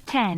10.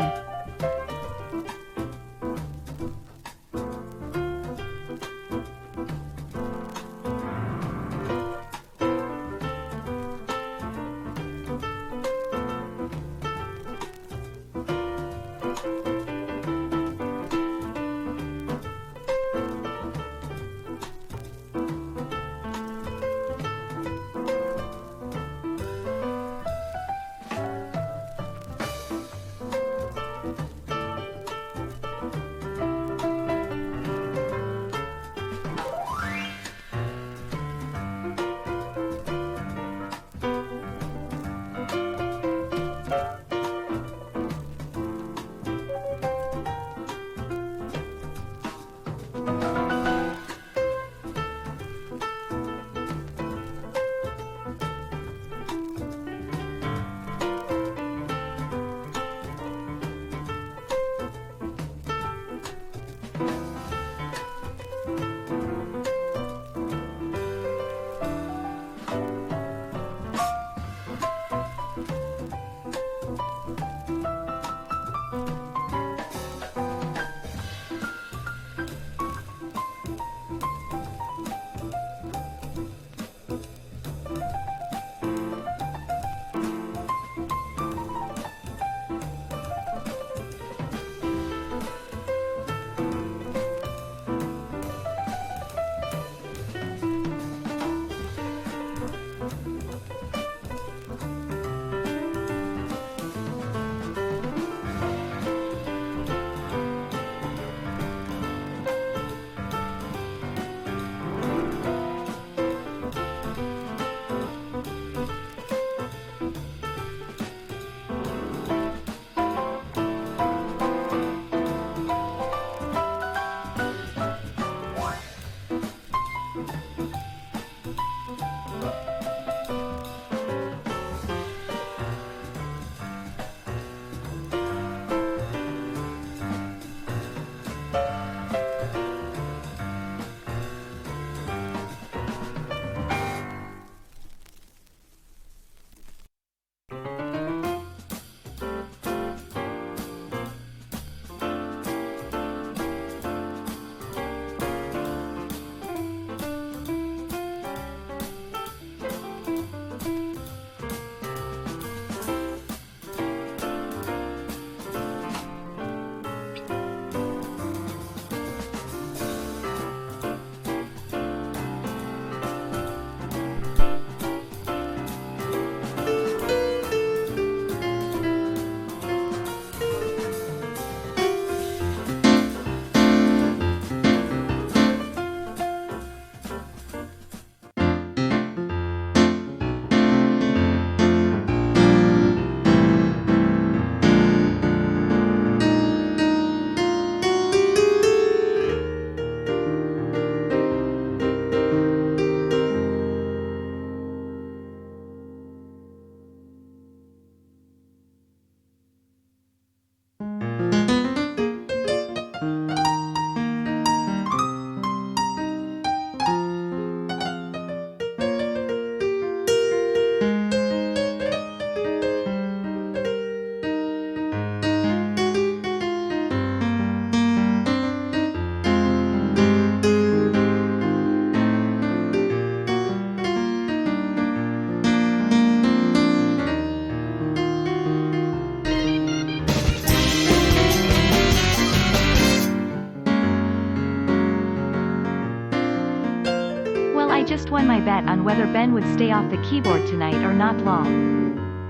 'Well, I just won my bet on whether Ben would stay off the keyboard tonight or not. Lol.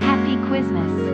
Happy Quizmas.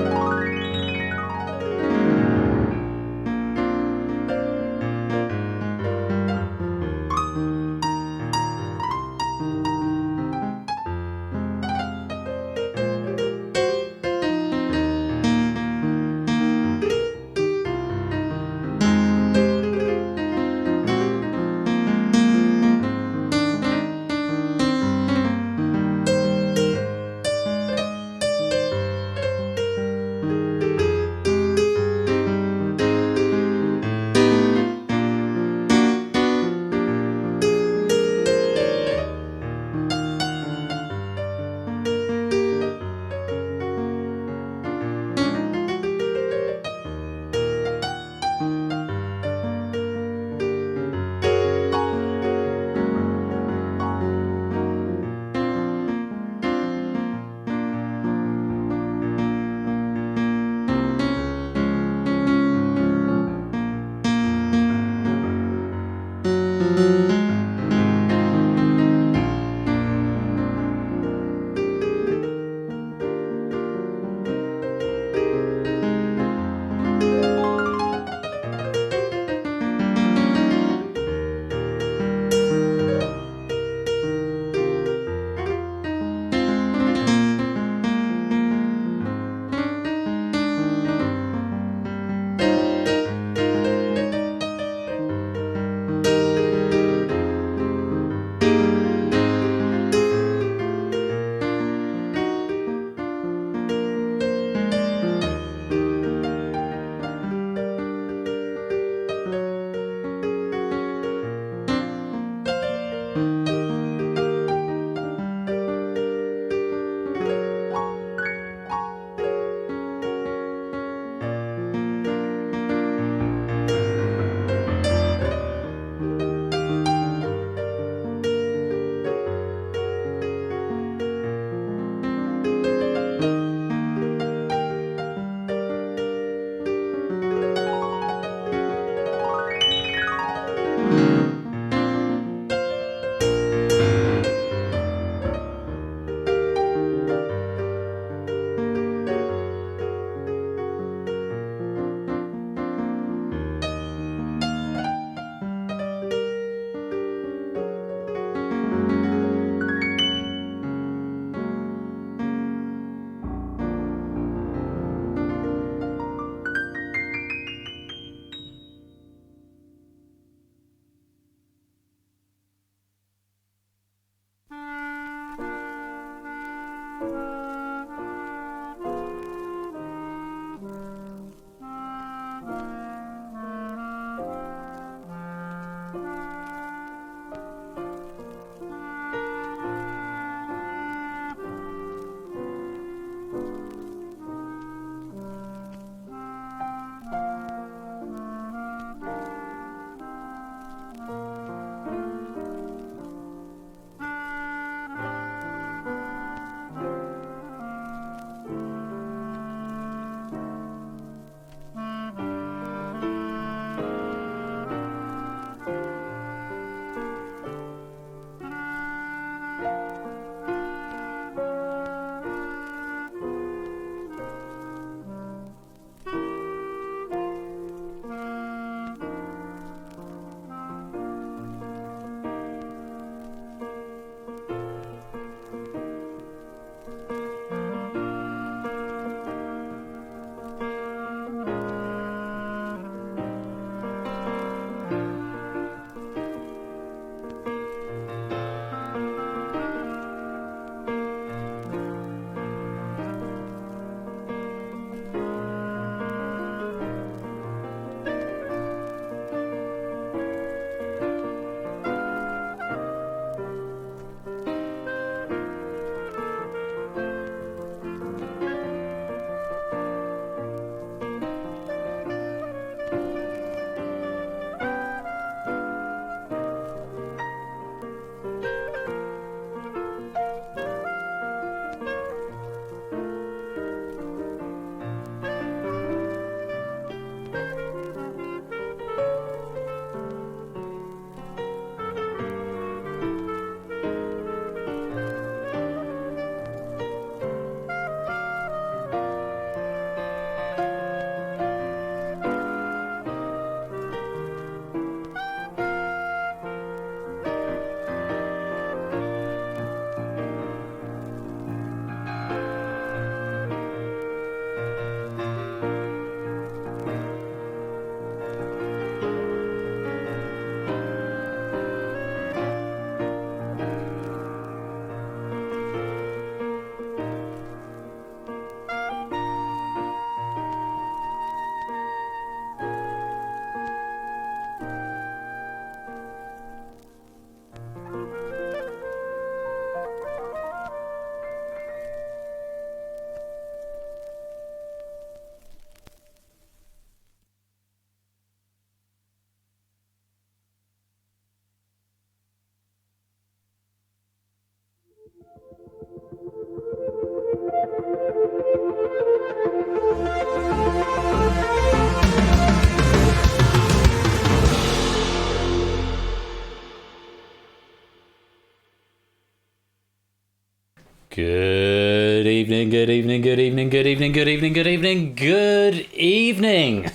Good evening, good evening, good evening, good evening, good evening, good evening, good evening.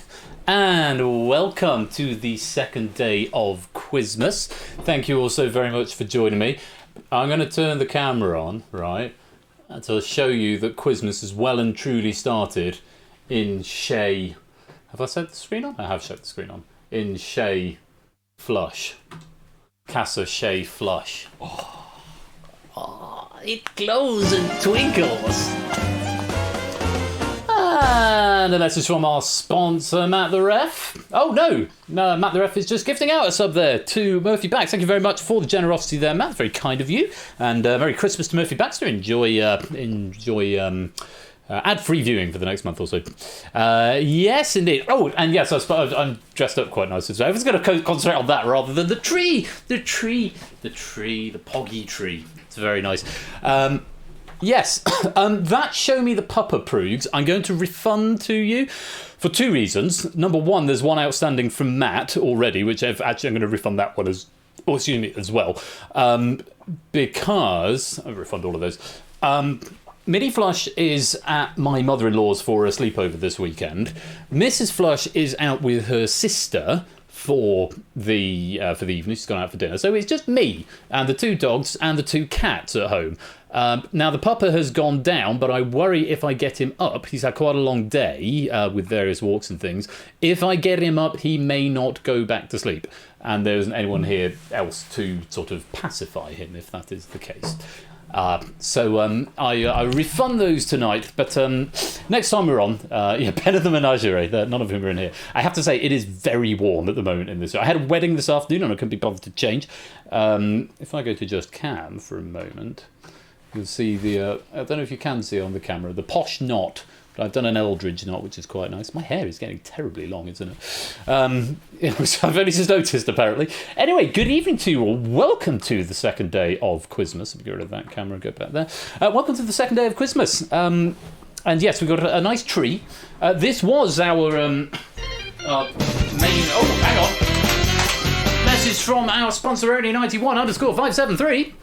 And welcome to the second day of Quizmas. Thank you all so very much for joining me. I'm going to turn the camera on, right, to show you that Quizmas has well and truly started in Shay. Have I set the screen on? I have set the screen on. In Shay Flush. Casa Shay Flush. Oh, it glows and twinkles. And a message from our sponsor, Matt the Ref. Oh, no, Matt the Ref is just gifting out a sub there to Murphy Bax. Thank you very much for the generosity there, Matt. Very kind of you. And Merry Christmas to Murphy Baxter. Enjoy ad-free viewing for the next month or so. Yes, indeed. Oh, and yes, I'm dressed up quite nicely. So I was going to concentrate on that rather than the tree. The poggy tree. It's very nice. Yes, that Show Me the Pupper Proogs I'm going to refund to you for two reasons. Number one, there's one outstanding from Matt already, which I'm going to refund that one as well. Because I'll refund all of those. Mini Flush is at my mother-in-law's for a sleepover this weekend. Mrs. Flush is out with her sister for the evening. She's gone out for dinner. So it's just me and the two dogs and the two cats at home. Now the pupper has gone down, but I worry if I get him up. He's had quite a long day with various walks and things. If I get him up, he may not go back to sleep. And there isn't anyone here else to sort of pacify him if that is the case. So I refund those tonight, but next time we're on, Ben of the Menagerie, none of whom are in here. I have to say, it is very warm at the moment in this. I had a wedding this afternoon and I couldn't be bothered to change. If I go to just cam for a moment, you'll see the, I don't know if you can see on the camera, the posh knot. But I've done an Eldridge knot, which is quite nice. My hair is getting terribly long, isn't it? Which I've only just noticed, apparently. Anyway, good evening to you all. Welcome to the second day of Quizmas. Let me get rid of that camera and go back there. Welcome to the second day of Quizmas. And yes, we've got a nice tree. This was our main... Oh, hang on. Message from our sponsor, Ernie91_573.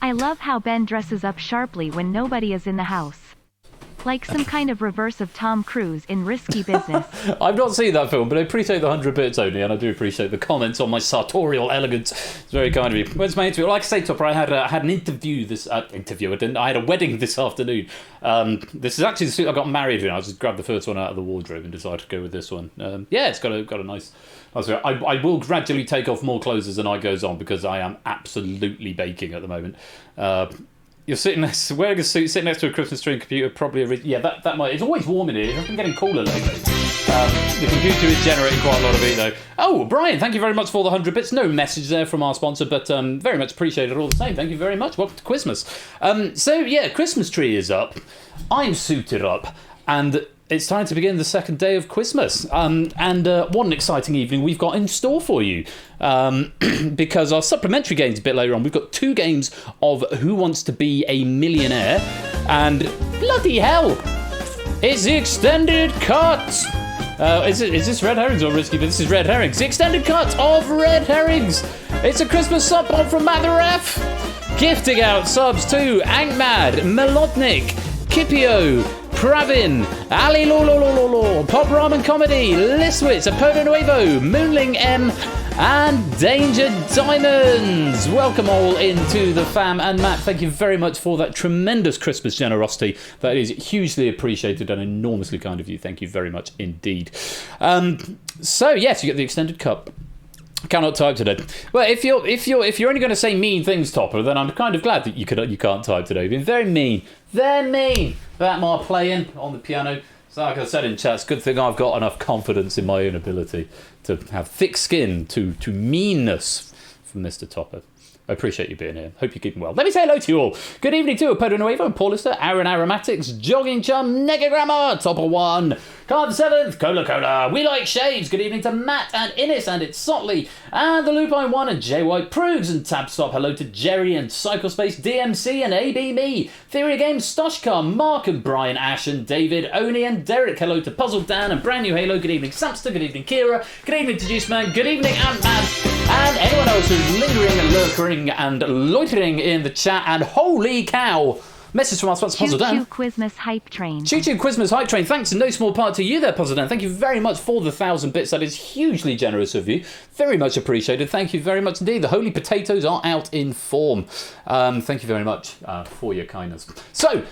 I love how Ben dresses up sharply when nobody is in the house. Like some kind of reverse of Tom Cruise in Risky Business. I've not seen that film, but I appreciate the 100 bits only, and I do appreciate the comments on my sartorial elegance. It's very kind of you. Where's my interview? Like I say, Topper, I had an interview I had a wedding this afternoon. This is actually the suit I got married in. I just grabbed the first one out of the wardrobe and decided to go with this one. It's got a nice... I will gradually take off more clothes as the night goes on because I am absolutely baking at the moment. You're wearing a suit, sitting next to a Christmas tree and computer, probably that might... It's always warm in here. It's been getting cooler lately. The computer is generating quite a lot of heat, though. Oh, Brian, thank you very much for the 100 bits. No message there from our sponsor, but very much appreciated all the same. Thank you very much. Welcome to Quizmas. Christmas tree is up. I'm suited up, and it's time to begin the second day of Quizmas. What an exciting evening we've got in store for you. Because our supplementary games a bit later on, we've got two games of Who Wants to Be a Millionaire, and bloody hell, it's the extended cut. Is this Red Herrings or Risky? But this is Red Herrings. The extended cut of Red Herrings. It's a Christmas sub pod from Matt the Ref. Gifting out subs to Ankmad, Melodnik, Kipio, Pravin, Ali Lolo, Pop Ramen Comedy, Liswitz, Apodo Nuevo, Moonling M, and Danger Diamonds. Welcome all into the fam. And Matt, thank you very much for that tremendous Christmas generosity. That is hugely appreciated and enormously kind of you. Thank you very much indeed. Yes, you get the extended cup. Cannot type today. Well, if you're only going to say mean things, Topper, then I'm kind of glad that you can't type today. You've been very mean. That more playing on the piano. So like I said in chat, it's a good thing I've got enough confidence in my own ability to have thick skin to meanness from Mr. Topper. I appreciate you being here. Hope you're keeping well. Let me say hello to you all. Good evening to Apodo Nuevo and Paulister, Aaron Aromatics, Jogging Chum, Negagrammar, Topper 1, Card 7th, Cola. We Like Shaves. Good evening to Matt and Innes and It's Sotley, and the Lupine 1 and J White Prugs and Tabstop. Hello to Jerry and Cyclespace, DMC and AB Me, Theory Games, Stoshkar, Mark and Brian, Ash and David, Oni and Derek. Hello to Puzzle Dan and Brand New Halo. Good evening Samster. Good evening Kira. Good evening to Juice Man. Good evening Ant-Man. And anyone else who's lingering and lurkering and loitering in the chat. And holy cow, Message from our sponsor, Puzzle Dan. Choo-choo Quizmas hype train. Choo-choo Quizmas hype train. Thanks in no small part to you there, Puzzle Dan. Thank you very much for the 1,000 bits. That is hugely generous of you. Very much appreciated. Thank you very much indeed. The holy potatoes are out in form. Thank you very much for your kindness. So,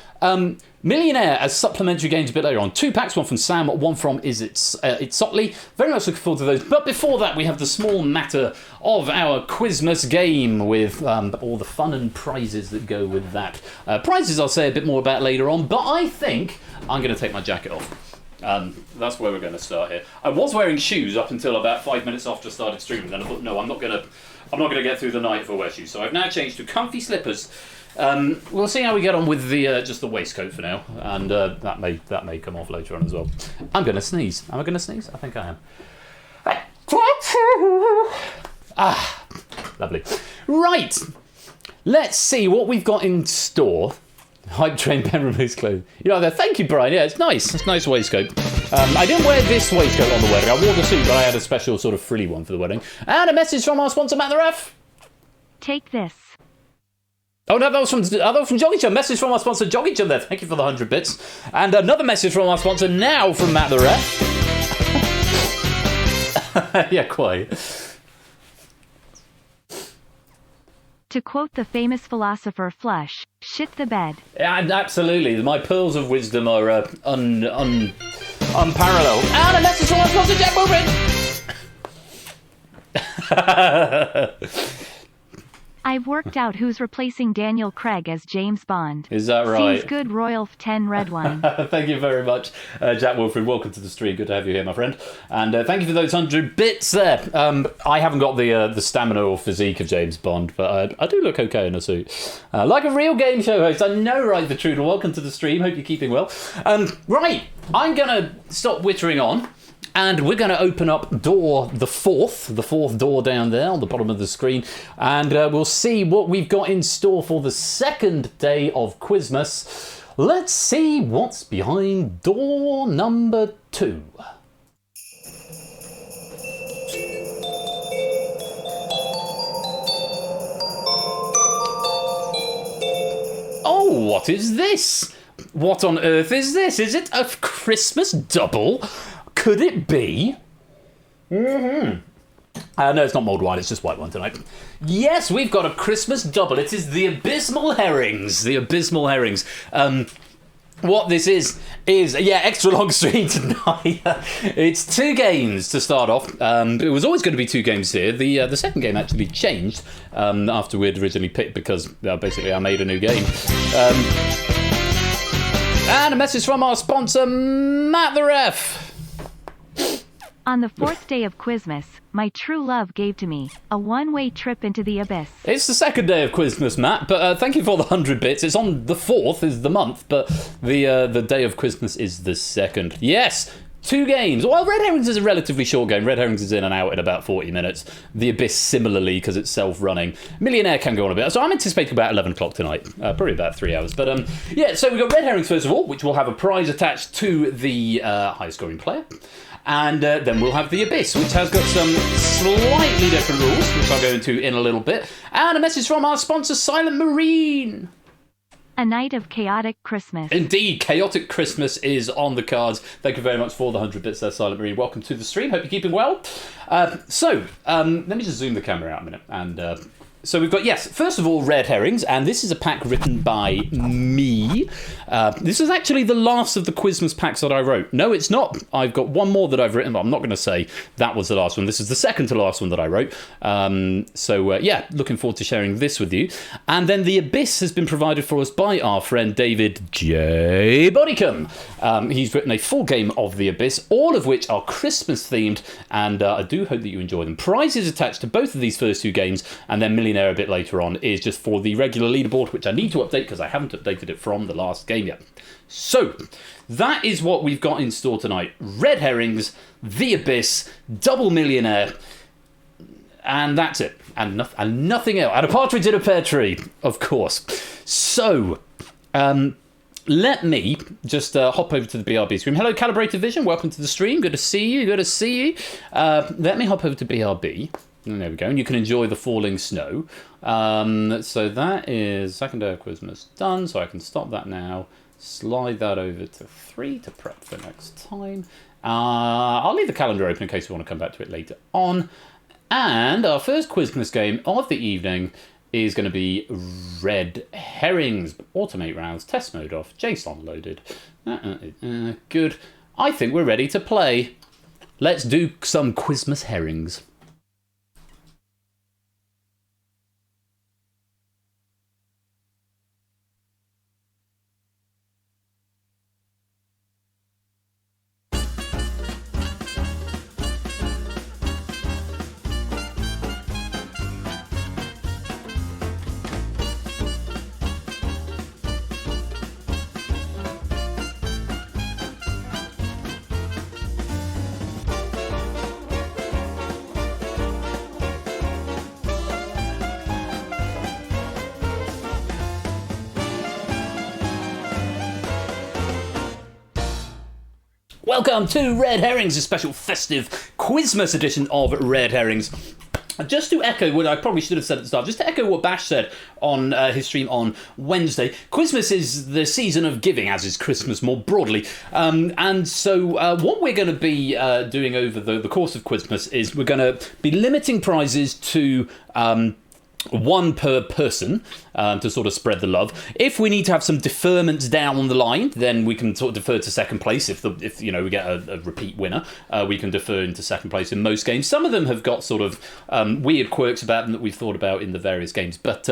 Millionaire as supplementary games a bit later on. 2 packs, one from Sam, one from It's Sotley. Very much looking forward to those. But before that, we have the small matter of our Quizmas game with all the fun and prizes that go with that. Prizes I'll say a bit more about later on, but I think I'm going to take my jacket off. That's where we're going to start here. I was wearing shoes up until about 5 minutes after I started streaming. Then I thought, no, I'm not going to get through the night if I wear shoes. So I've now changed to comfy slippers. We'll see how we get on with the just the waistcoat for now, and that may come off later on as well. I'm going to sneeze. Am I going to sneeze? I think I am. Lovely. Right. Let's see what we've got in store. Hype train pen removes clothes. You know, there. Thank you, Brian. Yeah, it's nice. It's a nice waistcoat. I didn't wear this waistcoat on the wedding. I wore the suit, but I had a special sort of frilly one for the wedding. And a message from our sponsor, Matt the Ref. Take this. Oh no, that was from Joggy Chum. Message from our sponsor, Joggy Chum there. Thank you for the 100 bits. And another message from our sponsor now from Matt the Ref. Yeah, quite. To quote the famous philosopher Flush, shit the bed. Yeah, absolutely. My pearls of wisdom are unparalleled. And a message from our sponsor, Jack Wilbur. I've worked out who's replacing Daniel Craig as James Bond. Is that right? Seems good, Royal 10 red wine. Thank you very much, Jack Wilfred. Welcome to the stream. Good to have you here, my friend. And thank you for those 100 bits there. I haven't got the stamina or physique of James Bond, but I do look okay in a suit. Like a real game show host. I know, right, the Trudel. Welcome to the stream. Hope you're keeping well. Right, I'm going to stop wittering on. And we're going to open up door the fourth door down there on the bottom of the screen. And we'll see what we've got in store for the second day of Quizmas. Let's see what's behind door number 2. Oh, what is this? What on earth is this? Is it a Christmas double? Could it be? No, it's not mulled wine, it's just white wine tonight. Yes, we've got a Christmas double. It is the Abysmal Herrings. The Abysmal Herrings. What this is extra long stream tonight. It's 2 games to start off. It was always going to be 2 games here. The second game actually changed after we'd originally picked because basically I made a new game. And a message from our sponsor, Matt the Ref. On the 4th day of Quizmas, my true love gave to me a one-way trip into the abyss. It's the second day of Quizmas, Matt, but thank you for the 100 bits. It's on the 4th is the month, but the day of Quizmas is the 2nd. Yes, 2 games. Well, Red Herrings is a relatively short game. Red Herrings is in and out in about 40 minutes. The Abyss similarly, because it's self-running. Millionaire can go on a bit. So I'm anticipating about 11 o'clock tonight. Probably about 3 hours. But yeah, so we've got Red Herrings first of all, which will have a prize attached to the highest scoring player. And then we'll have the Abyss, which has got some slightly different rules, which I'll go into in a little bit. And a message from our sponsor, Silent Marine. A night of chaotic Christmas. Indeed, chaotic Christmas is on the cards. Thank you very much for the 100 bits there, Silent Marine. Welcome to the stream. Hope you're keeping well. Let me just zoom the camera out a minute. And so we've got, yes, first of all, Red Herrings, and this is a pack written by me. This is actually the last of the Quizmas packs that I wrote. No, it's not. I've got one more that I've written, but I'm not going to say that was the last one. This is the second to last one that I wrote. Yeah, looking forward to sharing this with you. And then the Abyss has been provided for us by our friend David J. Bodycombe. He's written a full game of the Abyss, all of which are Christmas themed, and I do hope that you enjoy them. Prizes attached to both of these first 2 games, and then Millionaire a bit later on is just for the regular leaderboard, which I need to update because I haven't updated it from the last game yet. So that is what we've got in store tonight. Red Herrings, the Abyss, double Millionaire, and that's it. And nothing else. And a partridge in a pear tree, of course. So let me just hop over to the BRB screen. Hello, Calibrated Vision. Welcome to the stream. Good to see you. Let me hop over to BRB. And there we go. And you can enjoy the falling snow. So that is second day of Quizmas done. So I can stop that now. Slide that over to 3 to prep for next time. I'll leave the calendar open in case we want to come back to it later on. And our first Quizmas game of the evening is going to be Red Herrings. Automate rounds, test mode off, JSON loaded. Good. I think we're ready to play. Let's do some Quizmas herrings. Welcome to Red Herrings, a special festive Quizmas edition of Red Herrings. Just to echo what I probably should have said at the start, just to echo what Bash said on his stream on Wednesday, Quizmas is the season of giving, as is Christmas more broadly. And so what we're going to be doing over the course of Quizmas is we're going to be limiting prizes to one per person to sort of spread the love. If we need to have some deferments down the line, then we can sort of defer to second place. If we get a repeat winner, we can defer into second place in most games. Some of them have got sort of weird quirks about them that we've thought about in the various games. But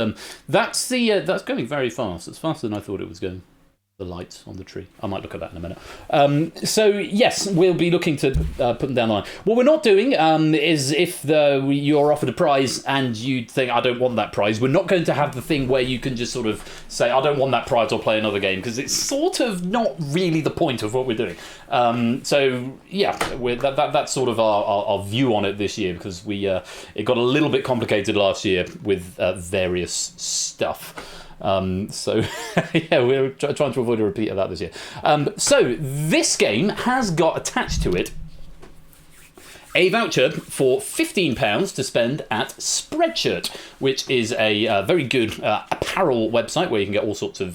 that's going very fast. It's faster than I thought it was going. The lights on the tree. I might look at that in a minute. So yes, we'll be looking to put them down the line. What we're not doing is if you're offered a prize and you think, I don't want that prize, we're not going to have the thing where you can just sort of say, I don't want that prize, or play another game, because it's sort of not really the point of what we're doing. So yeah, that's sort of our view on it this year, because it got a little bit complicated last year with various stuff. So yeah, we're trying to avoid a repeat of that this year. So this game has got attached to it a voucher for £15 to spend at Spreadshirt, which is a very good apparel website where you can get all sorts of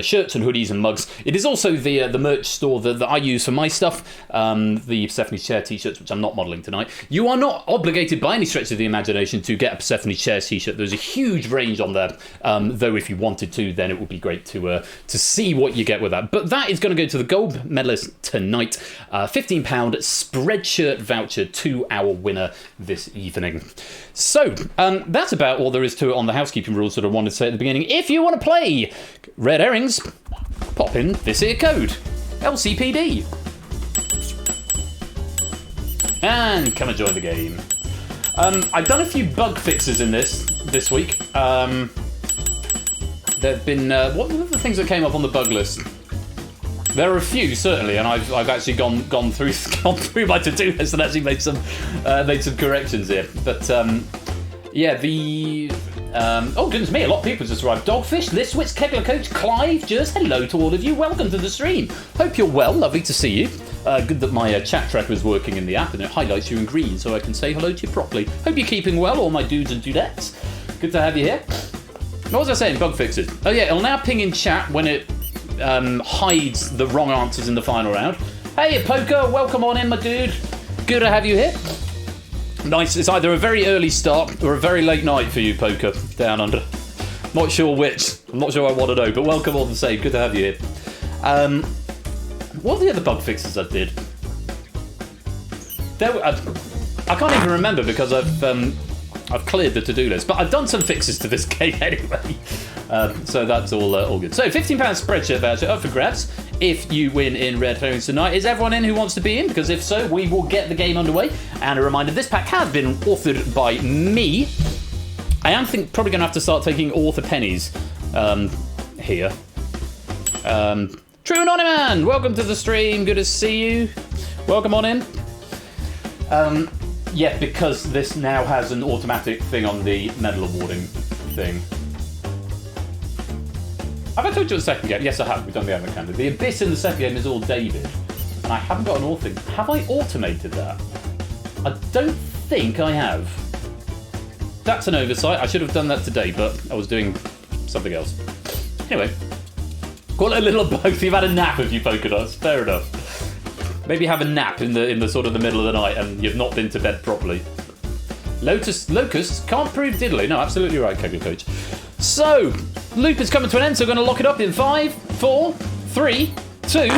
shirts and hoodies and mugs. It is also the merch store that I use for my stuff, the Persephone's Chair t-shirts, which I'm not modelling tonight. You are not obligated by any stretch of the imagination to get a Persephone's Chair t-shirt. There's a huge range on there, though if you wanted to, then it would be great to see what you get with that. But that is going to go to the gold medalist tonight. £15 Spreadshirt voucher to our winner this evening. So that's about all there is to it on the housekeeping rules that I wanted to say at the beginning. If you want to play Red Herrings, pop in this here code, LCPD, and come and join the game. I've done a few bug fixes in this week. There have been what were the things that came up on the bug list? There are a few, certainly, and I've actually gone through my to-do list and actually made some corrections here. But yeah, oh goodness me, a lot of people just arrived. Dogfish, Liswitz, Kegler Coach, Clive, just hello to all of you. Welcome to the stream. Hope you're well. Lovely to see you. Good that my chat tracker is working in the app and it highlights you in green so I can say hello to you properly. Hope you're keeping well, all my dudes and dudettes. Good to have you here. What was I saying? Bug fixes. Oh yeah, it'll now ping in chat when it hides the wrong answers in the final round. Hey Poker, welcome on in, my dude. Good to have you here. Nice. It's either a very early start or a very late night for you, Poker, down under. Not sure which. I'm not sure I want to know, but welcome all the same. Good to have you here. What are the other bug fixes I did? I can't even remember because I've cleared the to-do list, but I've done some fixes to this game anyway. So that's all good. So £15 Spreadshirt voucher up for grabs if you win in Red Herrings tonight. Is everyone in who wants to be in? Because if so, we will get the game underway. And a reminder, this pack has been authored by me. I am probably going to have to start taking author pennies here. True Anonyman, welcome to the stream. Good to see you. Welcome on in. Yeah, because this now has an automatic thing on the medal awarding thing. Have I told you the second game? Yes, I have. We've done the other candidate. The Abyss in the second game is all David. And I haven't got an author. Have I automated that? I don't think I have. That's an oversight. I should have done that today, but I was doing something else. Anyway, call it a little both. You've had a nap, have you, polka dots? Fair enough. Maybe have a nap in the sort of the middle of the night and you've not been to bed properly. Locusts can't prove diddly. No, absolutely right, Kegel Coach. So, loop is coming to an end, so we're going to lock it up in 5, 4, 3, 2,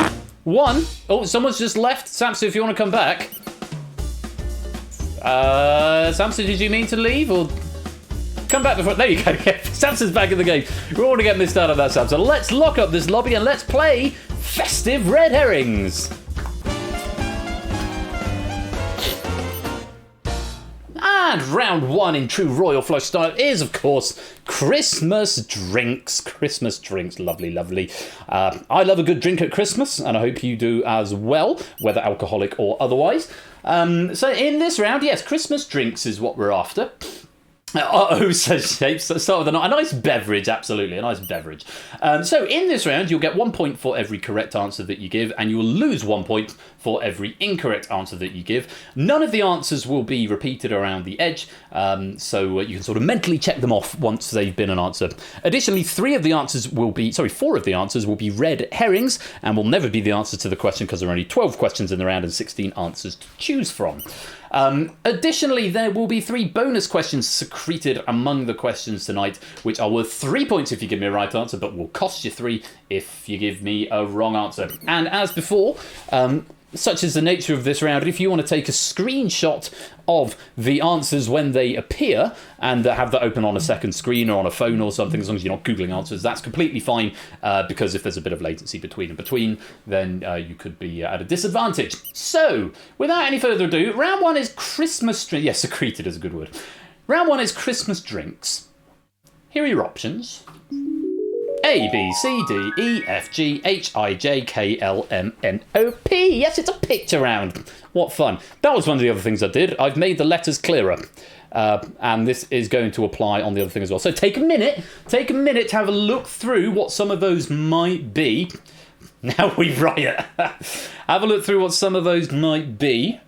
1. Oh, someone's just left. Samson, if you want to come back. Samson, did you mean to leave or come back before? There you go. Samson's back in the game. We don't want to get missed out on that, Samson. Let's lock up this lobby and let's play festive red herrings. And round 1 in true Royal Flush style is, of course, Christmas drinks. Christmas drinks, lovely, lovely. I love a good drink at Christmas, and I hope you do as well, whether alcoholic or otherwise. So in this round, yes, Christmas drinks is what we're after. Says Shapes. Let's start with a nice beverage, absolutely, a nice beverage. So in this round, you'll get 1 point for every correct answer that you give, and you'll lose 1 point for every incorrect answer that you give. None of the answers will be repeated around the edge, so you can sort of mentally check them off once they've been an answer. Additionally, 4 of the answers will be red herrings, and will never be the answer to the question because there are only 12 questions in the round and 16 answers to choose from. Additionally, there will be 3 bonus questions secreted among the questions tonight, which are worth 3 points if you give me a right answer, but will cost you 3 if you give me a wrong answer. And as before, such is the nature of this round, if you want to take a screenshot of the answers when they appear and have that open on a second screen or on a phone or something, as long as you're not Googling answers, that's completely fine, because if there's a bit of latency between, then you could be at a disadvantage. So, without any further ado, round 1 is Christmas drinks. Yes, secreted is a good word. Round 1 is Christmas drinks. Here are your options. A, B, C, D, E, F, G, H, I, J, K, L, M, N, O, P. Yes, it's a picture round. What fun. That was one of the other things I did. I've made the letters clearer. And this is going to apply on the other thing as well. So take a minute to have a look through what some of those might be. Now we riot. Have a look through what some of those might be.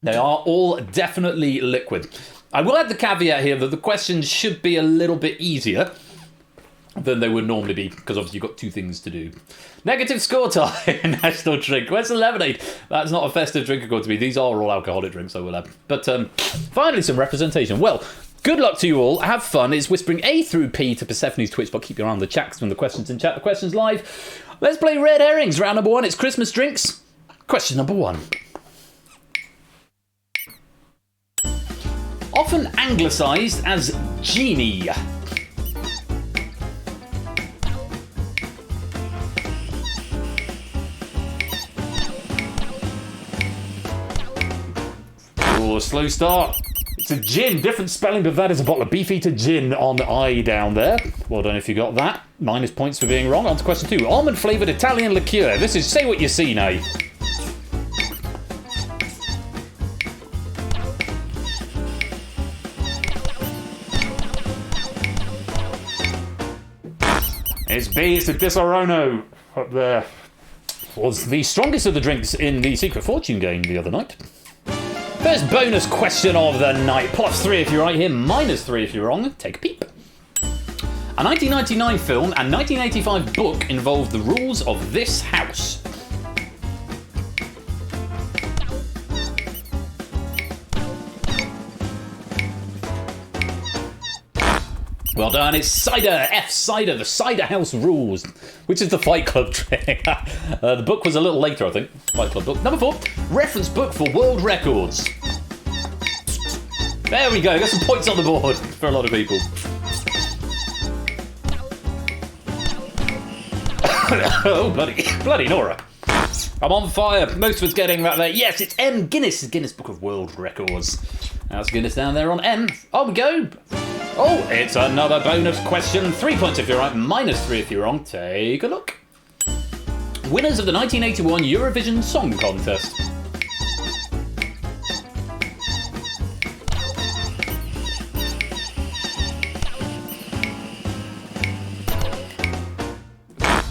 They are all definitely liquid. I will add the caveat here that the questions should be a little bit easier than they would normally be, because obviously you've got 2 things to do. Negative score tie, national drink. Where's the lemonade? That's not a festive drink according to me. These are all alcoholic drinks, I will add. But finally, some representation. Well, good luck to you all. Have fun. It's whispering A through P to Persephone's Twitch, but keep your eye on the chats when the questions in chat. The questions live. Let's play red herrings. Round number 1, it's Christmas drinks. Question number 1. Often anglicised as genie. Oh, slow start. It's a gin, different spelling, but that is a bottle of Beefeater gin on I down there. Well done if you got that. Minus points for being wrong. On to question 2. Almond flavoured Italian liqueur. This is say what you see now. It's B, it's a Disaronno up there. Was the strongest of the drinks in the Secret Fortune game the other night. First bonus question of the night. +3 if you're right here, -3 if you're wrong. Take a peep. A 1999 film and 1985 book involved the rules of this house. Well done, it's Cider, F Cider, the Cider House Rules, which is the Fight Club trick. The book was a little later, I think. Fight Club book. Number 4, reference book for world records. There we go, got some points on the board for a lot of people. Oh, bloody Nora. I'm on fire. Most of us getting right there. Yes, it's M. Guinness, Guinness Book of World Records. That's Guinness down there on M. On we go. Oh, it's another bonus question. 3 points if you're right, -3 if you're wrong. Take a look. Winners of the 1981 Eurovision Song Contest.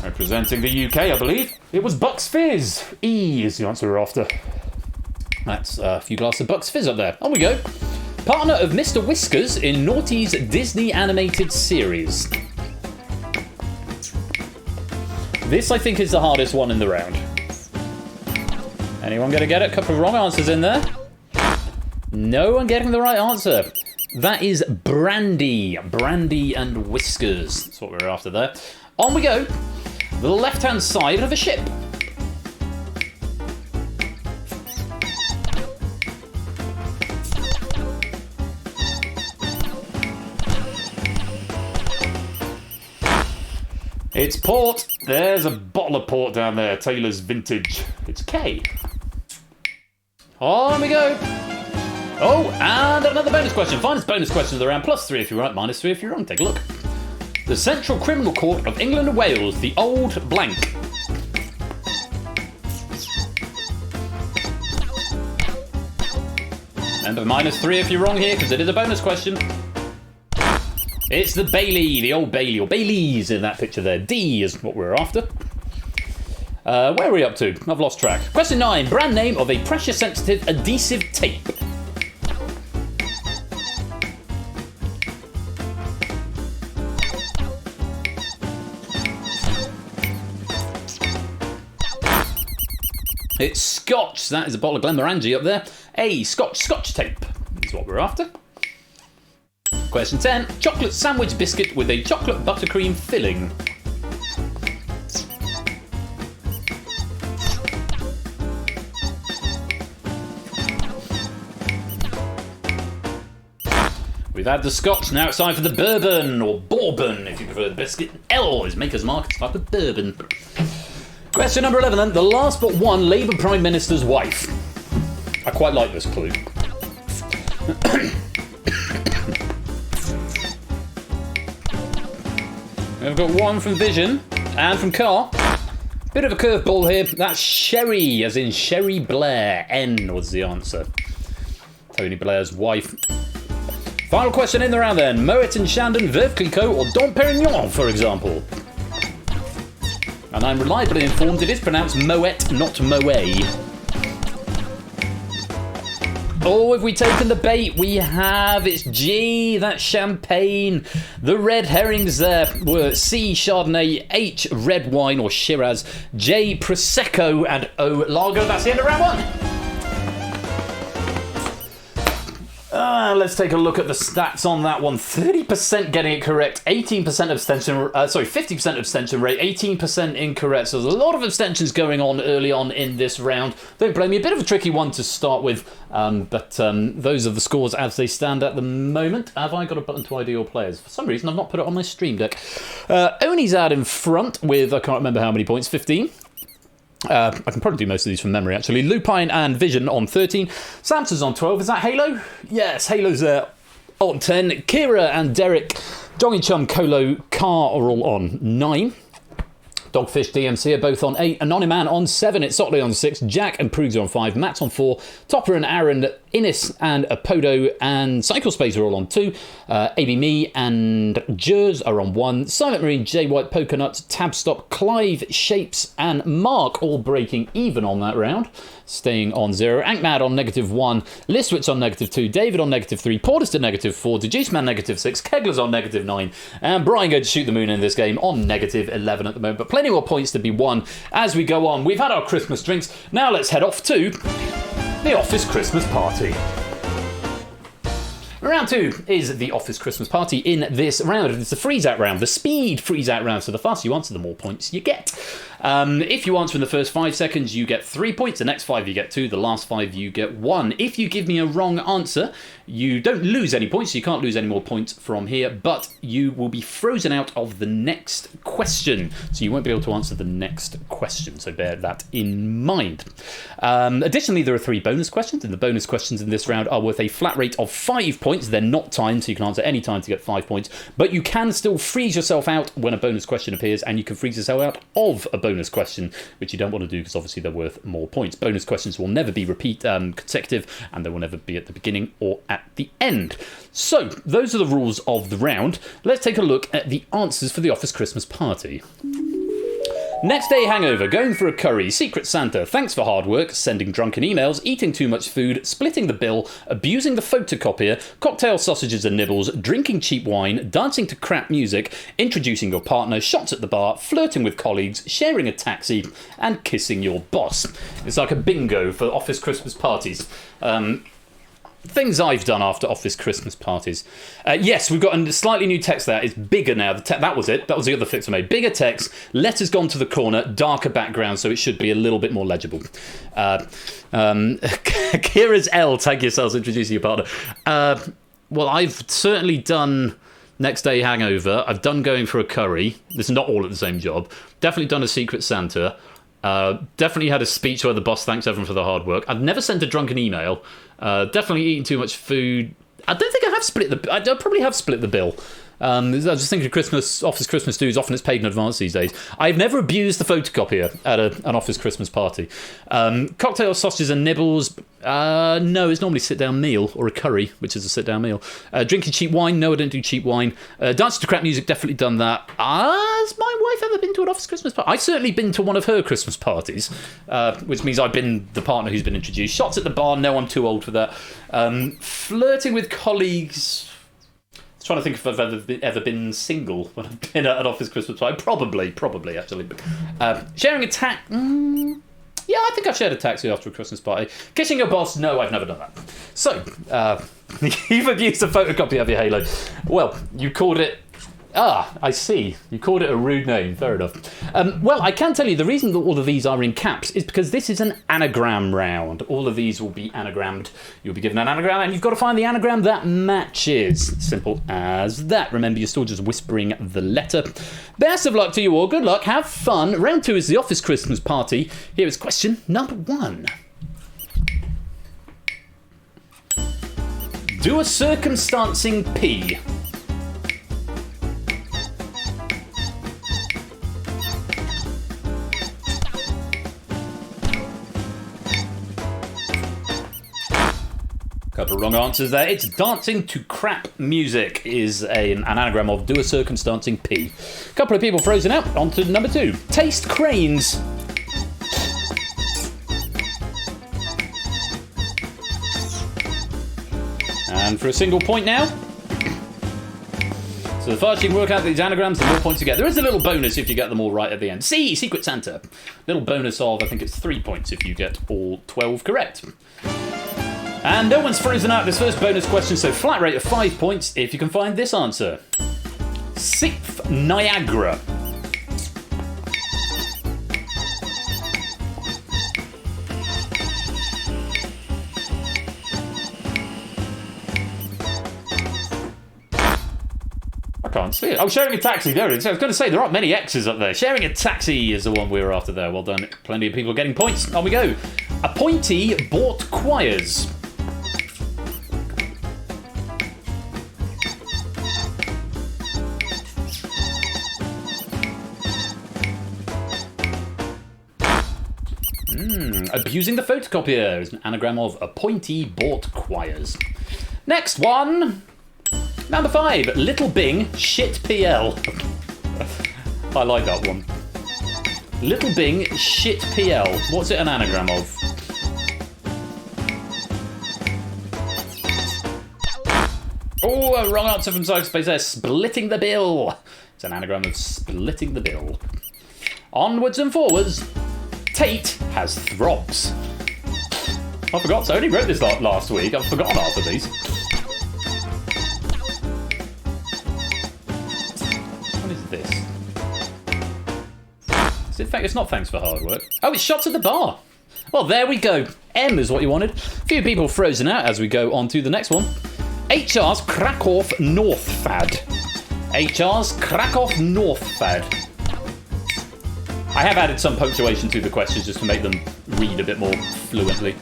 Representing the UK, I believe, it was Bucks Fizz. E is the answer we're after. That's a few glasses of Bucks Fizz up there. On we go. Partner of Mr. Whiskers in Naughty's Disney animated series. This, I think, is the hardest one in the round. Anyone going to get it? A couple of wrong answers in there. No one getting the right answer. That is Brandy. Brandy and Whiskers. That's what we're after there. On we go. The left-hand side of a ship. It's port. There's a bottle of port down there. Taylor's Vintage. It's K. On we go. Oh, and another bonus question. Finest bonus question of the round. +3 if you're right, -3 if you're wrong. Take a look. The Central Criminal Court of England and Wales. The Old Blank. Remember, -3 if you're wrong here, because it is a bonus question. It's the Bailey, the Old Bailey, or Baileys in that picture there. D is what we're after. Where are we up to? I've lost track. Question 9. Brand name of a pressure-sensitive adhesive tape. It's Scotch. That is a bottle of Glenmorangie up there. A Scotch tape is what we're after. Question 10. Chocolate sandwich biscuit with a chocolate buttercream filling. We've had the Scotch, now it's time for the bourbon, or bourbon if you prefer the biscuit. L is Maker's Mark, it's type of bourbon. Question number 11 then. The last but one Labour Prime Minister's wife. I quite like this clue. We've got one from Vision and from Car. Bit of a curveball here. That's Sherry, as in Sherry Blair. N was the answer. Tony Blair's wife. Final question in the round then. Moet and Chandon, Veuve Clicquot, or Dom Perignon, for example. And I'm reliably informed it is pronounced Moet, not Moet. Oh, have we taken the bait? We have. It's G. That's champagne. The red herrings there were C, Chardonnay, H, red wine or Shiraz, J, Prosecco, and O, lager. That's the end of round one. Let's take a look at the stats on that one. 30% getting it correct, 18% abstention, 50% abstention rate, 18% incorrect. So there's a lot of abstentions going on early on in this round. Don't blame me, a bit of a tricky one to start with, but those are the scores as they stand at the moment. Have I got a button to ID all players? For some reason, I've not put it on my stream deck. Oni's out in front with, I can't remember how many points, 15. I can probably do most of these from memory, actually. Lupine and Vision on 13. Samson's on 12. Is that Halo? Yes, Halo's on 10. Kira and Derek, Doggy Chum, Colo, Car are all on 9. Dogfish, DMC are both on 8. Anonyman on 7. It's Sotley on 6. Jack and Prugs are on 5. Matt's on 4. Topper and Aaron, Innis and Apodo and Cycle Space are all on 2. AB Me and Jers are on 1. Silent Marine, J White, Pokenut, Tabstop, Clive, Shapes and Mark all breaking even on that round. Staying on 0. Ankmad on -1. Listwitz on -2. David on -3. Portis to -4. Dejuiceman -6. Kegler's on -9. And Brian going to shoot the moon in this game on -11 at the moment. But plenty more points to be won as we go on. We've had our Christmas drinks. Now let's head off to the office Christmas party. Round 2 is the office Christmas party in this round. It's the freeze-out round, the speed freeze-out round. So the faster you answer, the more points you get. If you answer in the first 5 seconds, you get 3 points. The next 5 you get 2. The last 5 you get 1. If you give me a wrong answer, you don't lose any points. So you can't lose any more points from here, but you will be frozen out of the next question. So you won't be able to answer the next question. So bear that in mind. Additionally, there are 3 bonus questions, and the bonus questions in this round are worth a flat rate of 5 points. They're not timed, so you can answer any time to get 5 points, but you can still freeze yourself out when a bonus question appears, and you can freeze yourself out of a bonus question, which you don't want to do because obviously they're worth more points. Bonus questions will never be consecutive, and they will never be at the beginning or at the end. So those are the rules of the round. Let's take a look at the answers for the office Christmas party. Next day hangover, going for a curry, Secret Santa, thanks for hard work, sending drunken emails, eating too much food, splitting the bill, abusing the photocopier, cocktail sausages and nibbles, drinking cheap wine, dancing to crap music, introducing your partner, shots at the bar, flirting with colleagues, sharing a taxi, and kissing your boss. It's like a bingo for office Christmas parties. Things I've done after office Christmas parties. Yes, we've got a slightly new text there. It's bigger now. That was it. That was the other fix I made. Bigger text, letters gone to the corner, darker background, so it should be a little bit more legible. Kira's L, tag yourselves, introducing your partner. Well, I've certainly done Next Day Hangover. I've done Going for a Curry. This is not all at the same job. Definitely done a Secret Santa. Definitely had a speech where the boss thanks everyone for the hard work. I've never sent a drunken email. Definitely eating too much food. I don't think I have split the. I probably have split the bill. I was just thinking of office Christmas dues. Often it's paid in advance these days. I've never abused the photocopier at an office Christmas party. Cocktail sausages and nibbles. No, it's normally a sit-down meal or a curry, which is a sit-down meal. Drinking cheap wine. No, I don't do cheap wine. Dancing to crap music. Definitely done that. Has my wife ever been to an office Christmas party? I've certainly been to one of her Christmas parties, which means I've been the partner who's been introduced. Shots at the bar. No, I'm too old for that. Flirting with colleagues. Trying to think if I've ever been single when I've been at an office Christmas party. Probably actually. Sharing a taxi. Yeah, I think I've shared a taxi after a Christmas party. Kissing your boss. No, I've never done that. So, you've abused a photocopy of your Halo. Well, you called it. I see. You called it a rude name. Fair enough. Well, I can tell you the reason that all of these are in caps is because this is an anagram round. All of these will be anagrammed. You'll be given an anagram and you've got to find the anagram that matches. Simple as that. Remember, you're still just whispering the letter. Best of luck to you all. Good luck. Have fun. Round 2 is the office Christmas party. Here is question number 1. Do a circumstancing P. Couple of wrong answers there. It's dancing to crap music is an anagram of do a circumstancing P. Couple of people frozen out. On to number 2. Taste cranes. And for a single point now. So the faster you can work out these anagrams, the more points you get. There is a little bonus if you get them all right at the end. C, Secret Santa. Little bonus of, I think it's 3 points if you get all 12 correct. And no one's frozen out this first bonus question, so flat rate of 5 points if you can find this answer. 6th Niagara. I can't see it. Oh, sharing a taxi. There it is. I was going to say, there aren't many X's up there. Sharing a taxi is the one we were after there. Well done. Plenty of people getting points. On we go. Appointee bought choirs. Abusing the photocopier is an anagram of appointee bought choirs. Next one. Number 5. Little Bing shit PL. I like that one. Little Bing shit PL. What's it an anagram of? Oh, a wrong answer from Cyberspace there. Splitting the bill. It's an anagram of splitting the bill. Onwards and forwards. Tate has throbs. I forgot. I only wrote this last week. I've forgotten half of these. What is this? Is it it's not thanks for hard work. Oh, it's shots at the bar. Well, there we go. M is what you wanted. A few people frozen out as we go on to the next one. HR's Krakow North Fad. HR's Krakow North Fad. I have added some punctuation to the questions just to make them read a bit more fluently.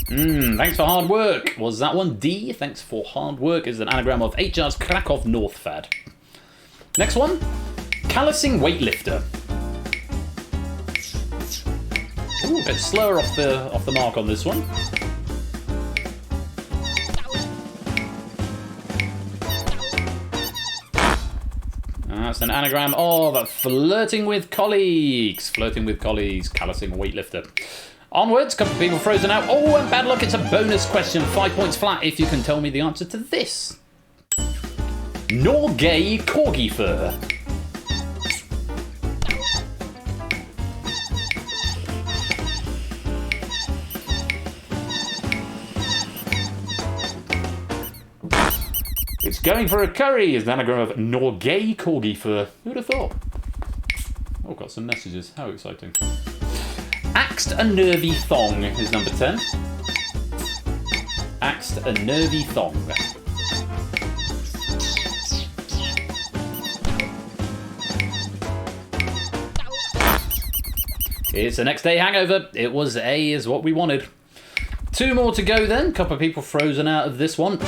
Thanks for hard work. Was that one? D, thanks for hard work, is an anagram of HR's Krakow North Fad. Next one. Callousing weightlifter. Ooh, a bit slower off the mark on this one. That's an anagram of flirting with colleagues. Flirting with colleagues, callousing weightlifter. Onwards, couple of people frozen out. Oh, and bad luck, it's a bonus question. 5 points flat if you can tell me the answer to this. Norgay corgi fur. It's going for a curry is an anagram of Norgay corgi fur. Who'd have thought? Oh, got some messages. How exciting. Axed a nervy thong is number 10. Axed a nervy thong. It's the next day hangover. It was A is what we wanted. 2 more to go then. Couple of people frozen out of this one.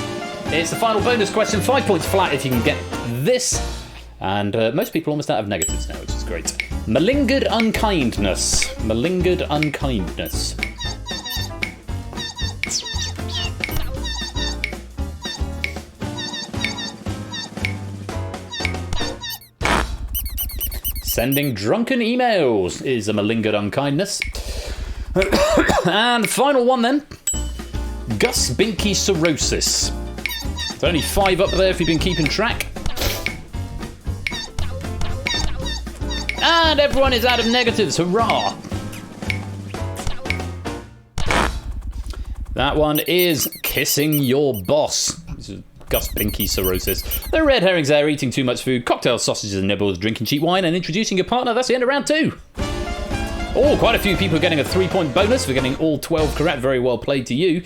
It's the final bonus question. 5 points flat if you can get this. And most people almost out of negatives now, which is great. Malingered unkindness. Malingered unkindness. Sending drunken emails is a malingered unkindness. And final one then. Gus Binky cirrhosis. There's only 5 up there if you've been keeping track. And everyone is out of negatives. Hurrah! That one is kissing your boss. This is Gus Binky cirrhosis. The red herrings there, eating too much food, cocktails, sausages and nibbles, drinking cheap wine and introducing your partner. That's the end of round 2. Oh, quite a few people getting a 3-point bonus for getting all 12 correct. Very well played to you.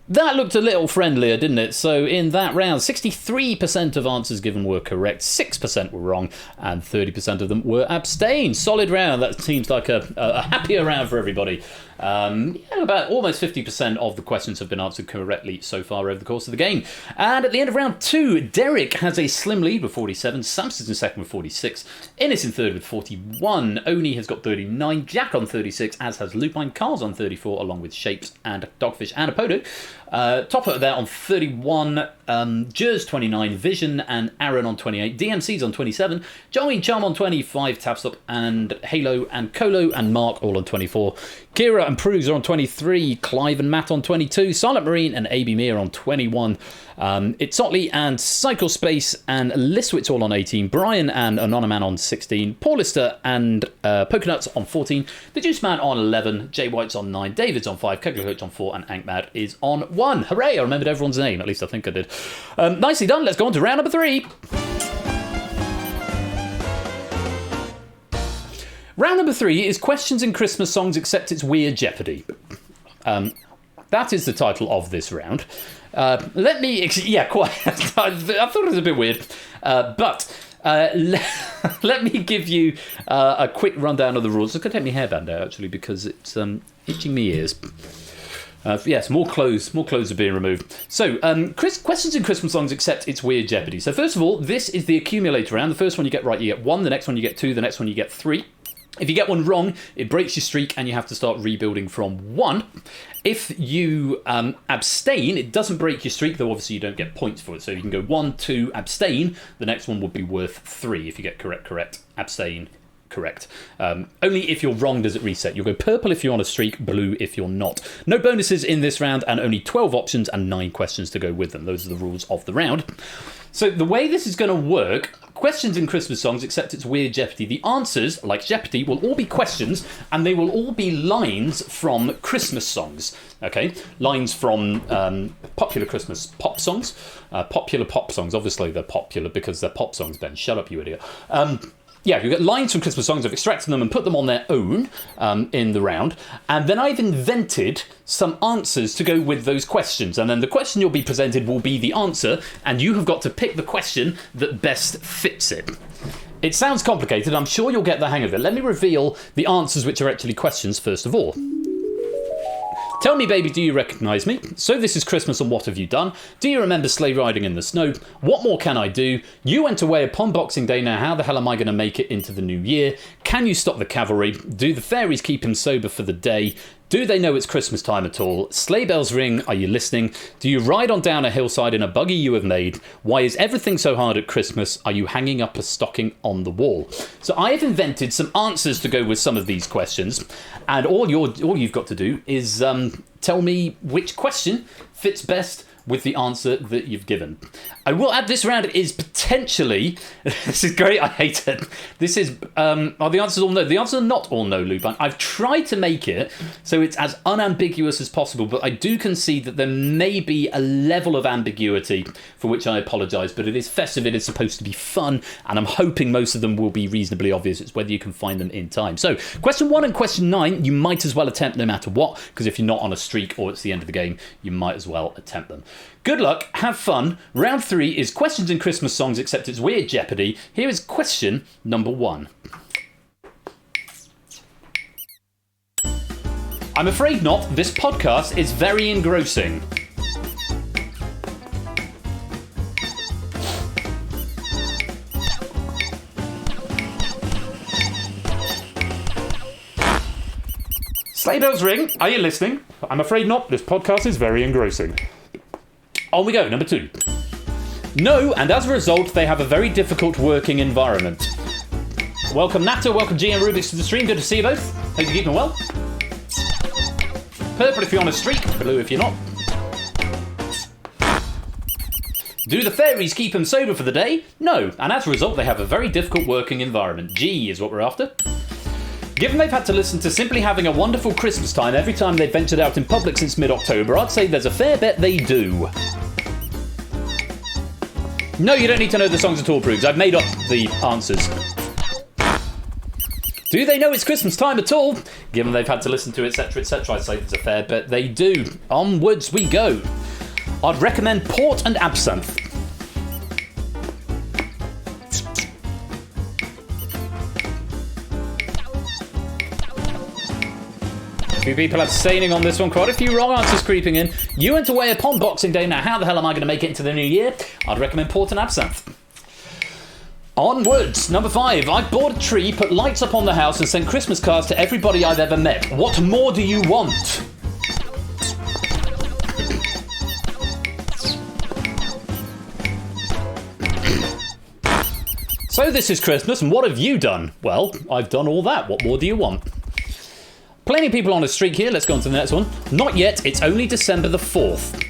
That looked a little friendlier, didn't it? So in that round, 63% of answers given were correct, 6% were wrong, and 30% of them were abstained. Solid round. That seems like a happier round for everybody. About almost 50% of the questions have been answered correctly so far over the course of the game. And at the end of round 2, Derek has a slim lead with 47, Samson's in second with 46, Innes in third with 41, Oni has got 39, Jack on 36, as has Lupine, Carl's on 34, along with Shapes and Dogfish and Apodo. Topper there on 31, Jers 29, Vision and Aaron on 28, DMC's on 27, Joey Charm on 25, Tapstop and Halo and Colo and Mark all on 24, Kira and Prugs are on 23, Clive and Matt on 22, Silent Marine and AB Mir on 21, It's Otley and Cycle Space and Liswitz all on 18, Brian and Anonyman on 16, Paul Lister and Poconuts on 14, The Juice Man on 11, Jay White's on 9, David's on 5, Kegler Coach on 4 and Ankmad is on 1. Hooray, I remembered everyone's name, at least I think I did. Nicely done, let's go on to round number 3. Round number 3 is questions in Christmas songs except it's Weird Jeopardy. That is the title of this round. Let me... quite. I thought it was a bit weird. But let me give you a quick rundown of the rules. I'm going to take my hairband out, actually, because it's itching me ears. Yes, more clothes are being removed. So, questions in Christmas songs except it's Weird Jeopardy. So first of all, this is the accumulator round. The first one you get right, you get 1. The next one you get 2. The next one you get 3. If you get one wrong, it breaks your streak and you have to start rebuilding from 1. If you abstain, it doesn't break your streak, though obviously you don't get points for it. So you can go 1, 2, abstain. The next one would be worth 3 if you get correct, abstain, correct. Only if you're wrong does it reset. You'll go purple if you're on a streak, blue if you're not. No bonuses in this round and only 12 options and 9 questions to go with them. Those are the rules of the round. So the way this is going to work, questions in Christmas songs, except it's Weird Jeopardy. The answers, like Jeopardy, will all be questions and they will all be lines from Christmas songs. Okay, lines from popular Christmas pop songs. Popular pop songs, obviously they're popular because they're pop songs, Ben. Shut up, you idiot. You get lines from Christmas songs. I've extracted them and put them on their own in the round. And then I've invented some answers to go with those questions. And then the question you'll be presented will be the answer. And you have got to pick the question that best fits it. It sounds complicated. I'm sure you'll get the hang of it. Let me reveal the answers which are actually questions first of all. Tell me, baby, do you recognise me? So this is Christmas and what have you done? Do you remember sleigh riding in the snow? What more can I do? You went away upon Boxing Day, now how the hell am I going to make it into the new year? Can you stop the cavalry? Do the fairies keep him sober for the day? Do they know it's Christmas time at all? Sleigh bells ring, are you listening? Do you ride on down a hillside in a buggy you have made? Why is everything so hard at Christmas? Are you hanging up a stocking on the wall? So I have invented some answers to go with some of these questions, and all you've got to do is tell me which question fits best with the answer that you've given. I will add, this round is potentially, this is great, I hate it. This is, are the answers all no? The answers are not all no, Lupin. I've tried to make it so it's as unambiguous as possible, but I do concede that there may be a level of ambiguity, for which I apologise, but it is festive, it is supposed to be fun, and I'm hoping most of them will be reasonably obvious. It's whether you can find them in time. So, question 1 and question 9, you might as well attempt no matter what, because if you're not on a streak or it's the end of the game, you might as well attempt them. Good luck, have fun. Round 3 is questions and Christmas songs, except it's Weird Jeopardy. Here is question number 1. I'm afraid not. This podcast is very engrossing. Sleigh bells ring. Are you listening? I'm afraid not. This podcast is very engrossing. On we go, number 2. No, and as a result, they have a very difficult working environment. Welcome, Nato. Welcome, GM Rubik's to the stream. Good to see you both. Hope you're keeping well. Purple if you're on a streak, blue if you're not. Do the fairies keep them sober for the day? No, and as a result, they have a very difficult working environment. G is what we're after. Given they've had to listen to simply having a wonderful Christmas time every time they've ventured out in public since mid-October, I'd say there's a fair bet they do. No, you don't need to know the songs at all, Proogs. I've made up the answers. Do they know it's Christmas time at all? Given they've had to listen to etc, etc, I'd say there's a fair bet they do. Onwards we go. I'd recommend port and absinthe. A few people abstaining on this one. Quite a few wrong answers creeping in. You went away upon Boxing Day. Now, how the hell am I going to make it into the new year? I'd recommend port and absinthe. Onwards. Number 5. I bought a tree, put lights up on the house, and sent Christmas cards to everybody I've ever met. What more do you want? So this is Christmas, and what have you done? Well, I've done all that. What more do you want? Plenty of people on a streak here. Let's go on to the next one. Not yet. It's only December the 4th.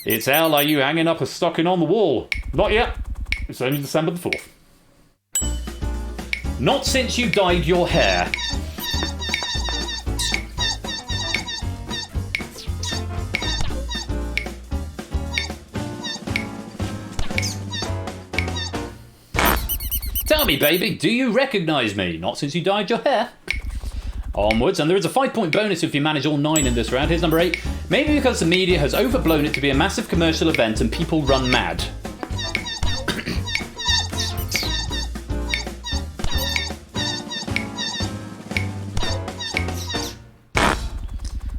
It's Al. Are you hanging up a stocking on the wall? Not yet. It's only December the 4th. Not since you dyed your hair. Tell me, baby, do you recognise me? Not since you dyed your hair. Onwards, and there is a 5-point bonus if you manage all 9 in this round. Here's number 8. Maybe because the media has overblown it to be a massive commercial event and people run mad.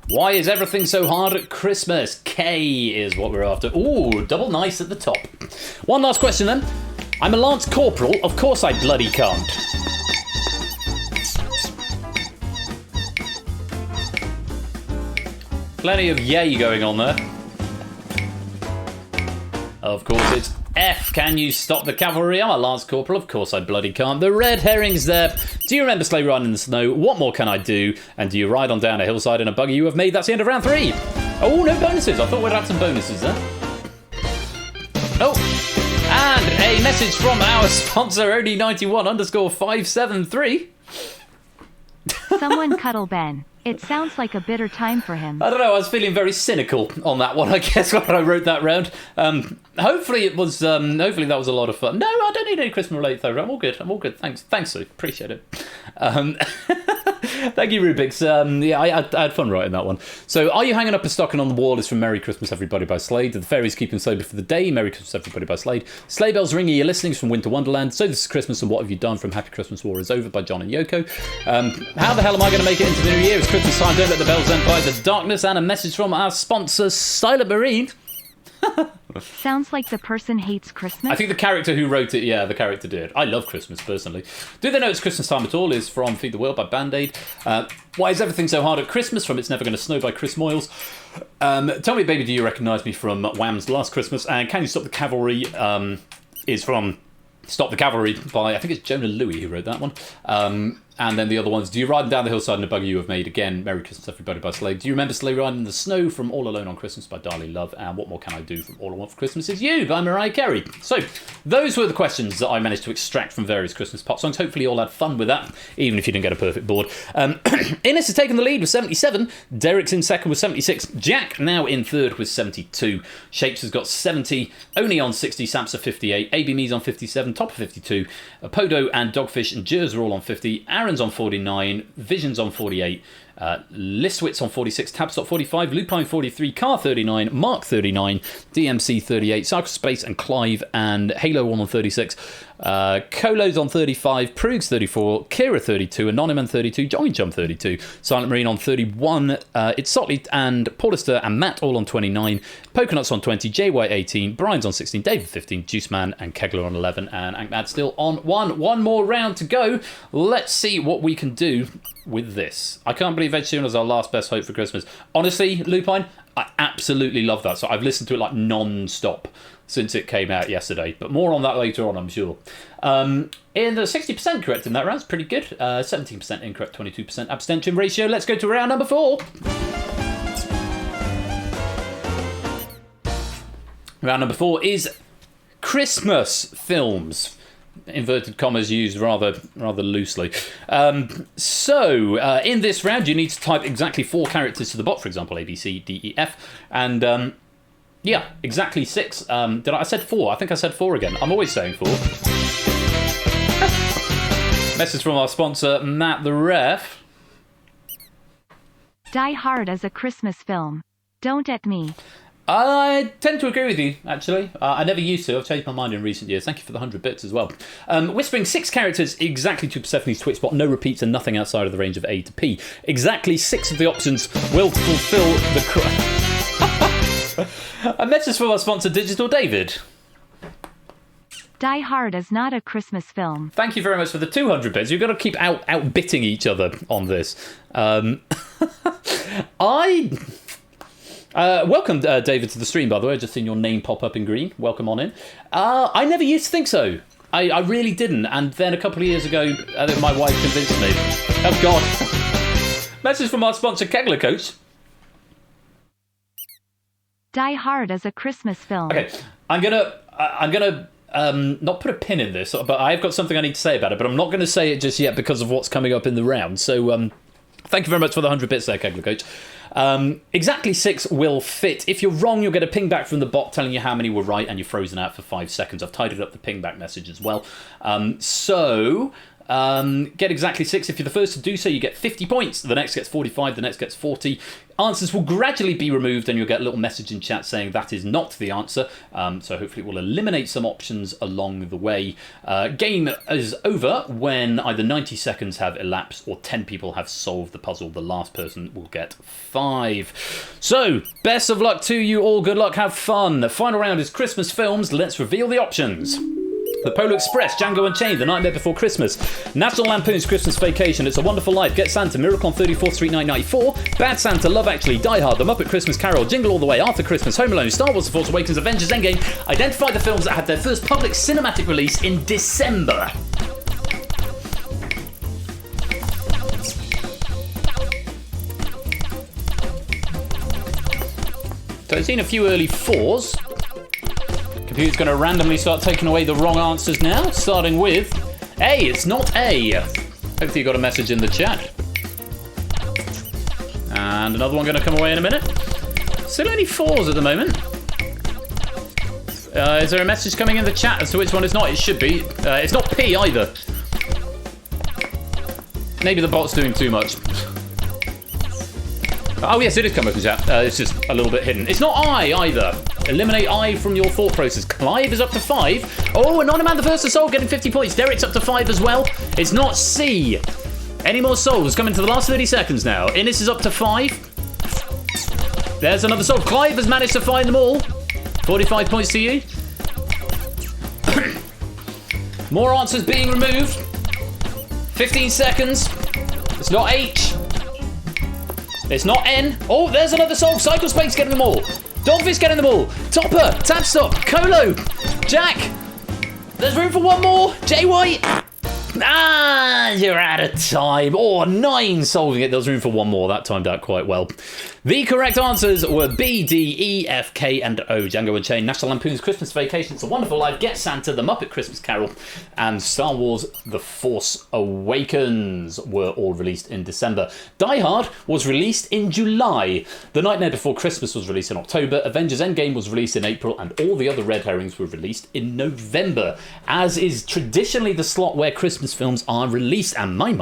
Why is everything so hard at Christmas? K is what we're after. Ooh, double nice at the top. One last question then. I'm a Lance Corporal, of course I bloody can't. Plenty of yay going on there. Of course it's F. Can you stop the cavalry? I'm a Lance Corporal, of course I bloody can't. The red herrings there. Do you remember sleigh riding in the snow? What more can I do? And do you ride on down a hillside in a buggy you have made? That's the end of round 3. Oh, no bonuses. I thought we'd have some bonuses there. Oh. And a message from our sponsor, Odie91_573. Someone cuddle Ben. It sounds like a bitter time for him. I don't know, I was feeling very cynical on that one, I guess, when I wrote that round. Hopefully that was a lot of fun. No, I don't need any Christmas related though. I'm all good. Thanks, Sue. Appreciate it. Thank you, Rubik's. Yeah, I had fun writing that one. So, are you hanging up a stocking on the wall? Is from Merry Christmas, Everybody by Slade. The fairies keeping sober for the day. Merry Christmas, Everybody by Slade. Sleigh bells ringing. You're listening from Winter Wonderland. So this is Christmas, and what have you done? From Happy Christmas War is over by John and Yoko. How the hell am I going to make it into the new year? It's Christmas time. Don't let the bells end by the darkness. And a message from our sponsor, Silent Marine. Sounds like the person hates Christmas. I think the character who wrote it, yeah, the character did. I love Christmas, personally. Do They Know It's Christmas Time at All is from Feed the World by Band-Aid. Why Is Everything So Hard at Christmas from It's Never Gonna Snow by Chris Moyles. Tell Me Baby Do You Recognise Me from Wham's Last Christmas. And Can You Stop the Cavalry is from Stop the Cavalry by, I think it's Jonah Louie who wrote that one. And then the other ones, Do You Ride Down the Hillside in a Buggy You Have Made? Again, Merry Christmas Everybody by Slade. Do You Remember Sleigh Riding in the Snow from All Alone on Christmas by Darlene Love? And What More Can I Do from All I Want for Christmas Is You by Mariah Carey. So, those were the questions that I managed to extract from various Christmas pop songs. Hopefully you all had fun with that, even if you didn't get a perfect board. Innes has taken the lead with 77. Derek's in second with 76. Jack now in third with 72. Shapes has got 70. Only on 60. Samsa 58. AB Me's on 57. Top of 52. Podo and Dogfish and Jers are all on 50. Aaron's on 49. Vision's on 48. Listwitz on 46. Tabstop 45. Lupine 43. Car 39. Mark 39. DMC 38. Cyclespace and Clive and Halo 1 on 36. Colo's on 35. Prugs 34. Kira 32. Anonymous 32. Johnny Jump 32. Silent Marine on 31. It's Sotley and Paulister and Matt all on 29. Poconuts on 20. JY 18. Brian's on 16. David 15. Juice Man and Kegler on 11. And Ankmad still on 1. One more round to go. Let's see what we can do with this. I can't believe Ed Sheeran is our last best hope for Christmas. Honestly, Lupine, I absolutely love that. So I've listened to it like non-stop since it came out yesterday. But more on that later on, I'm sure. In the 60% correct in that round, it's pretty good. 17% incorrect, 22% abstention ratio. Let's go to round number 4. Round number 4 is Christmas films. Inverted commas used rather loosely. So, in this round, you need to type exactly 4 characters to the bot, for example, A, B, C, D, E, F. And, yeah, exactly 6. I said 4. I think I said 4 again. I'm always saying 4. Message from our sponsor, Matt the Ref. Die Hard is a Christmas film. Don't at me. I tend to agree with you, actually. I never used to. I've changed my mind in recent years. Thank you for the 100 bits as well. Whispering 6 characters exactly to Persephone's Twitch bot. No repeats and nothing outside of the range of A to P. Exactly 6 of the options will fulfill the... A message from our sponsor, Digital David. Die Hard is not a Christmas film. Thank you very much for the 200 bits. You've got to keep outbitting each other on this. Welcome, David, to the stream, by the way. I've just seen your name pop up in green. Welcome on in. I never used to think so. I really didn't. And then a couple of years ago, I think my wife convinced me. Oh, God. Message from our sponsor, Kegler Coach. Die Hard is a Christmas film. Okay, I'm gonna not put a pin in this, but I've got something I need to say about it, but I'm not going to say it just yet because of what's coming up in the round. So, thank you very much for the 100 bits there, Kegler Coach. Exactly 6 will fit. If you're wrong, you'll get a ping back from the bot telling you how many were right, and you're frozen out for 5 seconds. I've tidied up the ping back message as well. Get exactly 6. If you're the first to do so, you get 50 points. The next gets 45, the next gets 40. Answers will gradually be removed, and you'll get a little message in chat saying that is not the answer. So hopefully it will eliminate some options along the way. Game is over when either 90 seconds have elapsed or 10 people have solved the puzzle. The last person will get 5. So, best of luck to you all. Good luck, have fun. The final round is Christmas films. Let's reveal the options. The Polar Express, Django Unchained, The Nightmare Before Christmas, National Lampoon's Christmas Vacation, It's a Wonderful Life, Get Santa, Miracle on 34th Street 1994, Bad Santa, Love Actually, Die Hard, The Muppet Christmas Carol, Jingle All the Way, Arthur Christmas, Home Alone, Star Wars The Force Awakens, Avengers Endgame. Identify the films that had their first public cinematic release in December. So I've seen a few early 4s. Computer's going to randomly start taking away the wrong answers now, starting with A. It's not A. Hopefully you got a message in the chat. And another one going to come away in a minute. Still only 4s at the moment. Is there a message coming in the chat as to which one it's not? It should be. It's not P either. Maybe the bot's doing too much. Oh, yes, it is coming up in chat. It's just a little bit hidden. It's not I, either. Eliminate I from your thought process. Clive is up to 5. Oh, Anonyman the first to solve, getting 50 points. Derek's up to 5 as well. It's not C. Any more souls? Coming to the last 30 seconds now. Innes is up to 5. There's another soul. Clive has managed to find them all. 45 points to you. More answers being removed. 15 seconds. It's not H. It's not N. Oh, there's another solve. Cycle Space getting them all. Dogfish getting them all. Topper, Tab Stop, Colo, Jack. There's room for one more. Jay White. Ah, you're out of time. Oh, 9 solving it. There's room for one more. That timed out quite well. The correct answers were B, D, E, F, K, and O. Django Unchained, National Lampoon's Christmas Vacation, It's a Wonderful Life, Get Santa, The Muppet Christmas Carol, and Star Wars The Force Awakens were all released in December. Die Hard was released in July. The Nightmare Before Christmas was released in October. Avengers Endgame was released in April, and all the other Red Herrings were released in November, as is traditionally the slot where Christmas films are released. And my.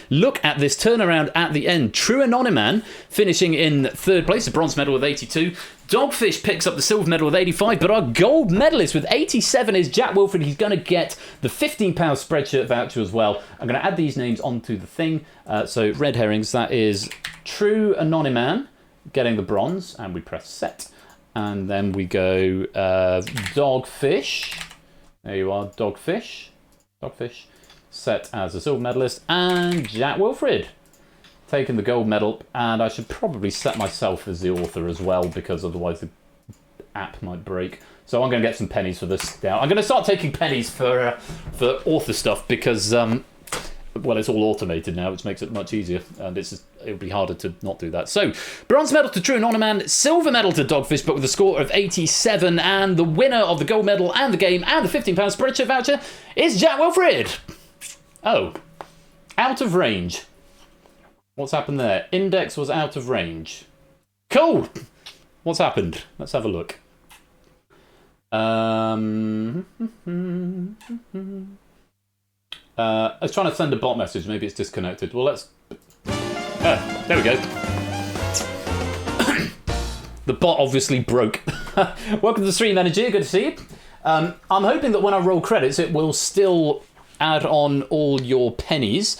Look at this turnaround at the end. True Anonyman finishing in 3rd place, a bronze medal with 82. Dogfish picks up the silver medal with 85, but our gold medalist with 87 is Jack Wilfred. He's going to get the £15 Spreadshirt voucher as well. I'm going to add these names onto the thing. So Red Herrings, that is True Anonyman getting the bronze, and we press set. And then we go Dogfish. There you are, Dogfish. Set as a silver medalist, and Jack Wilfred taking the gold medal. And I should probably set myself as the author as well, because otherwise the app might break. So I'm going to get some pennies for this now. I'm going to start taking pennies for author stuff, because well, it's all automated now, which makes it much easier, and it would be harder to not do that. So, bronze medal to True Anonyman, silver medal to Dogfish, but with a score of 87, and the winner of the gold medal and the game and the £15 Spreadshirt voucher is Jack Wilfred. Oh, out of range. What's happened there? Index was out of range. Cool. What's happened? Let's have a look. I was trying to send a bot message. Maybe it's disconnected. Well, let's... there we go. The bot obviously broke. Welcome to the Stream Energy. Good to see you. I'm hoping that when I roll credits, it will still add on all your pennies,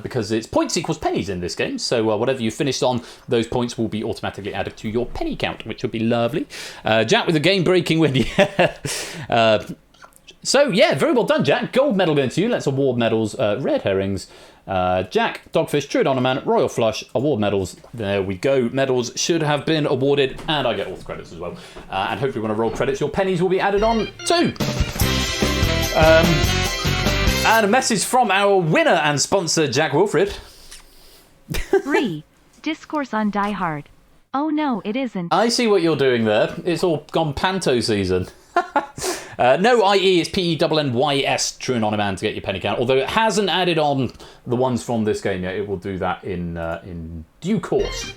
because it's points equals pennies in this game. So whatever you finished on, those points will be automatically added to your penny count, which would be lovely. Jack with a game-breaking win. So, yeah, very well done, Jack. Gold medal going to you. Let's award medals. Red Herrings, Jack, Dogfish, True Anonyman, Royal Flush, award medals. There we go. Medals should have been awarded, and I get all the credits as well. And hopefully when I roll credits, your pennies will be added on too. And a message from our winner and sponsor, Jack Wilfred. 3. Discourse on Die Hard. Oh no, it isn't. I see what you're doing there. It's all gone panto season. No IE, it's PENNYS, True Anonyman, to get your penny count. Although it hasn't added on the ones from this game yet. It will do that in due course.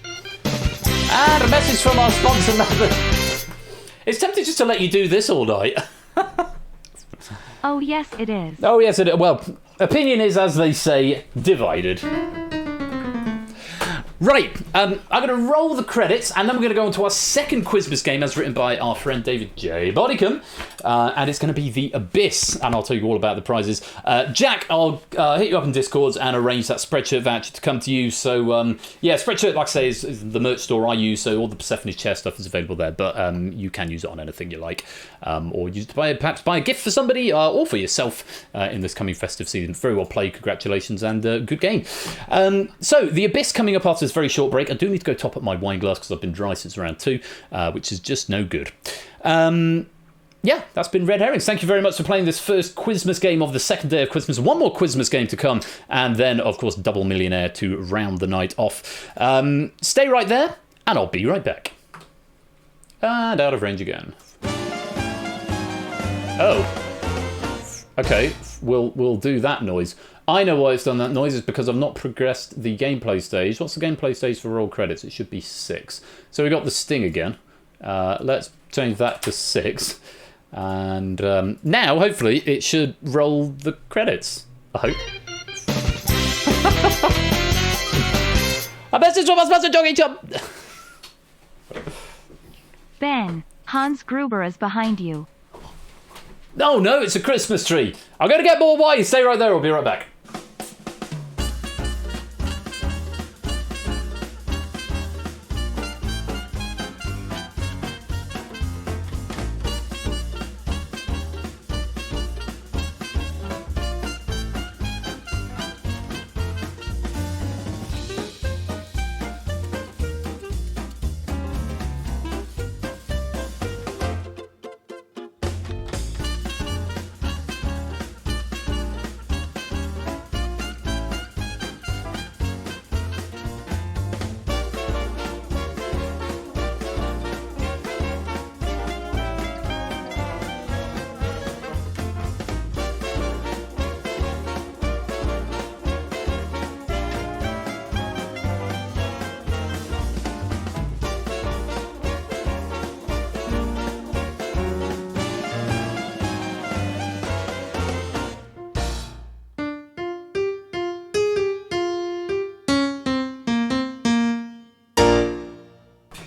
And a message from our sponsor, Mother. It's tempting just to let you do this all night. Oh yes, it is. Oh yes, it is. Well, opinion is, as they say, divided. Right, I'm going to roll the credits, and then we're going to go on to our second Quizmas game, as written by our friend David J. Bodicum, and it's going to be The Abyss, and I'll tell you all about the prizes. Jack, I'll hit you up in Discord and arrange that Spreadshirt voucher to come to you. So, yeah, Spreadshirt, like I say, is the merch store I use, so all the Persephone Chair stuff is available there, but you can use it on anything you like, or use it to perhaps buy a gift for somebody, or for yourself in this coming festive season. Very well played, congratulations, and good game. So, The Abyss coming up after this very short break. I do need to go top up my wine glass because I've been dry since around 2, which is just no good. Yeah, that's been Red Herrings. Thank you very much for playing this first Quizmas game of the second day of Quizmas. One more Quizmas game to come, and then, of course, double Millionaire to round the night off. Stay right there, and I'll be right back. And out of range again. Oh. Okay, we'll do that noise. I know why it's done that noise. It's because I've not progressed the gameplay stage. What's the gameplay stage for roll credits? It should be 6. So we got the sting again. Let's change that to 6. And now, hopefully, it should roll the credits. I hope. A message from us, Master Jogging Chum! Ben, Hans Gruber is behind you. No, it's a Christmas tree. I'm going to get more wine. Stay right there. I'll be right back.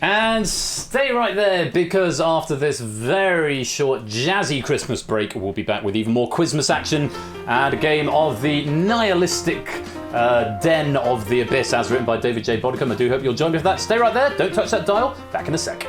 And stay right there, because after this very short jazzy Christmas break, we'll be back with even more Quizmas action and a game of the nihilistic Den of the Abyss, as written by David J. Bodicum. I do hope you'll join me for that. Stay right there, don't touch that dial. Back in a sec.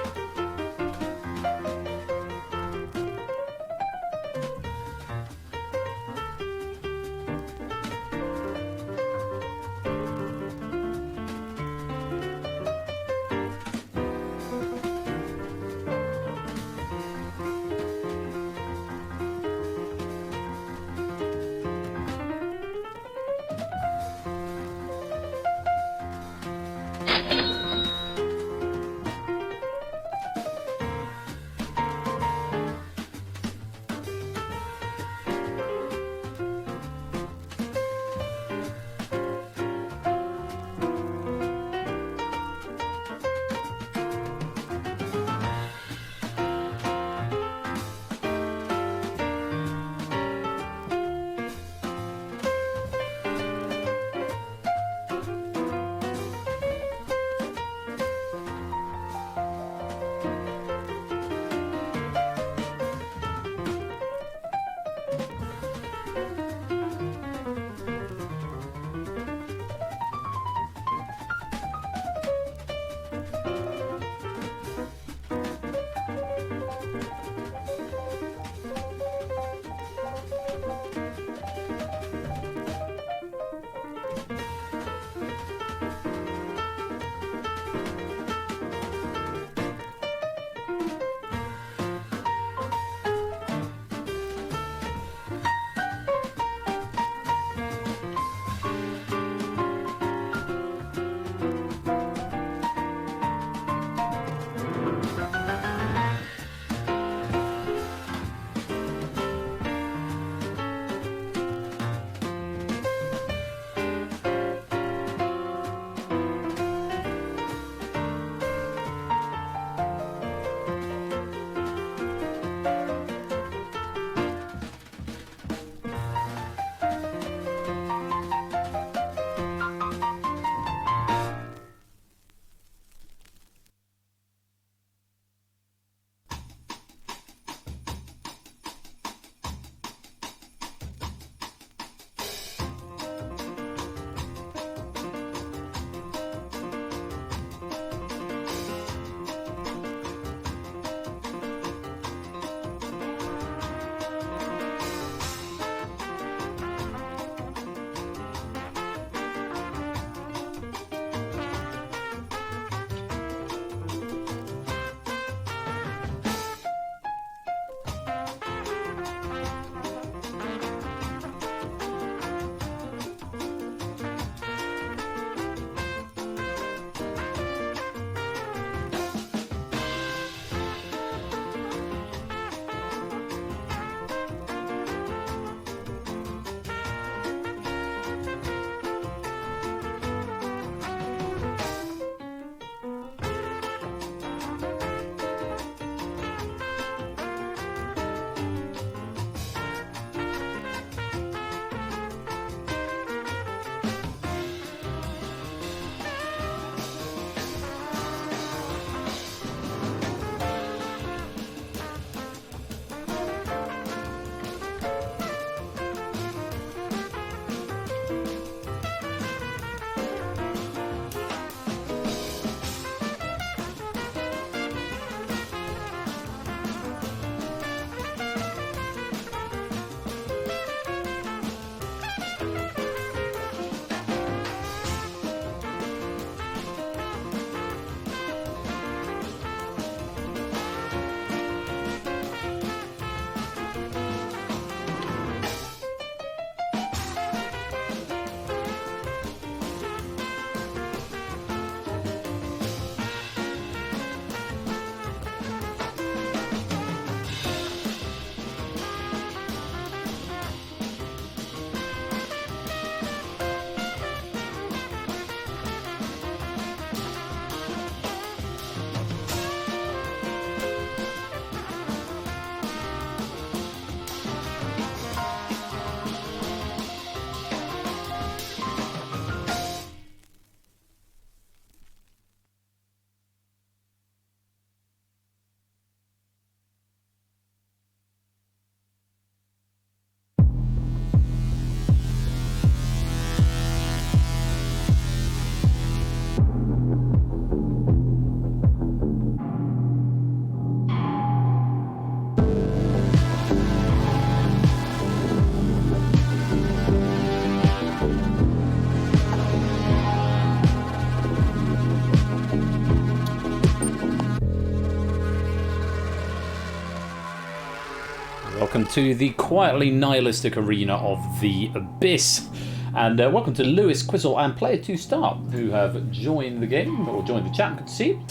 welcome to the quietly nihilistic arena of the Abyss. And welcome to Lewis, Quizzle and Player 2 Star, who have joined the game, or joined the chat, good to see you.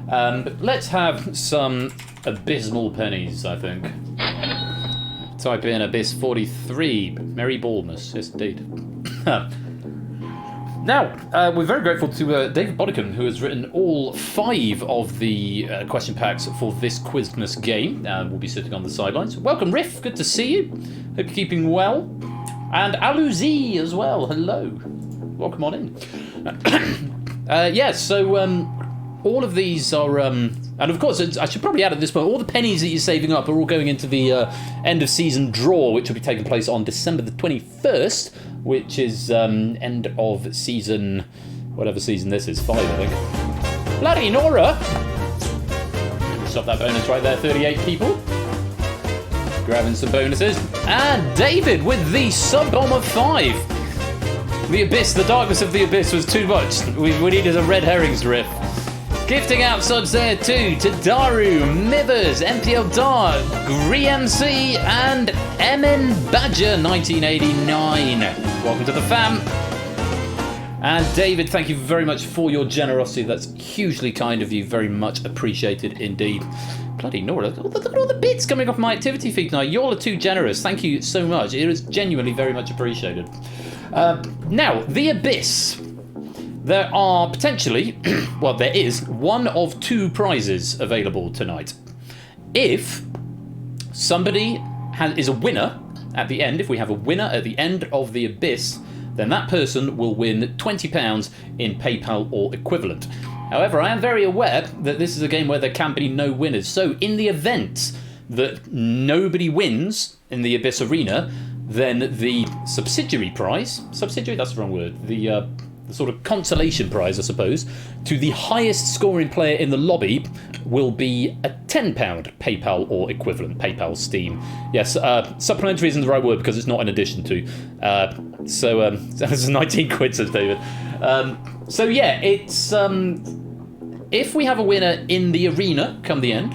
But let's have some abysmal pennies, I think. Type in Abyss 43, Merry Baldness, yes indeed. Now, we're very grateful to David Bodicum, who has written all 5 of the question packs for this Quizmas game. We'll be sitting on the sidelines. Welcome, Riff. Good to see you. Hope you're keeping well. And Aluzi as well. Hello. Welcome on in. All of these are... and of course, I should probably add at this point, all the pennies that you're saving up are all going into the end of season draw, which will be taking place on December the 21st, which is end of season, whatever season this is, 5, I think. Bloody Nora! Stop that bonus right there, 38 people. Grabbing some bonuses. And David with the sub-bomb of 5. The Abyss, the darkness of the Abyss was too much. We needed a Red Herrings riff. Gifting out subs there too to Daru, Mivers, MPL Dar, GreeMC, and MN Badger 1989. Welcome to the fam. And David, thank you very much for your generosity. That's hugely kind of you. Very much appreciated indeed. Bloody Nora, look at all the bits coming off my activity feed tonight. Y'all are too generous. Thank you so much. It is genuinely very much appreciated. Now, the Abyss. There are potentially, well, there is one of 2 prizes available tonight. If somebody is a winner at the end, if we have a winner at the end of the Abyss, then that person will win £20 in PayPal or equivalent. However, I am very aware that this is a game where there can be no winners. So in the event that nobody wins in the Abyss Arena, then the subsidiary prize, subsidiary, that's the wrong word, the sort of consolation prize, I suppose, to the highest scoring player in the lobby will be a £10 PayPal or equivalent. PayPal, Steam. Yes, supplementary isn't the right word because it's not in addition to. That's 19 quid, says David. So yeah, it's... if we have a winner in the arena come the end,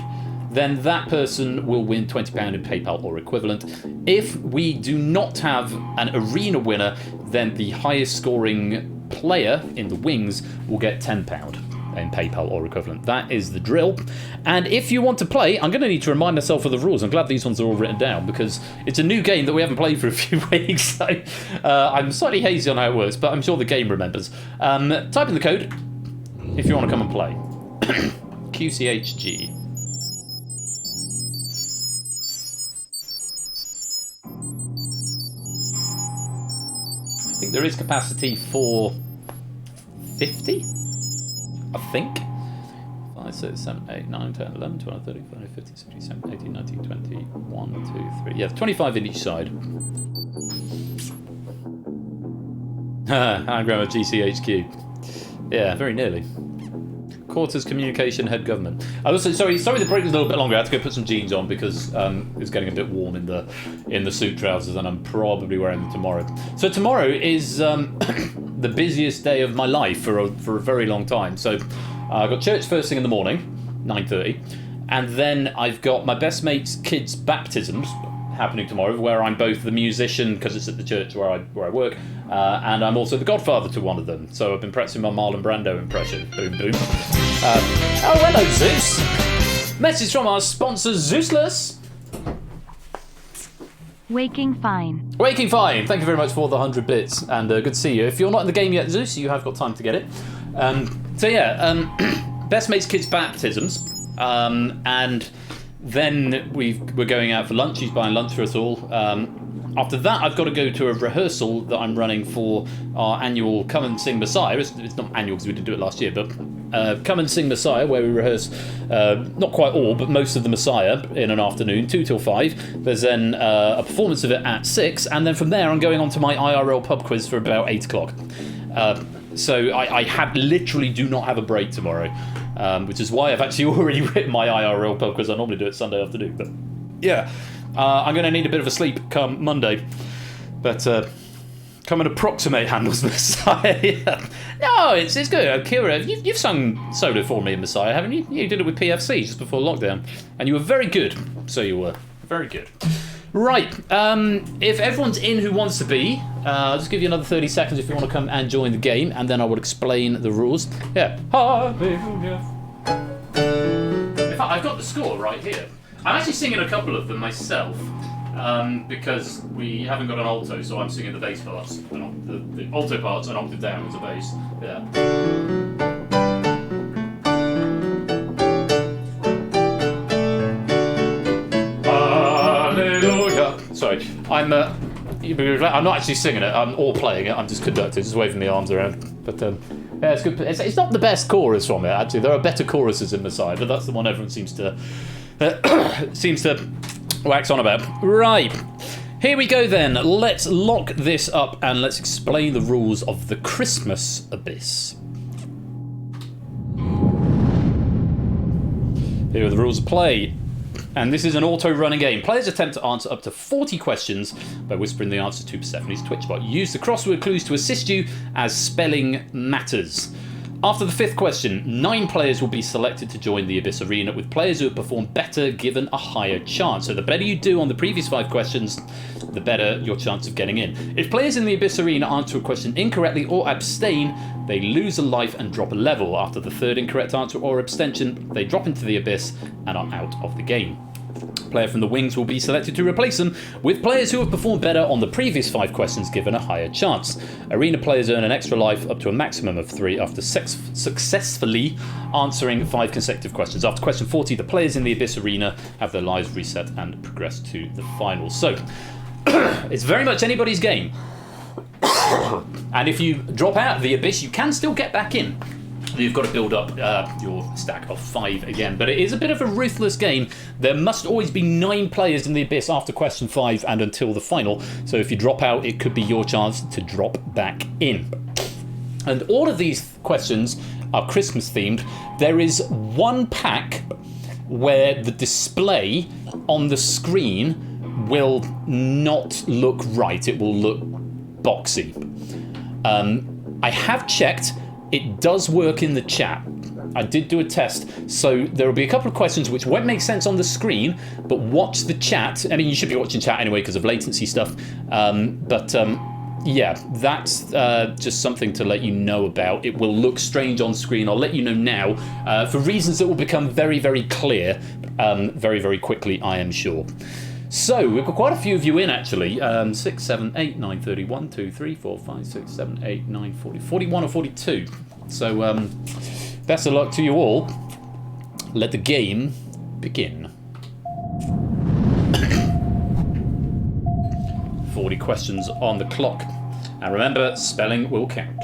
then that person will win £20 in PayPal or equivalent. If we do not have an arena winner, then the highest scoring player in the wings will get £10 in PayPal or equivalent. That is the drill. And if you want to play, I'm going to need to remind myself of the rules. I'm glad these ones are all written down because it's a new game that we haven't played for a few weeks. So I'm slightly hazy on how it works, but I'm sure the game remembers. Type in the code if you want to come and play. QCHG. I think there is capacity for 50, I think. 5, 6, 7, 8, 9, 10, 11, 12, 13, 14, 15, 16, 17, 18, 19, 20, 1, 2, 3. Yeah, 25 in each side. Anagram of GCHQ. Yeah, very nearly. Quarters Communication Head Government. I was sorry the break was a little bit longer. I had to go put some jeans on because it's getting a bit warm in the suit trousers, and I'm probably wearing them tomorrow. So tomorrow is the busiest day of my life for a very long time. So I've got church first thing in the morning, 9:30, and then I've got my best mate's kids' baptisms happening tomorrow, where I'm both the musician because it's at the church where I work, and I'm also the godfather to one of them. So I've been practicing my Marlon Brando impression. Boom, boom. Oh, hello, Zeus. Message from our sponsor, Zeusless. Waking fine. Waking fine. Thank you very much for the 100 bits, and good to see you. If you're not in the game yet, Zeus, you have got time to get it. Best mate's kids' baptisms, and then we're going out for lunch. He's buying lunch for us all. After that, I've got to go to a rehearsal that I'm running for our annual Come and Sing Messiah. It's not annual because we didn't do it last year, but Come and Sing Messiah, where we rehearse not quite all, but most of the Messiah in an afternoon, 2 till 5. There's then a performance of it at 6, and then from there I'm going on to my IRL pub quiz for about 8 o'clock. So I literally do not have a break tomorrow, which is why I've actually already written my IRL pub quiz. I normally do it Sunday afternoon, but yeah. I'm going to need a bit of a sleep come Monday, but come and approximate Handel's Messiah. No, it's good. Kira, you've sung solo for me in Messiah, haven't you? You did it with PFC just before lockdown, and you were very good. So you were very good. Right, if everyone's in who wants to be, I'll just give you another 30 seconds if you want to come and join the game, and then I will explain the rules. Yeah. Hallelujah. In fact, I've got the score right here. I'm actually singing a couple of them myself, because we haven't got an alto, so I'm singing the bass parts. The alto parts an octave down as a bass. Yeah. Sorry, I'm not actually singing it, or playing it, I'm just conducting, just waving my arms around. But yeah, it's good. It's not the best chorus from it, actually. There are better choruses in Messiah, but that's the one everyone seems to wax on about. Right, here we go then. Let's lock this up and let's explain the rules of the Christmas Abyss. Here are the rules of play. And this is an auto-running game. Players attempt to answer up to 40 questions by whispering the answer to Persephone's Twitch bot. Use the crossword clues to assist you as spelling matters. After the 5th question, 9 players will be selected to join the Abyss Arena, with players who have performed better given a higher chance. So the better you do on the previous 5 questions, the better your chance of getting in. If players in the Abyss Arena answer a question incorrectly or abstain, they lose a life and drop a level. After the 3rd incorrect answer or abstention, they drop into the Abyss and are out of the game. Player from the wings will be selected to replace them, with players who have performed better on the previous 5 questions given a higher chance. Arena players earn an extra life up to a maximum of 3 after successfully answering 5 consecutive questions. After question 40, the players in the Abyss Arena have their lives reset and progress to the final. So, it's very much anybody's game. And if you drop out of the Abyss, you can still get back in. You've got to build up your stack of 5 again. But it is a bit of a ruthless game. There must always be 9 players in the Abyss after question 5 and until the final. So if you drop out, it could be your chance to drop back in. And all of these questions are Christmas themed. There is one pack where the display on the screen will not look right. It will look boxy. I have checked. It does work in the chat. I did do a test, so there will be a couple of questions which won't make sense on the screen, but watch the chat. I mean, you should be watching chat anyway because of latency stuff. Yeah, that's just something to let you know about. It will look strange on screen. I'll let you know now for reasons that will become very, very clear very, very quickly, I am sure. So, we've got quite a few of you in, actually. 6, 7, 8, 9, 30, 1, 2, 3, 4, 5, 6, 7, 8, 9, 40, 41 or 42. So, best of luck to you all. Let the game begin. 40 questions on the clock. And remember, spelling will count.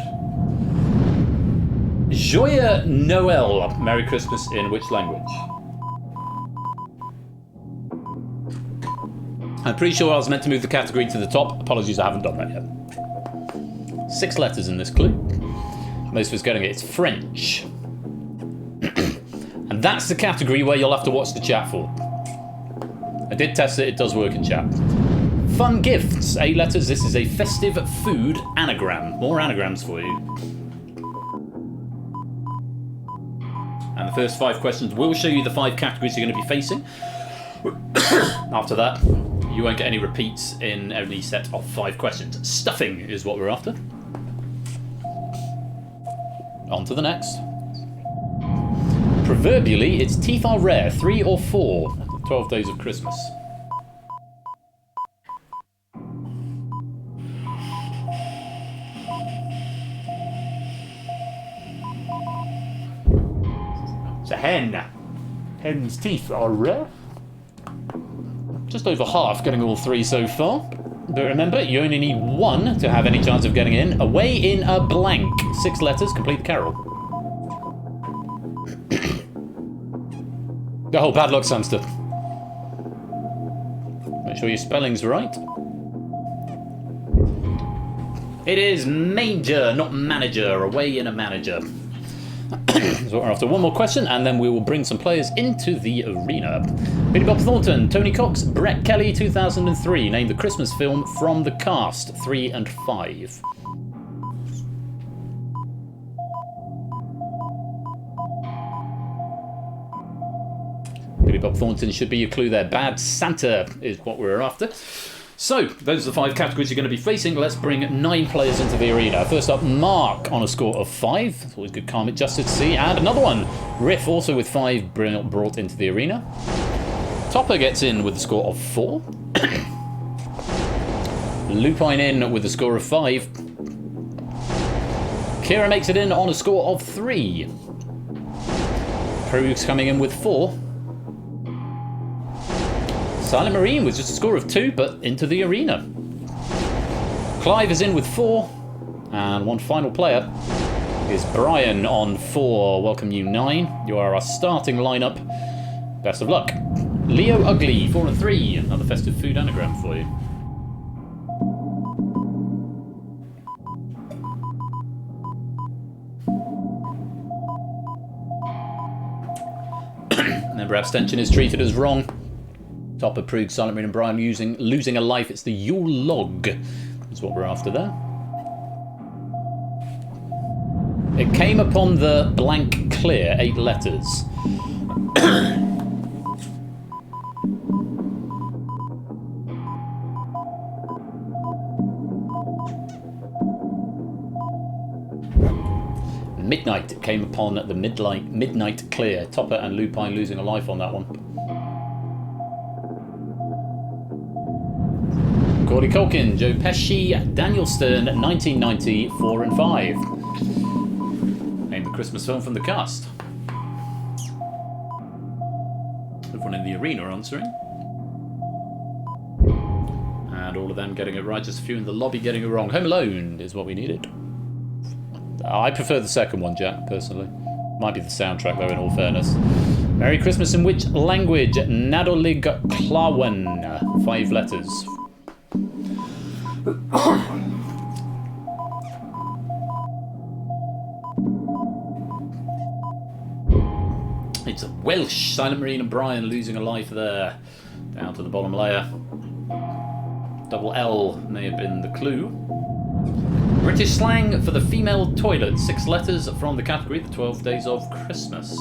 Joyeux Noël. Merry Christmas in which language? I'm pretty sure I was meant to move the category to the top. Apologies, I haven't done that yet. 6 letters in this clue. Most of us getting it. It's French. And that's the category where you'll have to watch the chat for. I did test it. It does work in chat. Fun gifts. 8 letters. This is a festive food anagram. More anagrams for you. And the first 5 questions will show you the 5 categories you're going to be facing. After that, you won't get any repeats in any set of 5 questions. Stuffing is what we're after. On to the next. Proverbially, its teeth are rare. 3 or 4. 12 days of Christmas. It's a hen. Hen's teeth are rare. Just over half getting all 3 so far. But remember, you only need 1 to have any chance of getting in. Away in a blank. 6 letters, complete the carol. Oh, bad luck, Samster. Make sure your spelling's right. It is manger, not manager. Away in a manager. So we're after 1 more question, and then we will bring some players into the arena. Billy Bob Thornton, Tony Cox, Brett Kelly, 2003. Name the Christmas film from the cast. 3 and 5. Billy Bob Thornton should be your clue there. Bad Santa is what we're after. So, those are the 5 categories you're going to be facing. Let's bring 9 players into the arena. First up, Mark on a score of 5. It's always good karmic justice to see. And another one, Riff, also with 5 brought into the arena. Topper gets in with a score of 4. Lupine in with a score of 5. Kira makes it in on a score of 3. Prug's coming in with 4. Silent Marine with just a score of 2, but into the arena. Clive is in with 4. And one final player is Brian on 4. Welcome you 9. You are our starting lineup. Best of luck. Leo Ugly, 4 and 3. Another festive food anagram for you. Remember, abstention is treated as wrong. Topper, Prug, Silent Marine and Brian losing a life. It's the Yule log is what we're after there. It came upon the blank clear, 8 letters. Midnight, it came upon the midnight clear. Topper and Lupine losing a life on that one. Cordy Culkin, Joe Pesci, Daniel Stern, 1990, 4 and 5. Name the Christmas film from the cast. Everyone in the arena answering. And all of them getting it right, just a few in the lobby getting it wrong. Home Alone is what we needed. I prefer the second one, Jack, personally. Might be the soundtrack, though, in all fairness. Merry Christmas in which language? Nadolig Klawan. 5 letters. It's Welsh. Silent Marine and Brian losing a life there. Down to the bottom layer. Double L may have been the clue. British slang for the female toilet. 6 letters from the category, the 12 Days of Christmas.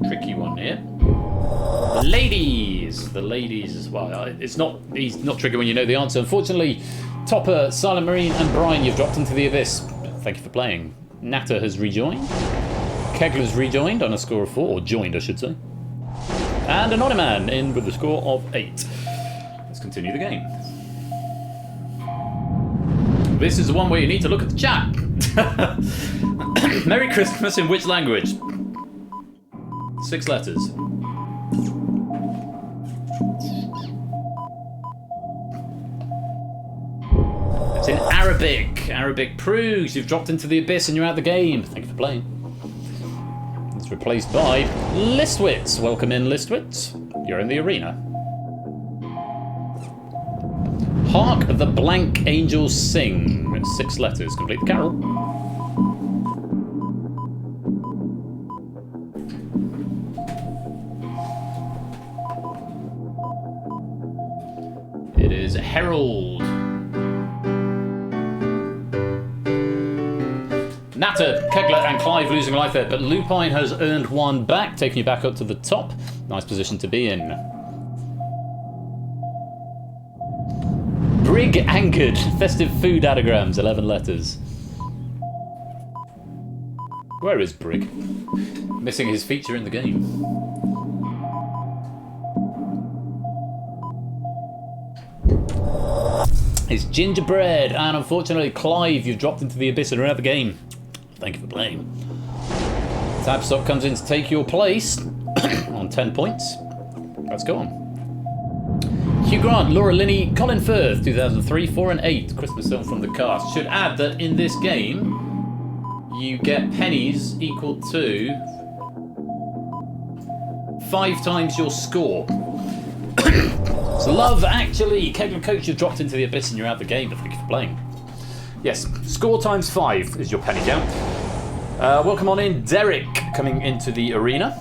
Tricky one here. The ladies as well. He's not tricky when you know the answer. Unfortunately, Topper, Silent Marine and Brian, you've dropped into the abyss. Thank you for playing. Natter has rejoined. Kegler's rejoined on a score of 4, or joined I should say. And Anonyman in with a score of 8. Let's continue the game. This is the one where you need to look at the chat. Merry Christmas in which language? 6 letters. It's in Arabic. Arabic proves you've dropped into the abyss and you're out of the game. Thank you for playing. It's replaced by Listwitz. Welcome in, Listwitz. You're in the arena. Hark the blank angels sing. 6 letters. Complete the carol. It is Herald. Natter, Kegler and Clive losing life there, but Lupine has earned 1 back, taking you back up to the top. Nice position to be in. Brig anchored. Festive food anagrams, 11 letters. Where is Brig? Missing his feature in the game. It's gingerbread, and unfortunately, Clive, you've dropped into the abyss and are out of the game. Thank you for playing. Tabstock comes in to take your place on 10 points. Let's go on. Hugh Grant, Laura Linney, Colin Firth, 2003, 4 and 8. Christmas film from the cast. Should add that in this game, you get pennies equal to 5 times your score. So Love Actually, Kegler Coach, you've dropped into the abyss and you're out of the game, but thank you for playing. Yes, score times 5 is your penny count. Welcome on in, Derek, coming into the arena.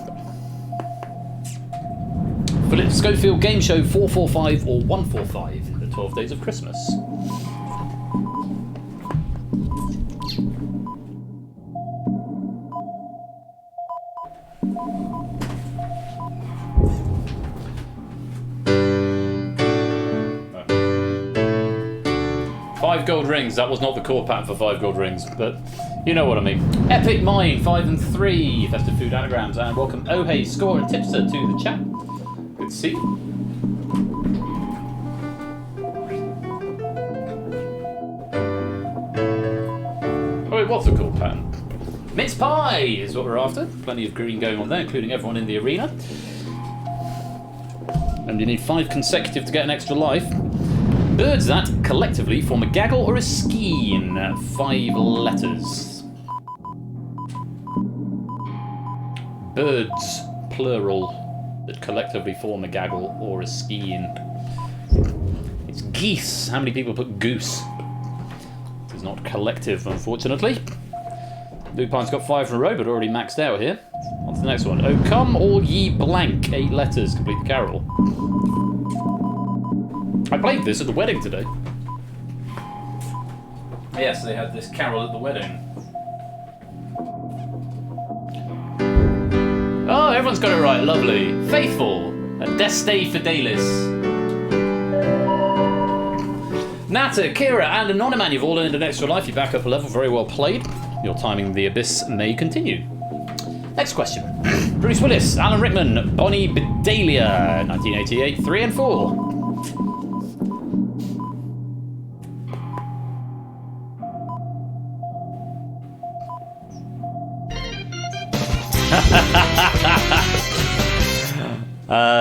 Philip Schofield Game Show 445 or 145 in the 12 Days of Christmas. 5 gold rings. That was not the core pattern for 5 gold rings, but you know what I mean. Epic Mine, 5 and 3. Festive Food Anagrams. And welcome Ohei, Score and Tipster to the chat. Good to see you. Oh, wait, what's the core pattern? Mince pie is what we're after. Plenty of green going on there, including everyone in the arena. And you need 5 consecutive to get an extra life. Birds that collectively form a gaggle or a skein. 5 letters. Birds, plural, that collectively form a gaggle or a skein. It's geese. How many people put goose? It is not collective, unfortunately. Lupine's got 5 in a row, but already maxed out here. On to the next one. Oh, come all ye blank. 8 letters. Complete the carol. I played this at the wedding today. Yes, they had this carol at the wedding. Oh, everyone's got it right. Lovely. Faithful. Deste Fidelis. Nata, Kira, and Anonyman, you've all earned an extra life. You back up a level. Very well played. Your timing the abyss may continue. Next question. Bruce Willis, Alan Rickman, Bonnie Bedelia, 1988, 3 and 4.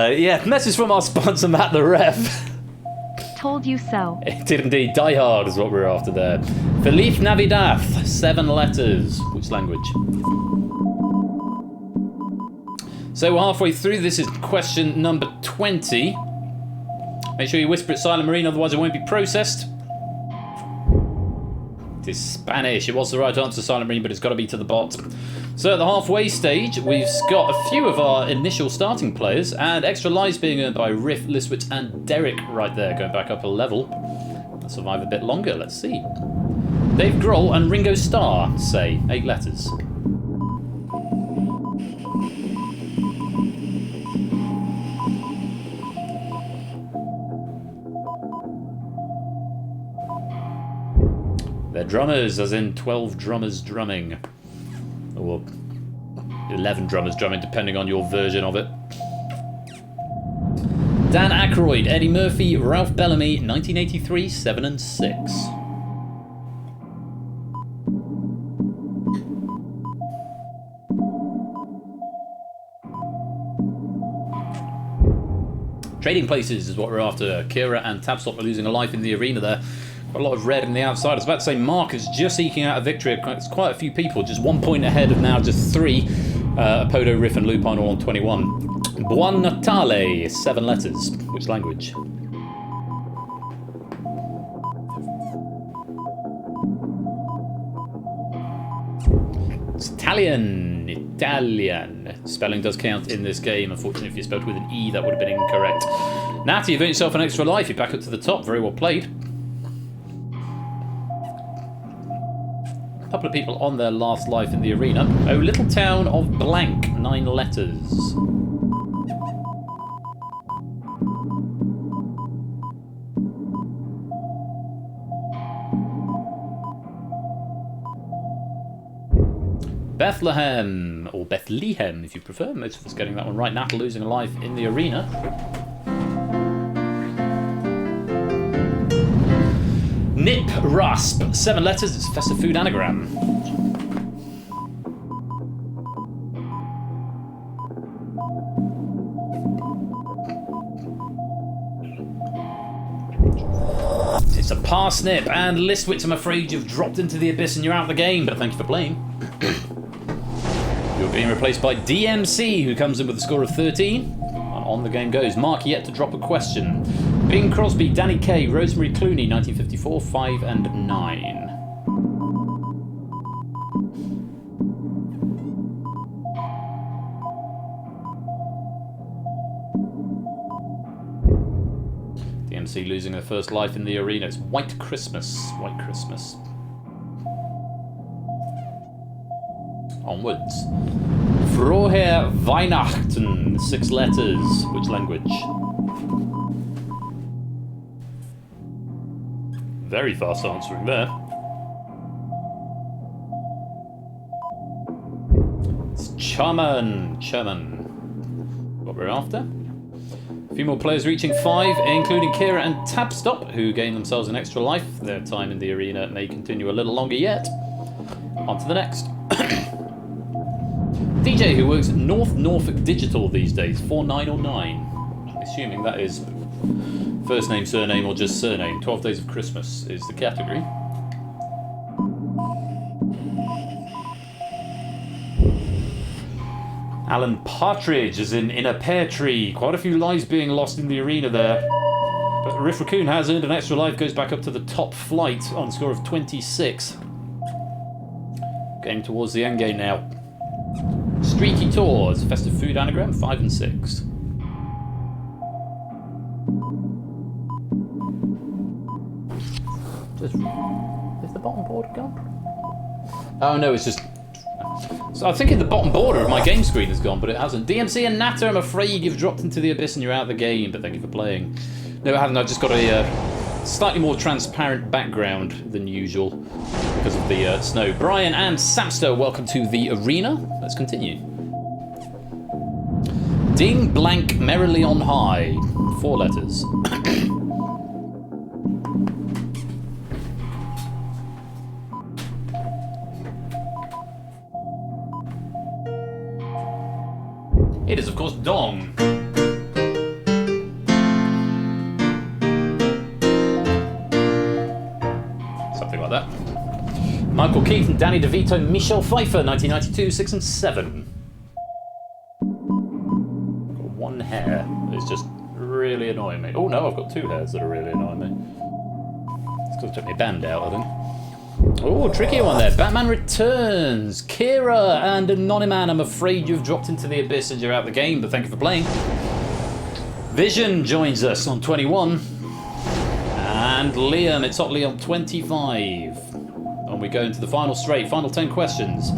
Yeah, message from our sponsor, Matt the Ref. Told you so. It did indeed. Die Hard is what we're after there. Feliz Navidad, 7 letters. Which language? So we're halfway through. This is question number 20. Make sure you whisper it silent, Marine, otherwise it won't be processed. It is Spanish. It was the right answer, Silent Marine, but it's got to be to the bot. So at the halfway stage, we've got a few of our initial starting players, and extra lives being earned by Riff, Liswitz, and Derek right there, going back up a level. They'll survive a bit longer, let's see. Dave Grohl and Ringo Starr, say, 8 letters. They're drummers, as in 12 drummers drumming. Or 11 drummers drumming, depending on your version of it. Dan Aykroyd, Eddie Murphy, Ralph Bellamy, 1983, 7 and 6. Trading places is what we're after. Kira and Tabstop are losing a life in the arena there. Quite a lot of red in the outside. I was about to say Mark is just eking out a victory. It's quite a few people, just 1 point ahead of now just 3. Apodo, Riff and Lupine all on 21. Buon Natale, 7 letters. Which language? It's Italian. Italian. Spelling does count in this game. Unfortunately, if you spelled with an E, that would have been incorrect. Natty, you've earned yourself an extra life. You're back up to the top. Very well played. A couple of people on their last life in the arena. Oh, little town of blank, 9 letters. Bethlehem, or Bethlehem if you prefer. Most of us getting that one right. Nat losing a life in the arena. Nip Rasp, 7 letters, it's a festive food anagram. It's a parsnip, and Listwitz, I'm afraid you've dropped into the abyss and you're out of the game, but thank you for playing. You're being replaced by DMC, who comes in with a score of 13. And on the game goes. Mark yet to drop a question. Bing Crosby, Danny Kaye, Rosemary Clooney, 1954, 5 and 9. DMC losing their first life in the arena. It's White Christmas. White Christmas. Onwards. Frohe Weihnachten, 6 letters. Which language? Very fast answering there. It's Charman. What we're after. A few more players reaching 5, including Kira and Tabstop, who gain themselves an extra life. Their time in the arena may continue a little longer yet. On to the next. DJ, who works at North Norfolk Digital these days, 4909. I'm assuming that is first name, surname, or just surname. 12 Days of Christmas is the category. Alan Partridge is in a pear tree. Quite a few lives being lost in the arena there. But Riff Raccoon has earned an extra life, goes back up to the top flight on a score of 26. Getting towards the end game now. Streaky Tours, festive food anagram, 5 and 6. Is the bottom border gone? Oh no, it's just... So I'm thinking the bottom border of my game screen has gone, but it hasn't. DMC and Natter, I'm afraid you've dropped into the abyss and you're out of the game, but thank you for playing. No, it hasn't. I've just got a slightly more transparent background than usual because of the snow. Brian and Samster, welcome to the arena. Let's continue. Ding blank merrily on high. 4 letters. It is, of course, Dong. Something like that. Michael Keith and Danny DeVito, Michelle Pfeiffer, 1992, 6 and 7. Got 1 hair is just really annoying me. Oh no, I've got 2 hairs that are really annoying me. It's because I took my band out, I think. Oh, tricky one there. Batman Returns. Kira and Anonyman, I'm afraid you've dropped into the abyss and you're out of the game, but thank you for playing. Vision joins us on 21. And Liam, it's Otley on 25. And we go into the final straight, final 10 questions.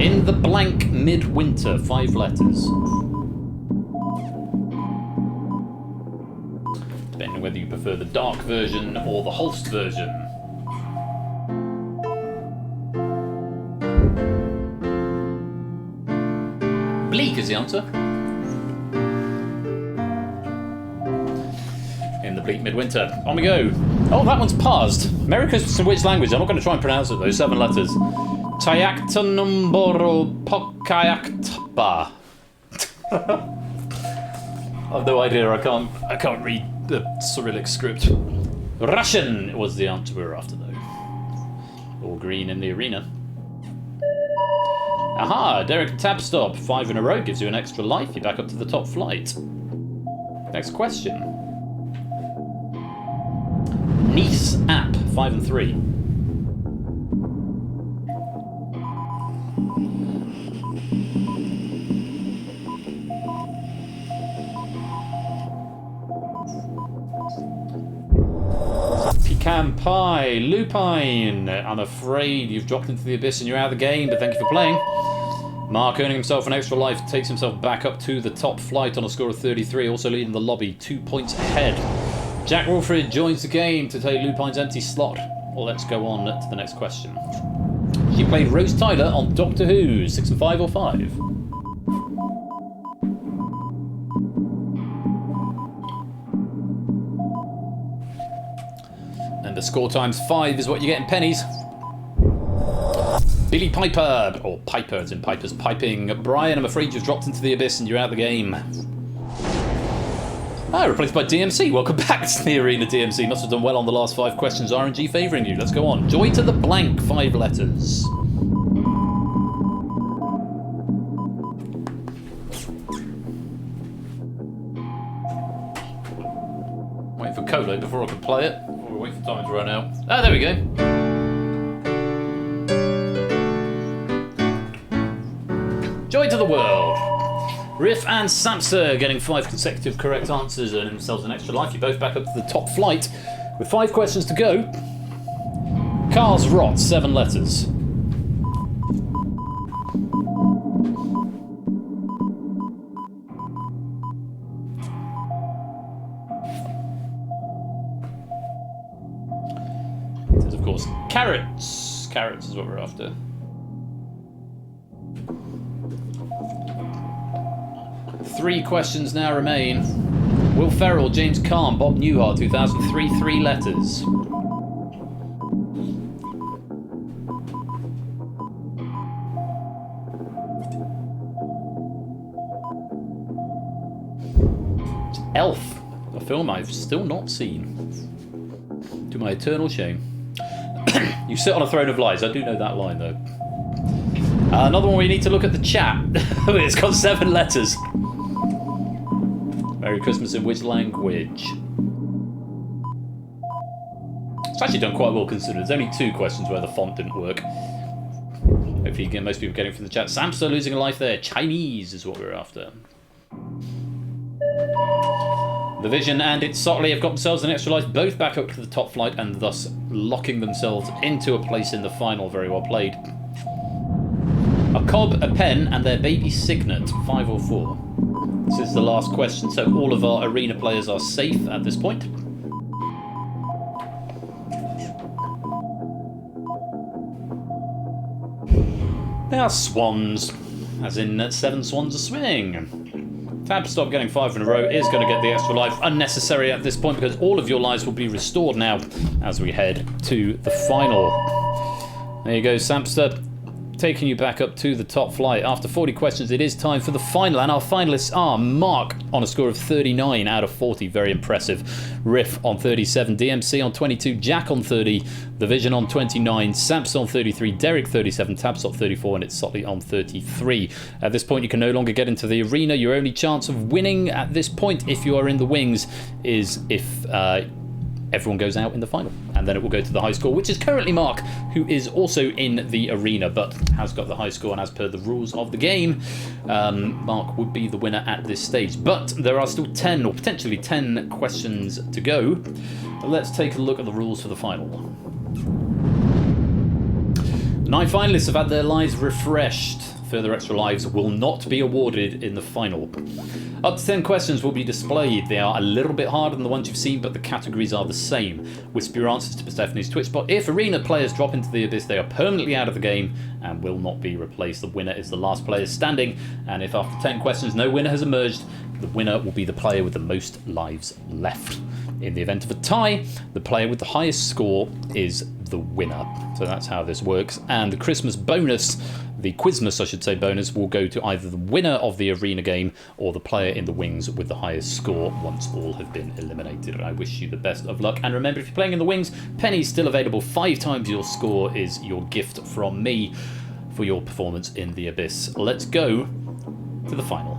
In the blank midwinter, 5 letters. Depending on whether you prefer the dark version or the Holst version. Bleak is the answer. In the bleak midwinter. On we go. Oh, that one's paused. Merry Christmas in which language? I'm not going to try and pronounce it though. 7 letters. Tayaktanumboro Pokayaktba. I've no idea. I can't read the Cyrillic script. Russian was the answer we were after though. All green in the arena. Aha, Derek Tabstop, 5 in a row, gives you an extra life. You're back up to the top flight. Next question. Nice app, 5 and 3. Pecan Pie, Lupine. I'm afraid you've dropped into the abyss and you're out of the game, but thank you for playing. Mark, earning himself an extra life, takes himself back up to the top flight on a score of 33, also leading the lobby 2 points ahead. Jack Wilfred joins the game to take Lupine's empty slot. Well, let's go on to the next question. She played Rose Tyler on Doctor Who, 6 and 5 or 5? And the score times 5 is what you get in pennies. Billy Piper, or Piper, it's in Piper's piping. Brian, I'm afraid you've dropped into the abyss and you're out of the game. Ah, replaced by DMC. Welcome back to the arena, DMC. Must have done well on the last 5 questions. RNG favouring you. Let's go on. Joy to the blank, 5 letters. Waiting for Colo before I can play it. Or we're waiting for time to run out. Ah, there we go. Joy to the world. Riff and Samster getting 5 consecutive correct answers, earning themselves an extra life. You're both back up to the top flight with 5 questions to go. Cars Rot, 7 letters. This is, of course, carrots. Carrots is what we're after. Three questions now remain. Will Ferrell, James Caan, Bob Newhart, 2003, 3 letters. Elf, a film I've still not seen, to my eternal shame. You sit on a throne of lies. I do know that line, though. Another one we need to look at the chat. It's got 7 letters. Merry Christmas in which language? It's actually done quite well considered. There's only 2 questions where the font didn't work. Hopefully you get most people getting from the chat. Samster losing a life there. Chinese is what we're after. The Vision and its Sotley have got themselves an extra life, both back up to the top flight and thus locking themselves into a place in the final. Very well played. A cob, a pen, and their baby signet. 5 or 4. This is the last question, so all of our arena players are safe at this point. They are swans, as in 7 swans are swimming. Tab stop getting 5 in a row is going to get the extra life. Unnecessary at this point because all of your lives will be restored now as we head to the final. There you go, Samster, taking you back up to the top flight. After 40 questions, it is time for the final, and our finalists are Mark on a score of 39 out of 40, very impressive. Riff on 37, DMC on 22, Jack on 30, The Vision on 29, Samson on 33, Derek 37, Tabsop 34, and it's Sotley on 33. At this point, you can no longer get into the arena. Your only chance of winning at this point, if you are in the wings, is if everyone goes out in the final, and then it will go to the high score, which is currently Mark, who is also in the arena but has got the high score, and as per the rules of the game, Mark would be the winner at this stage. But there are still 10 or potentially 10 questions to go. Let's take a look at the rules for the final. 9 finalists have had their lives refreshed. Further extra lives will not be awarded in the final. Up to 10 questions will be displayed. They are a little bit harder than the ones you've seen, but the categories are the stame. Whisper your answers to Stephanie's Twitch bot. If arena players drop into the abyss, they are permanently out of the game and will not be replaced. The winner is the last player standing, and if after 10 questions no winner has emerged, the winner will be the player with the most lives left. In the event of a tie, the player with the highest score is the winner. So that's how this works. And the Christmas bonus, the Quizmas, I should say, bonus, will go to either the winner of the arena game or the player in the wings with the highest score once all have been eliminated. I wish you the best of luck. And remember, if you're playing in the wings, pennies still available. 5 times your score is your gift from me for your performance in the abyss. Let's go to the final.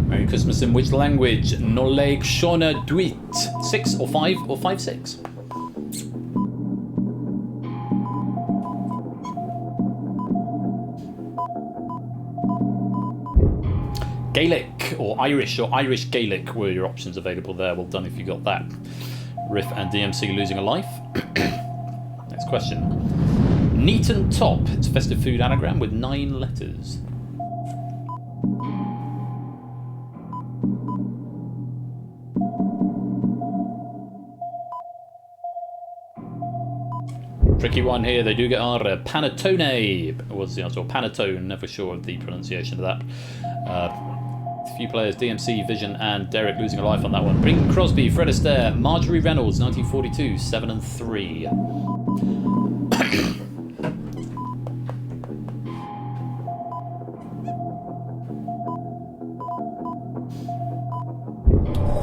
Merry Christmas in which language? Noleg Shona Duit. 6 or 5 or 5-6. Gaelic or Irish Gaelic were your options available there. Well done if you got that. Riff and DMC losing a life. Next question. Neaton Top. It's a festive food anagram with 9 letters. Tricky one here. They do get our panettone was the answer, or panettone, never sure of the pronunciation of that. A few players, DMC, Vision, and Derek losing a life on that one. Bing Crosby, Fred Astaire, Marjorie Reynolds, 1942, 7 and 3.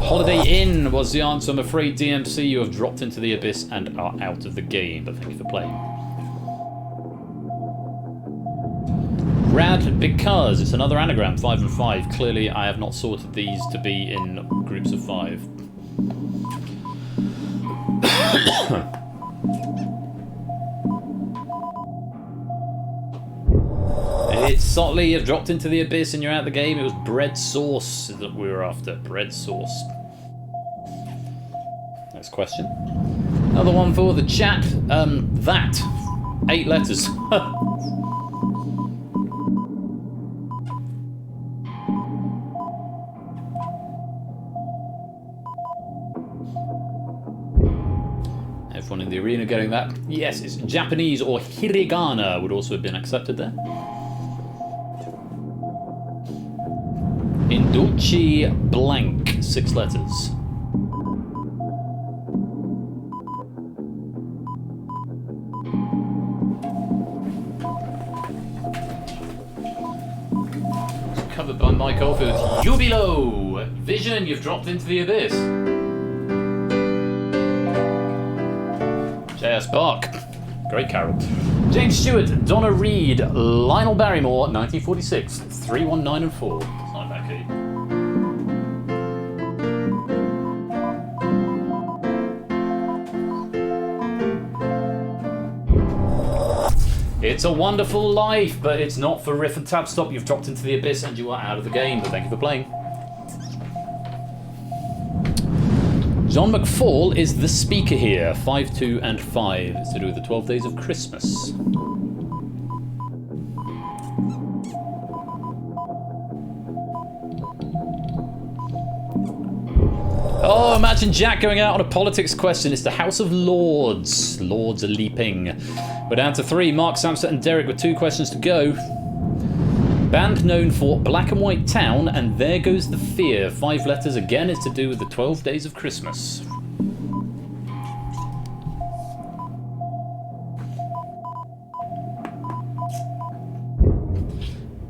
Holiday Inn was the answer. I'm afraid, DMC, you have dropped into the abyss and are out of the game, but thank you for playing. Rad because it's another anagram, 5 and 5. Clearly, I have not sorted these to be in groups of 5. It's Sotley, you've dropped into the abyss and you're out of the game. It was bread sauce that we were after. Bread sauce. Next question. Another one for the chat. That. 8 letters. Everyone in the arena getting that. Yes, it's Japanese or hiragana would also have been accepted there. Indulci blank, 6 letters. Covered by Mike Oldfield. Jubilo! Vision, you've dropped into the abyss. J.S. Bach. Great carol. James Stewart, Donna Reed, Lionel Barrymore, 1946. 319 and 4. It's not a bad key. It's a Wonderful Life, but it's not for Riff and Tab Stop. You've dropped into the abyss and you are out of the game, but thank you for playing. John McFall is the speaker here. 5, 2, and 5. It's to do with the 12 Days of Christmas. Oh, imagine Jack going out on a politics question. It's the House of Lords. Lords are leaping. We're down to 3. Mark, Samson, and Derek with 2 questions to go. Band known for Black and White Town and There Goes the Fear. 5 letters again. It's to do with the 12 Days of Christmas.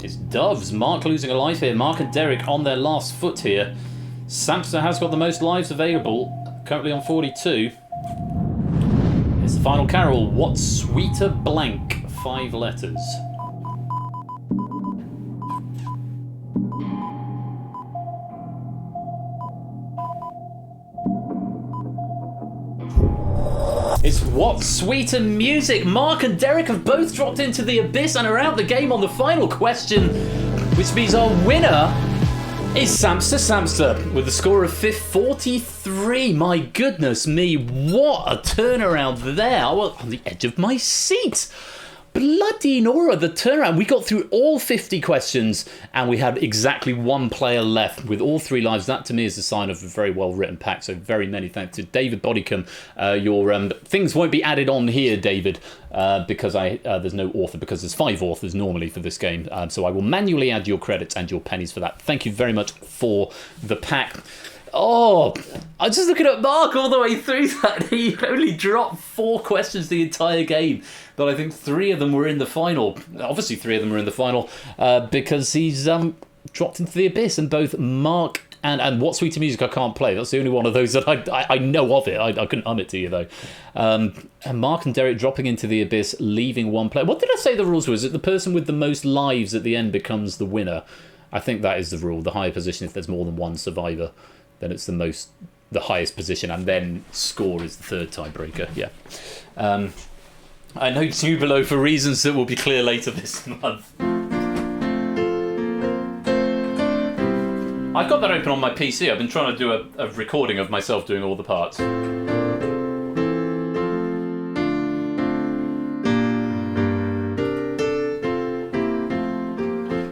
It's Doves. Mark losing a life here. Mark and Derek on their last foot here. Samson has got the most lives available, currently on 42. It's the final carol. What's Sweeter Blank? 5 letters. It's What's Sweeter Music. Mark and Derek have both dropped into the abyss and are out the game on the final question, which means our winner is Samster with a score of 43. My goodness me, what a turnaround there. I was on the edge of my seat. Bloody Nora, the turnaround. We got through all 50 questions and we had exactly 1 player left with all 3 lives. That to me is a sign of a very well written pack. So very many thanks to David Bodicum. Your things won't be added on here, David, because there's no author, because there's 5 authors normally for this game. So I will manually add your credits and your pennies for that. Thank you very much for the pack. Oh, I was just looking at Mark all the way through that. He only dropped 4 questions the entire game, but I think 3 of them were in the final. Obviously 3 of them were in the final because he's dropped into the abyss, and both Mark and What Sweeter Music I can't play. That's the only one of those that I know of it. I couldn't hum it to you though. And Mark and Derek dropping into the abyss, leaving 1 player. What did I say the rules were? Is it the person with the most lives at the end becomes the winner? I think that is the rule. The higher position, if there's more than 1 survivor, then it's the highest position, and then score is the 3rd tiebreaker. Yeah. I know Jubilo for reasons that will be clear later this month. I've got that open on my PC. I've been trying to do a recording of myself doing all the parts.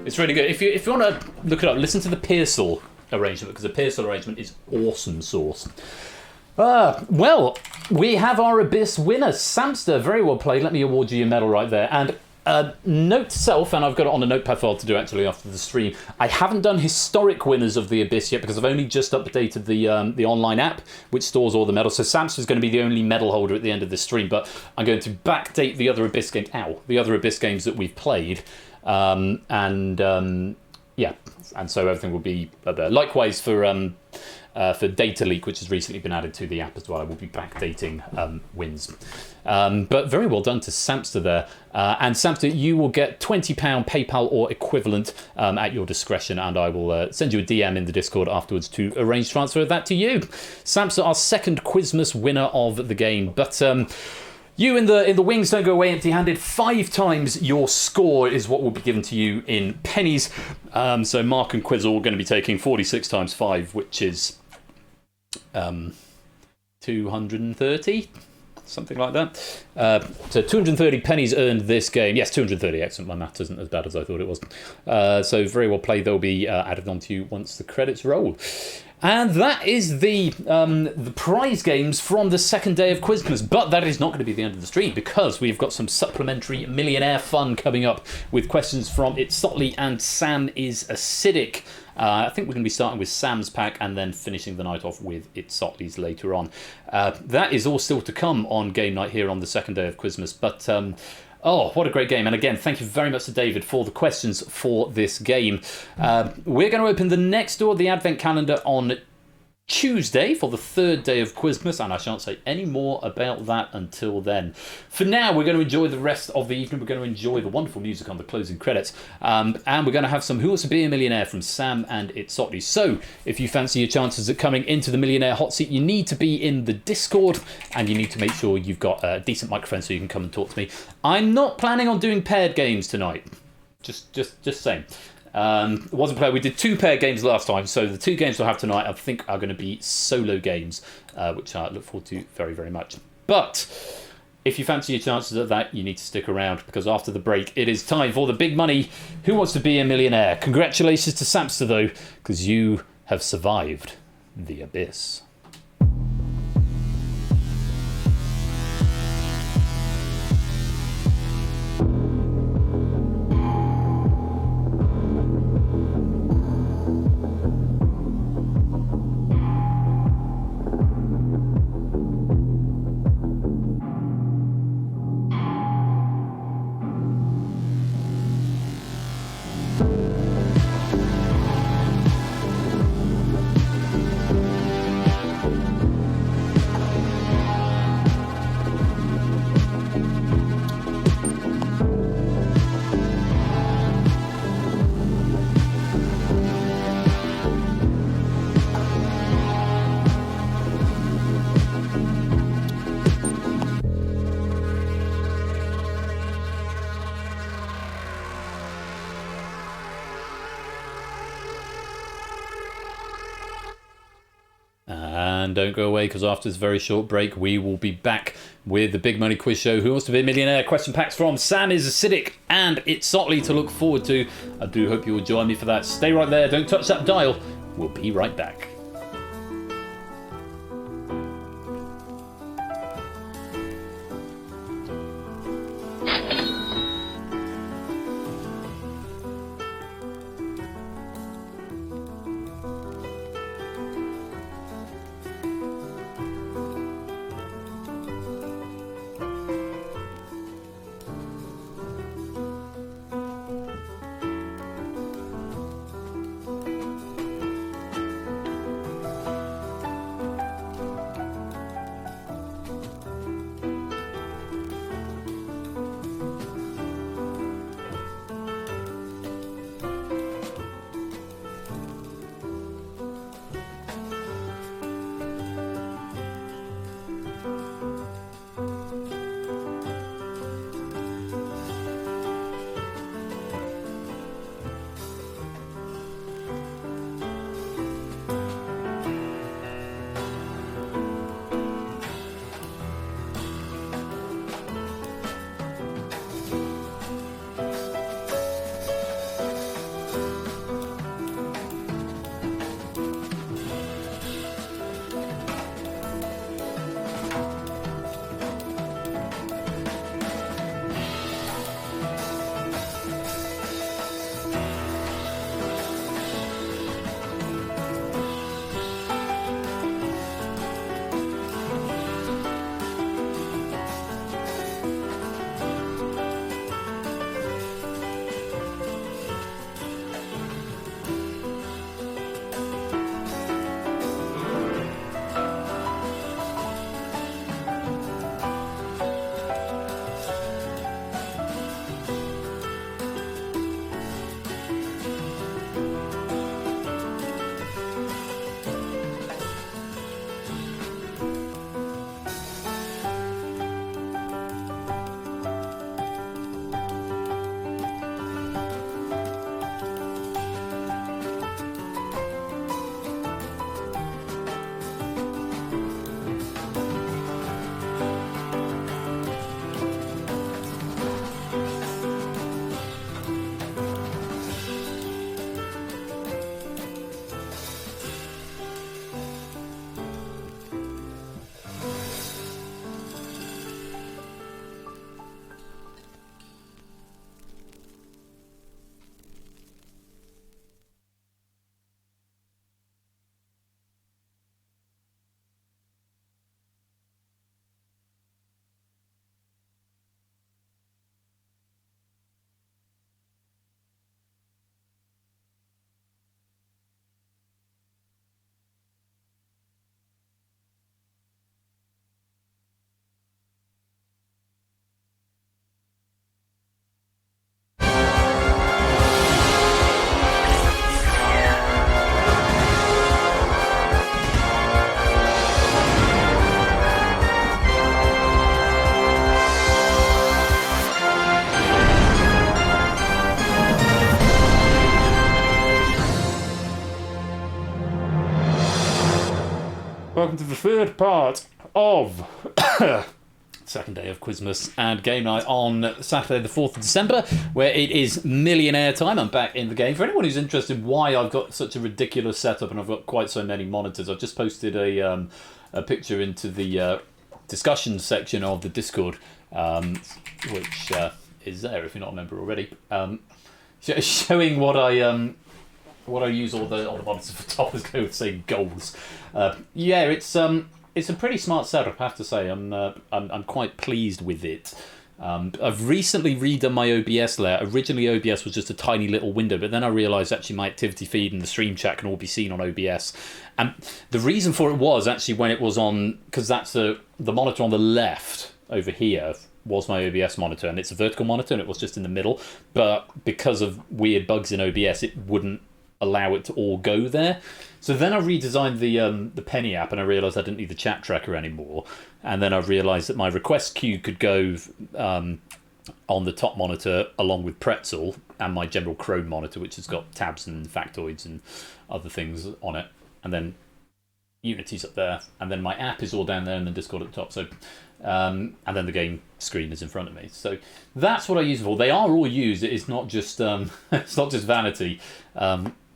It's really good. If you want to look it up, listen to the Pearsall arrangement, because the Pearsall arrangement is awesome sauce. Well, we have our Abyss winner, Samster. Very well played. Let me award you your medal right there. And note to self, and I've got it on a notepad file to do actually after the stream, I haven't done historic winners of the Abyss yet because I've only just updated the online app, which stores all the medals. So Samster's going to be the only medal holder at the end of the stream, but I'm going to backdate the other Abyss games. The other Abyss games that we've played. Yeah, and so everything will be there. Likewise for Data Leak, which has recently been added to the app as well, I will be backdating wins. But very well done to Samster there. And Samster, you will get £20 PayPal or equivalent at your discretion, and I will send you a DM in the Discord afterwards to arrange transfer of that to you. Samster, our 2nd Quizmas winner of the game. But you in the wings don't go away empty-handed. 5 times your score is what will be given to you in pennies. So Mark and Quiz are all going to be taking 46 times 5, which is 230, something like that. So 230 pennies earned this game. Yes, 230. Excellent. My math isn't as bad as I thought it was. So very well played. They'll be added onto you once the credits roll. And that is the prize games from the second day of Quizmas. But that is not going to be the end of the stream, because we've got some supplementary Millionaire fun coming up with questions from It's Sotley and Sam is Acidic. I think we're going to be starting with Sam's pack and then finishing the night off with It's Sotley's later on. That is all still to come on game night here on the second day of Quizmas. But oh, what a great game. And again, thank you very much to David for the questions for this game. We're going to open the next door of the Advent calendar on Tuesday for the third day of Quizmas, and I shan't say any more about that until then. For now, we're going to enjoy the rest of the evening. We're going to enjoy the wonderful music on the closing credits, and we're going to have some Who Wants to Be a Millionaire from Sam and It's Sotley. So, if you fancy your chances at coming into the Millionaire hot seat, you need to be in the Discord, and you need to make sure you've got a decent microphone so you can come and talk to me. I'm not planning on doing paired games tonight. Just saying. Wasn't played. We did 2 pair games last time, so the 2 games we'll have tonight I think are going to be solo games, which I look forward to very, very much. But if you fancy your chances at that, you need to stick around, because after the break it is time for the big money Who Wants to Be a Millionaire. Congratulations to Samster though, because you have survived the abyss. And don't go away, because after this very short break, we will be back with the Big Money Quiz Show. Who Wants to Be a Millionaire? Question packs from Sam is Acidic and It's Sotley to look forward to. I do hope you will join me for that. Stay right there. Don't touch that dial. We'll be right back. Welcome to the third part of second day of Quizmas and game night on Saturday the 4th of December, where it is Millionaire time. I'm back in the game. For anyone who's interested why I've got such a ridiculous setup and I've got quite so many monitors, I've just posted a picture into the discussion section of the Discord, which is there if you're not a member already, showing what I use all the monitors for top as go with saying goals. Yeah, it's a pretty smart setup, I have to say. I'm quite pleased with it. I've recently redone my OBS layer. Originally, OBS was just a tiny little window, but then I realised actually my activity feed and the stream chat can all be seen on OBS. And the reason for it was actually when it was on, because that's the monitor on the left over here was my OBS monitor, and it's a vertical monitor, and it was just in the middle. But because of weird bugs in OBS, it wouldn't allow it to all go there. So then I redesigned the Penny app, and I realised I didn't need the chat tracker anymore. And then I realised that my request queue could go on the top monitor along with Pretzel and my general Chrome monitor, which has got tabs and factoids and other things on it. And then Unity's up there, and then my app is all down there, and then Discord at the top. So, and then the game screen is in front of me. So that's what I use it for. They are all used. It's not just it's not just vanity.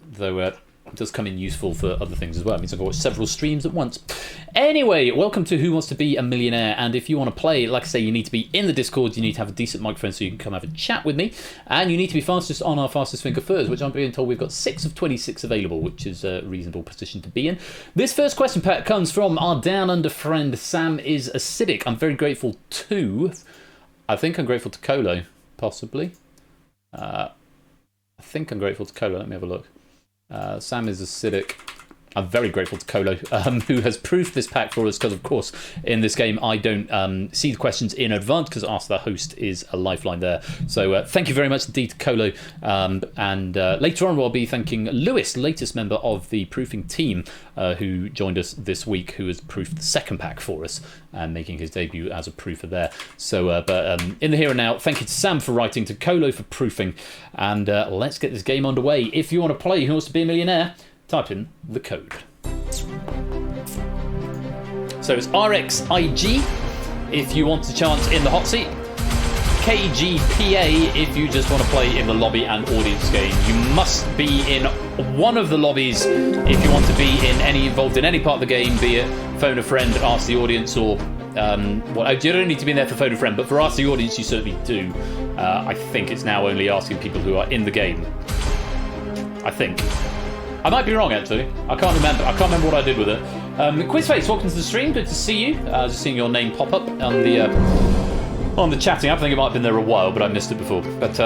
Though it does come in useful for other things as well. It means I can watch several streams at once. Anyway, welcome to Who Wants to Be a Millionaire. And if you want to play, like I say, you need to be in the Discord. You need to have a decent microphone so you can come have a chat with me. And you need to be fastest on our fastest finger first, which I'm being told we've got 6 of 26 available, which is a reasonable position to be in. This first question pack comes from our down under friend, Sam is acidic. I'm very grateful to, I think I'm grateful to Colo, possibly. I think I'm grateful to Colo. Let me have a look. Sam is acidic. I'm very grateful to Colo, who has proofed this pack for us, because, of course, in this game, I don't see the questions in advance, because Ask the Host is a lifeline there. So thank you very much indeed to Colo. And later on, we'll be thanking Lewis, latest member of the proofing team, who joined us this week, who has proofed the second pack for us, and making his debut as a proofer there. So, but in the here and now, thank you to Sam for writing, to Colo for proofing, and let's get this game underway. If you want to play Who Wants to Be a Millionaire, type in the code. So it's RXIG if you want to chance in the hot seat, KGPA if you just want to play in the lobby and audience game. You must be in one of the lobbies if you want to be involved in any part of the game, be it phone a friend, ask the audience, or well, you don't need to be in there for phone a friend, but for ask the audience you certainly do. I think it's now only asking people who are in the game. I think. I might be wrong, actually. I can't remember what I did with it. Quizface, welcome to the stream. Good to see you. Just seeing your name pop up on the chatting app. I think it might have been there a while, but I missed it before. But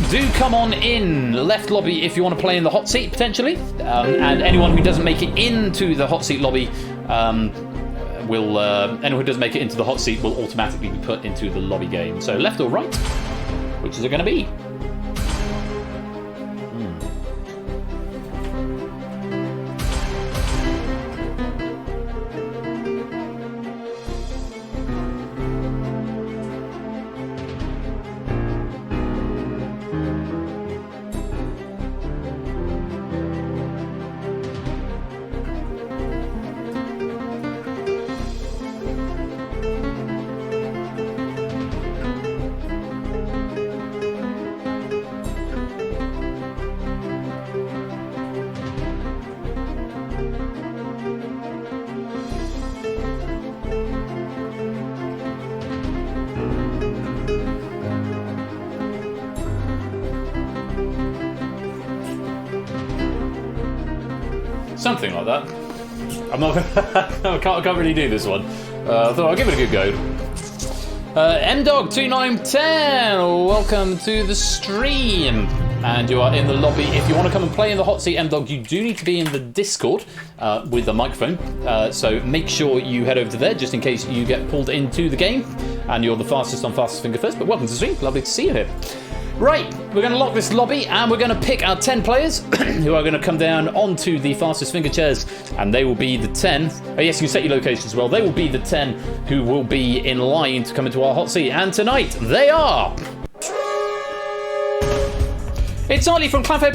do come on in. Left lobby if you want to play in the hot seat, potentially. And anyone who doesn't make it into the hot seat lobby anyone who doesn't make it into the hot seat will automatically be put into the lobby game. So left or right? Which is it going to be? Something like that. I'm not. I can't really do this one. I thought I'll give it a good go. MDog2910, welcome to the stream. And you are in the lobby. If you want to come and play in the hot seat, MDog, you do need to be in the Discord with a microphone. So make sure you head over to there just in case you get pulled into the game and you're the fastest on fastest finger first. But welcome to the stream. Lovely to see you here. Right, we're going to lock this lobby and we're going to pick our 10 players who are going to come down onto the fastest finger chairs, and they will be the 10. Oh yes, you can set your location as well. They will be the 10 who will be in line to come into our hot seat. And tonight, they are... It's Ollie from Clanfair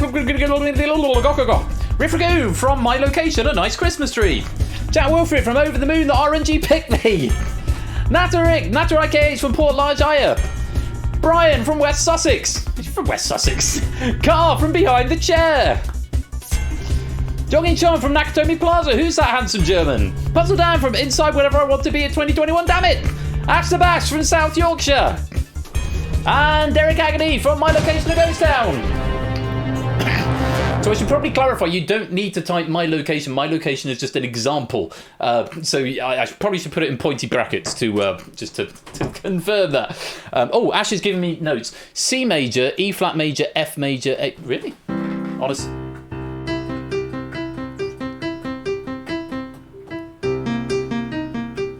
Rifrago from my location, a nice Christmas tree. Jack Wilfred from Over the Moon, the RNG picked me. Natter IKH from Port Largire. Brian from West Sussex. From West Sussex. Carl from Behind the Chair. Jogging Sean from Nakatomi Plaza. Who's that handsome German? Puzzle Dan from Inside Whatever I Want to Be in 2021. Damn it. Axe the Bash from South Yorkshire. And Derek Agony from My Location of Ghost Town. So I should probably clarify, you don't need to type my location. My location is just an example. So I probably should put it in pointy brackets to just to confirm that. Ash is giving me notes. C major, E flat major, F major, A. Really? Honest.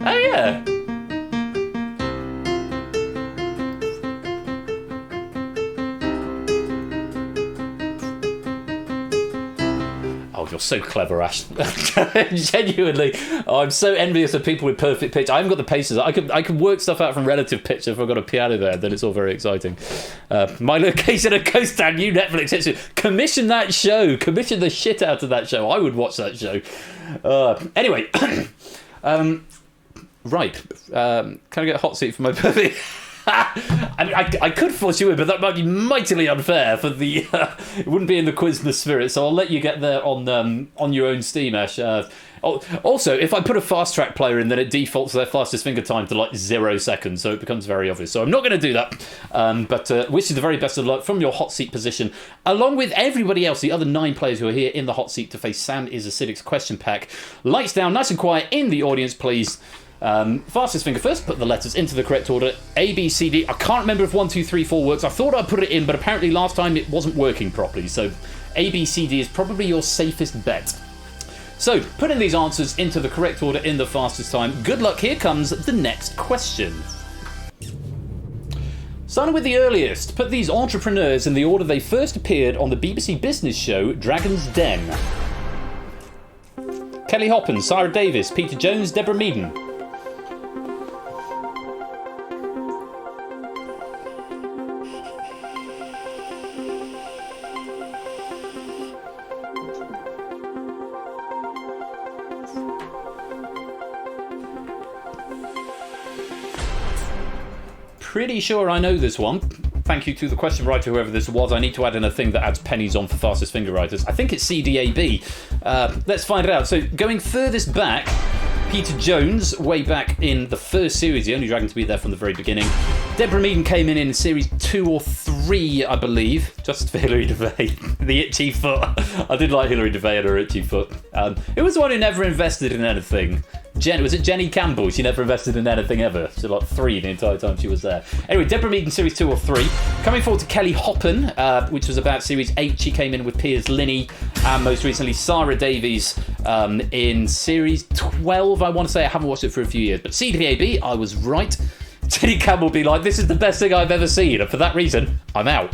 Oh yeah. You're so clever, Ash. Genuinely, I'm so envious of people with perfect pitch. I haven't got the paces. I can work stuff out from relative pitch. If I've got a piano there, then it's all very exciting. My Location at Ghost Town, new Netflix hit. Commission that show. Commission the shit out of that show. I would watch that show. Anyway, right. Can I get a hot seat for my birthday? I could force you in, but that might be mightily unfair for the. It wouldn't be in the Quizmas spirit, so I'll let you get there on your own steam, Ash. Also, if I put a fast track player in, then it defaults their fastest finger time to like 0 seconds, so it becomes very obvious. So I'm not going to do that. But wish you the very best of luck from your hot seat position, along with everybody else, the other 9 players who are here in the hot seat to face Sam is Acidic's question pack. Lights down, nice and quiet in the audience, please. Fastest finger first, put the letters into the correct order. A, B, C, D. I can't remember if 1, 2, 3, 4 works. I thought I'd put it in, but apparently last time it wasn't working properly. So A, B, C, D is probably your safest bet. So putting these answers into the correct order in the fastest time. Good luck. Here comes the next question. Starting with the earliest, put these entrepreneurs in the order they first appeared on the BBC business show Dragon's Den. Kelly Hoppen, Sarah Davis, Peter Jones, Deborah Meaden. Pretty sure I know this one. Thank you to the question writer, whoever this was. I need to add in a thing that adds pennies on for fastest finger writers. I think it's CDAB. Let's find it out. So going furthest back, Peter Jones, way back in the first series, the only dragon to be there from the very beginning. Deborah Meaden came in series 2 or 3, I believe, just for Hilary Devey, the itchy foot. I did like Hilary Devey and her itchy foot. Who was the one who never invested in anything? Was it Jenny Campbell? She never invested in anything ever. She like 3 the entire time she was there. Anyway, Deborah Meaden, series 2 or 3. Coming forward to Kelly Hoppen, which was about series 8. She came in with Piers Linney, and most recently Sarah Davies in series 12. I want to say, I haven't watched it for a few years, but CDAB, I was right. Jenny Campbell will be like, this is the best thing I've ever seen, and for that reason, I'm out.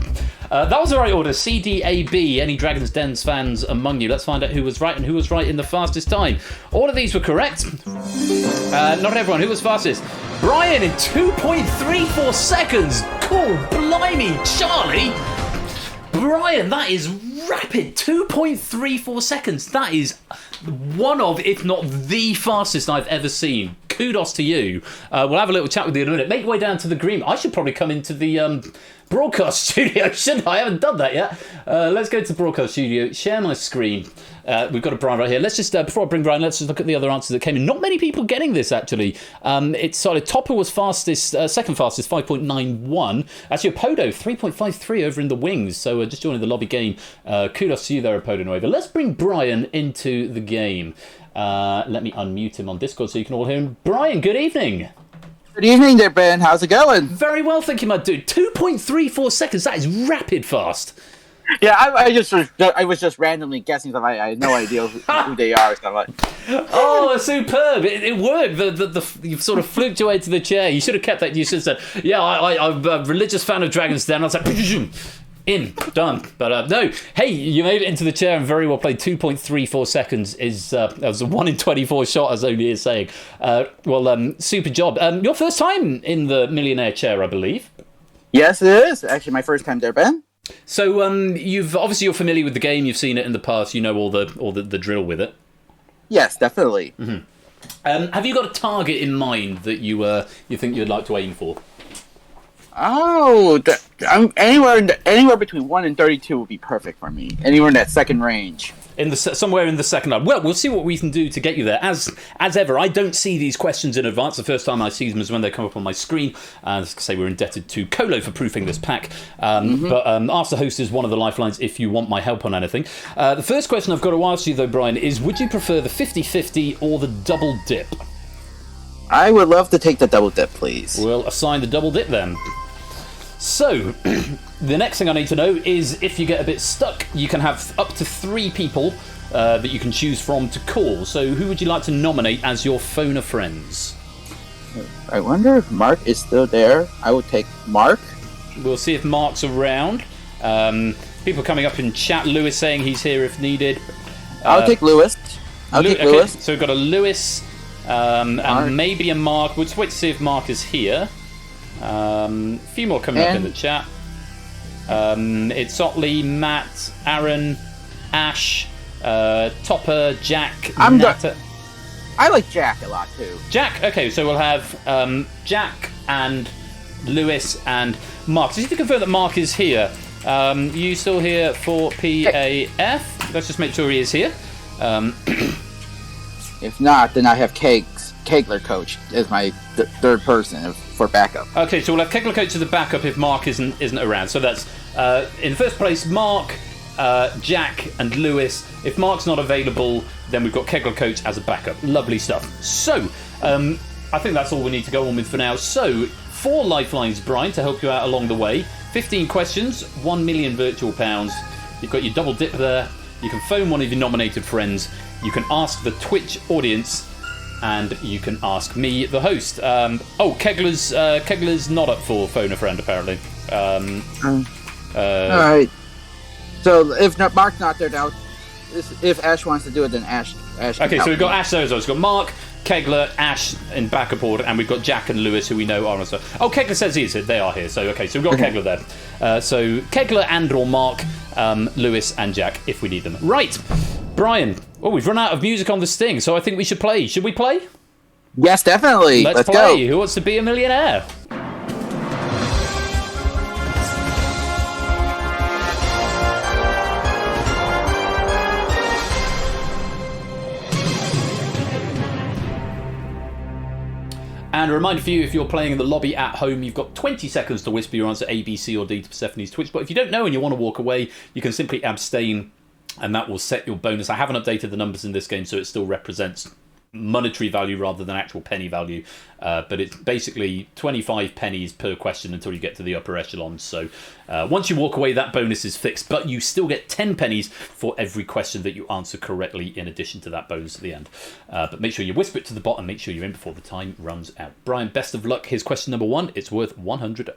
That was the right order. CDAB. Any Dragon's Dens fans among you? Let's find out who was right and who was right in the fastest time. All of these were correct. Not everyone. Who was fastest? Brian in 2.34 seconds. Cool, blimey, Charlie. Brian, that is rapid. 2.34 seconds. That is one of, if not the fastest I've ever seen. Kudos to you. We'll have a little chat with you in a minute. Make your way down to the green. I should probably come into the broadcast studio, shouldn't I? I haven't done that yet. Let's go to the broadcast studio. Share my screen. We've got a Brian right here. Let's just, before I bring Brian, let's just look at the other answers that came in. Not many people getting this, actually. It's solid. Topper was fastest, second fastest, 5.91. Actually, Apodo, 3.53 over in the wings. So just joining the lobby game. Kudos to you there, Apodo Nueva. Let's bring Brian into the game. Let me unmute him on Discord so you can all hear him. Brian, good evening. Good evening there, Ben. How's it going? Very well, thank you, my dude. 2.34 seconds. That is rapid fast. Yeah, I was just randomly guessing because I had no idea who they are. So I'm like, oh, superb! It worked. You sort of fluked your way to the chair. You should have kept that. You should have said, "Yeah, I'm a religious fan of Dragon's Den." I was like, in, done. But no, hey, you made it into the chair and very well played. 2.34 seconds is that was a 1 in 24 shot, as Oni is saying. Super job. Your first time in the Millionaire chair, I believe. Yes, it is actually my first time there, Ben. So you're familiar with the game. You've seen it in the past. You know all the drill with it. Yes, definitely. Have you got a target in mind that you think you'd like to aim for? Oh, anywhere between 1 and 32 would be perfect for me. Anywhere in that second range. Somewhere in the second line. Well, we'll see what we can do to get you there. As ever, I don't see these questions in advance. The first time I see them is when they come up on my screen. As I say, we're indebted to Colo for proofing this pack. But Ask the Host is one of the lifelines if you want my help on anything. The first question I've got to ask you, though, Brian, is would you prefer the 50-50 or the double dip? I would love to take the double dip, please. We'll assign the double dip then. So, the next thing I need to know is if you get a bit stuck, you can have up to 3 people that you can choose from to call. So, who would you like to nominate as your phone of friends? I wonder if Mark is still there. I would take Mark. We'll see if Mark's around. People coming up in chat. Lewis saying he's here if needed. I'll take Lewis. Lewis. So, we've got a Lewis and maybe a Mark. We'll wait to see if Mark is here. A few more coming up in the chat. It's Otley, Matt, Aaron, Ash, Topper, Jack, Nata. I like Jack a lot too. Jack, okay, so we'll have Jack and Lewis and Mark. So just to confirm that Mark is here. You still here for PAF? Let's just make sure he is here. If not, then I have Kegler coach as my third person for backup. Okay, so we'll have Kegler coach as a backup if Mark isn't around. So that's in first place Mark, Jack, and Lewis. If Mark's not available, then we've got Kegler coach as a backup. Lovely stuff. So I think that's all we need to go on with for now. So 4 lifelines, Brian, to help you out along the way. 15 questions, 1 million virtual pounds. You've got your double dip there. You can phone one of your nominated friends. You can ask the Twitch audience. And you can ask me, the host. Kegler's not up for phone a friend, apparently. All right. So if Mark's not there now, if Ash wants to do it, then Ash. Okay, so we've got Ash there as well. We've got Mark, Kegler, Ash in backup order, and we've got Jack and Lewis, who we know are on. Oh, Kegler says he's here. They are here. So okay, so we've got Kegler there. So Kegler and or Mark, Lewis and Jack, if we need them. Right, Brian. Oh, we've run out of music on this thing, so I think we should play. Should we play? Yes, definitely. Let's play. Go. Who wants to be a millionaire? And a reminder for you, if you're playing in the lobby at home, you've got 20 seconds to whisper your answer A, B, C, or D to Persephone's Twitch. But if you don't know and you want to walk away, you can simply abstain, and that will set your bonus. I haven't updated the numbers in this game, so it still represents monetary value rather than actual penny value. But it's basically 25 pennies per question until you get to the upper echelons. So once you walk away, that bonus is fixed. But you still get 10 pennies for every question that you answer correctly in addition to that bonus at the end. But make sure you whisper it to the bot and make sure you're in before the time runs out. Brian, best of luck. Here's question number 1. It's worth £100.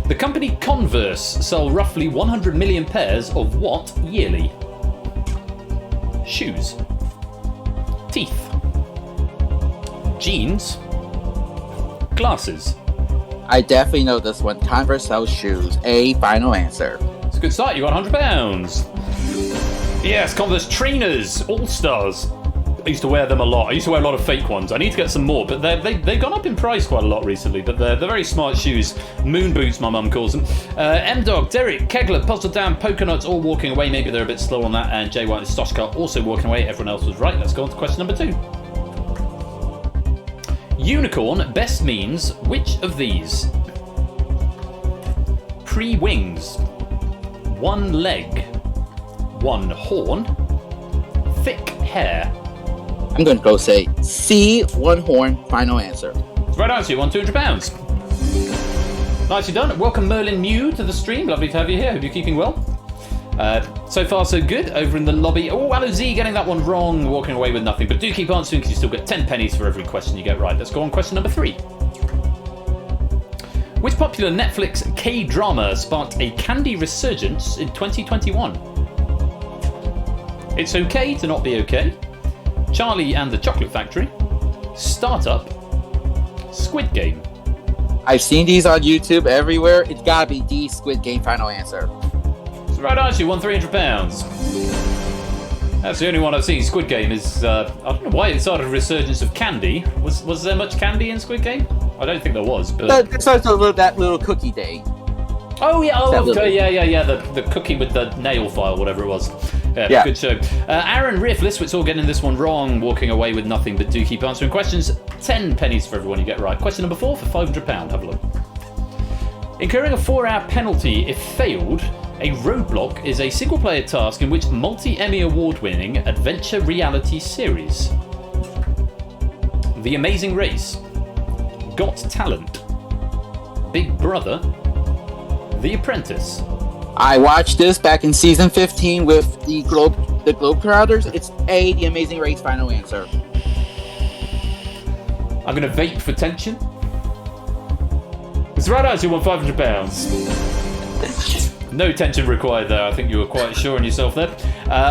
The company Converse sell roughly 100 million pairs of what yearly? Shoes. Teeth. Jeans. Glasses. I definitely know this one. Converse sells shoes. A final answer. It's a good start. You got £100. Yes, Converse trainers, All-Stars. I used to wear them a lot. I used to wear a lot of fake ones. I need to get some more, but they've gone up in price quite a lot recently. But they're very smart shoes. Moon boots, my mum calls them. M-Dog, Derek, Kegler, Puzzle Down, Pokenuts all walking away. Maybe they're a bit slow on that. And Jay White and Stoshka also walking away. Everyone else was right. Let's go on to question number 2. Unicorn best means which of these? Pre-wings. 1 leg. 1 horn. Thick hair. I'm going to go say C, 1 horn, final answer. Right answer, you won £200. Nicely done. Welcome Merlin Mew to the stream. Lovely to have you here. Hope you're keeping well. So far so good over in the lobby. Oh, hello Z, getting that one wrong, walking away with nothing. But do keep answering because you still get 10 pennies for every question you get right. Let's go on question number 3. Which popular Netflix K-drama sparked a candy resurgence in 2021? It's okay to not be okay. Charlie and the Chocolate Factory, Startup, Squid Game. I've seen these on YouTube everywhere. It's gotta be D, Squid Game, final answer. So Right answer, you won £300. That's the only one I've seen. Squid Game is, I don't know why it started a resurgence of candy. Was there much candy in Squid Game? I don't think there was, but... It's also that little cookie day. Oh, yeah, the cookie with the nail file, whatever it was. Yeah. Good show. Aaron Riff Liswitz all getting this one wrong, walking away with nothing, but do keep answering questions. 10 pennies for everyone you get right. Question number 4 for £500. Have a look. Incurring a 4-hour penalty if failed, a roadblock is a single-player task in which multi-Emmy award-winning adventure reality series. The Amazing Race, Got Talent, Big Brother, The Apprentice. I watched this back in season 15 with the Globetrotters. It's A, The Amazing Race. Final answer. I'm going to vape for tension. It's right answer, you won £500. No tension required there. I think you were quite sure on yourself there.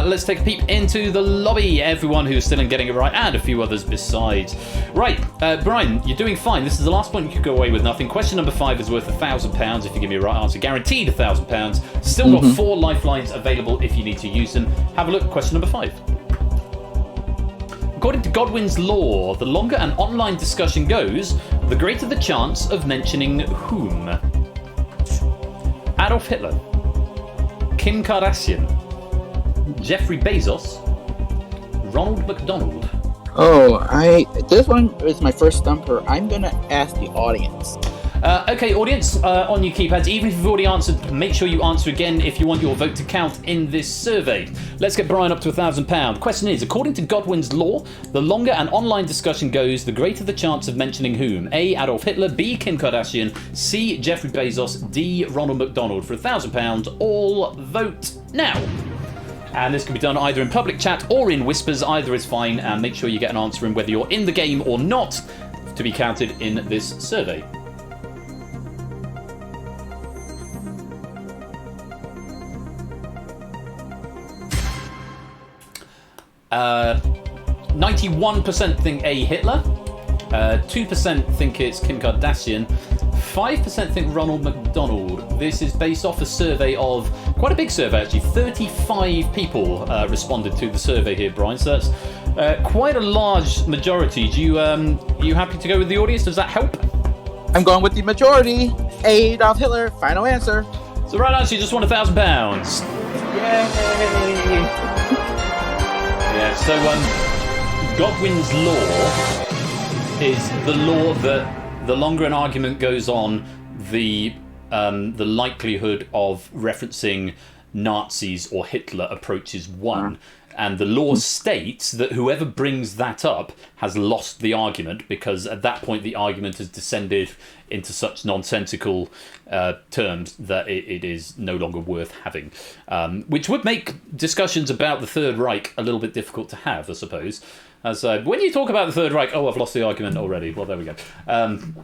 Let's take a peep into the lobby. Everyone who's still in getting it right, and a few others besides. Right, Brian, you're doing fine. This is the last point you could go away with nothing. Question number 5 is worth £1,000 if you give me a right answer. Guaranteed £1,000. Still got 4 lifelines available if you need to use them. Have a look at question number 5. According to Godwin's law, the longer an online discussion goes, the greater the chance of mentioning whom? Adolf Hitler, Kim Kardashian, Jeffrey Bezos, Ronald McDonald. This one is my first stumper. I'm gonna ask the audience. Okay, audience, on your keypads, even if you've already answered, make sure you answer again if you want your vote to count in this survey. Let's get Brian up to £1,000. Question is, according to Godwin's law, the longer an online discussion goes, the greater the chance of mentioning whom? A, Adolf Hitler, B, Kim Kardashian, C, Jeffrey Bezos, D, Ronald McDonald. For £1,000, all vote now. And this can be done either in public chat or in whispers. Either is fine, and make sure you get an answer in whether you're in the game or not to be counted in this survey. 91% think A, Hitler, 2% think it's Kim Kardashian, 5% think Ronald McDonald. This is based off a survey of, quite a big survey actually, 35 people responded to the survey here, Brian, so that's quite a large majority. Do you, are you happy to go with the audience? Does that help? I'm going with the majority. A, Adolf Hitler. Final answer. So right answer, you just won £1,000. Yay! Yeah, so Godwin's law is the law that the longer an argument goes on, the likelihood of referencing Nazis or Hitler approaches 1. And the law states that whoever brings that up has lost the argument, because at that point the argument has descended into such nonsensical terms that it is no longer worth having. Which would make discussions about the Third Reich a little bit difficult to have, I suppose. As when you talk about the Third Reich, I've lost the argument already. Well, there we go.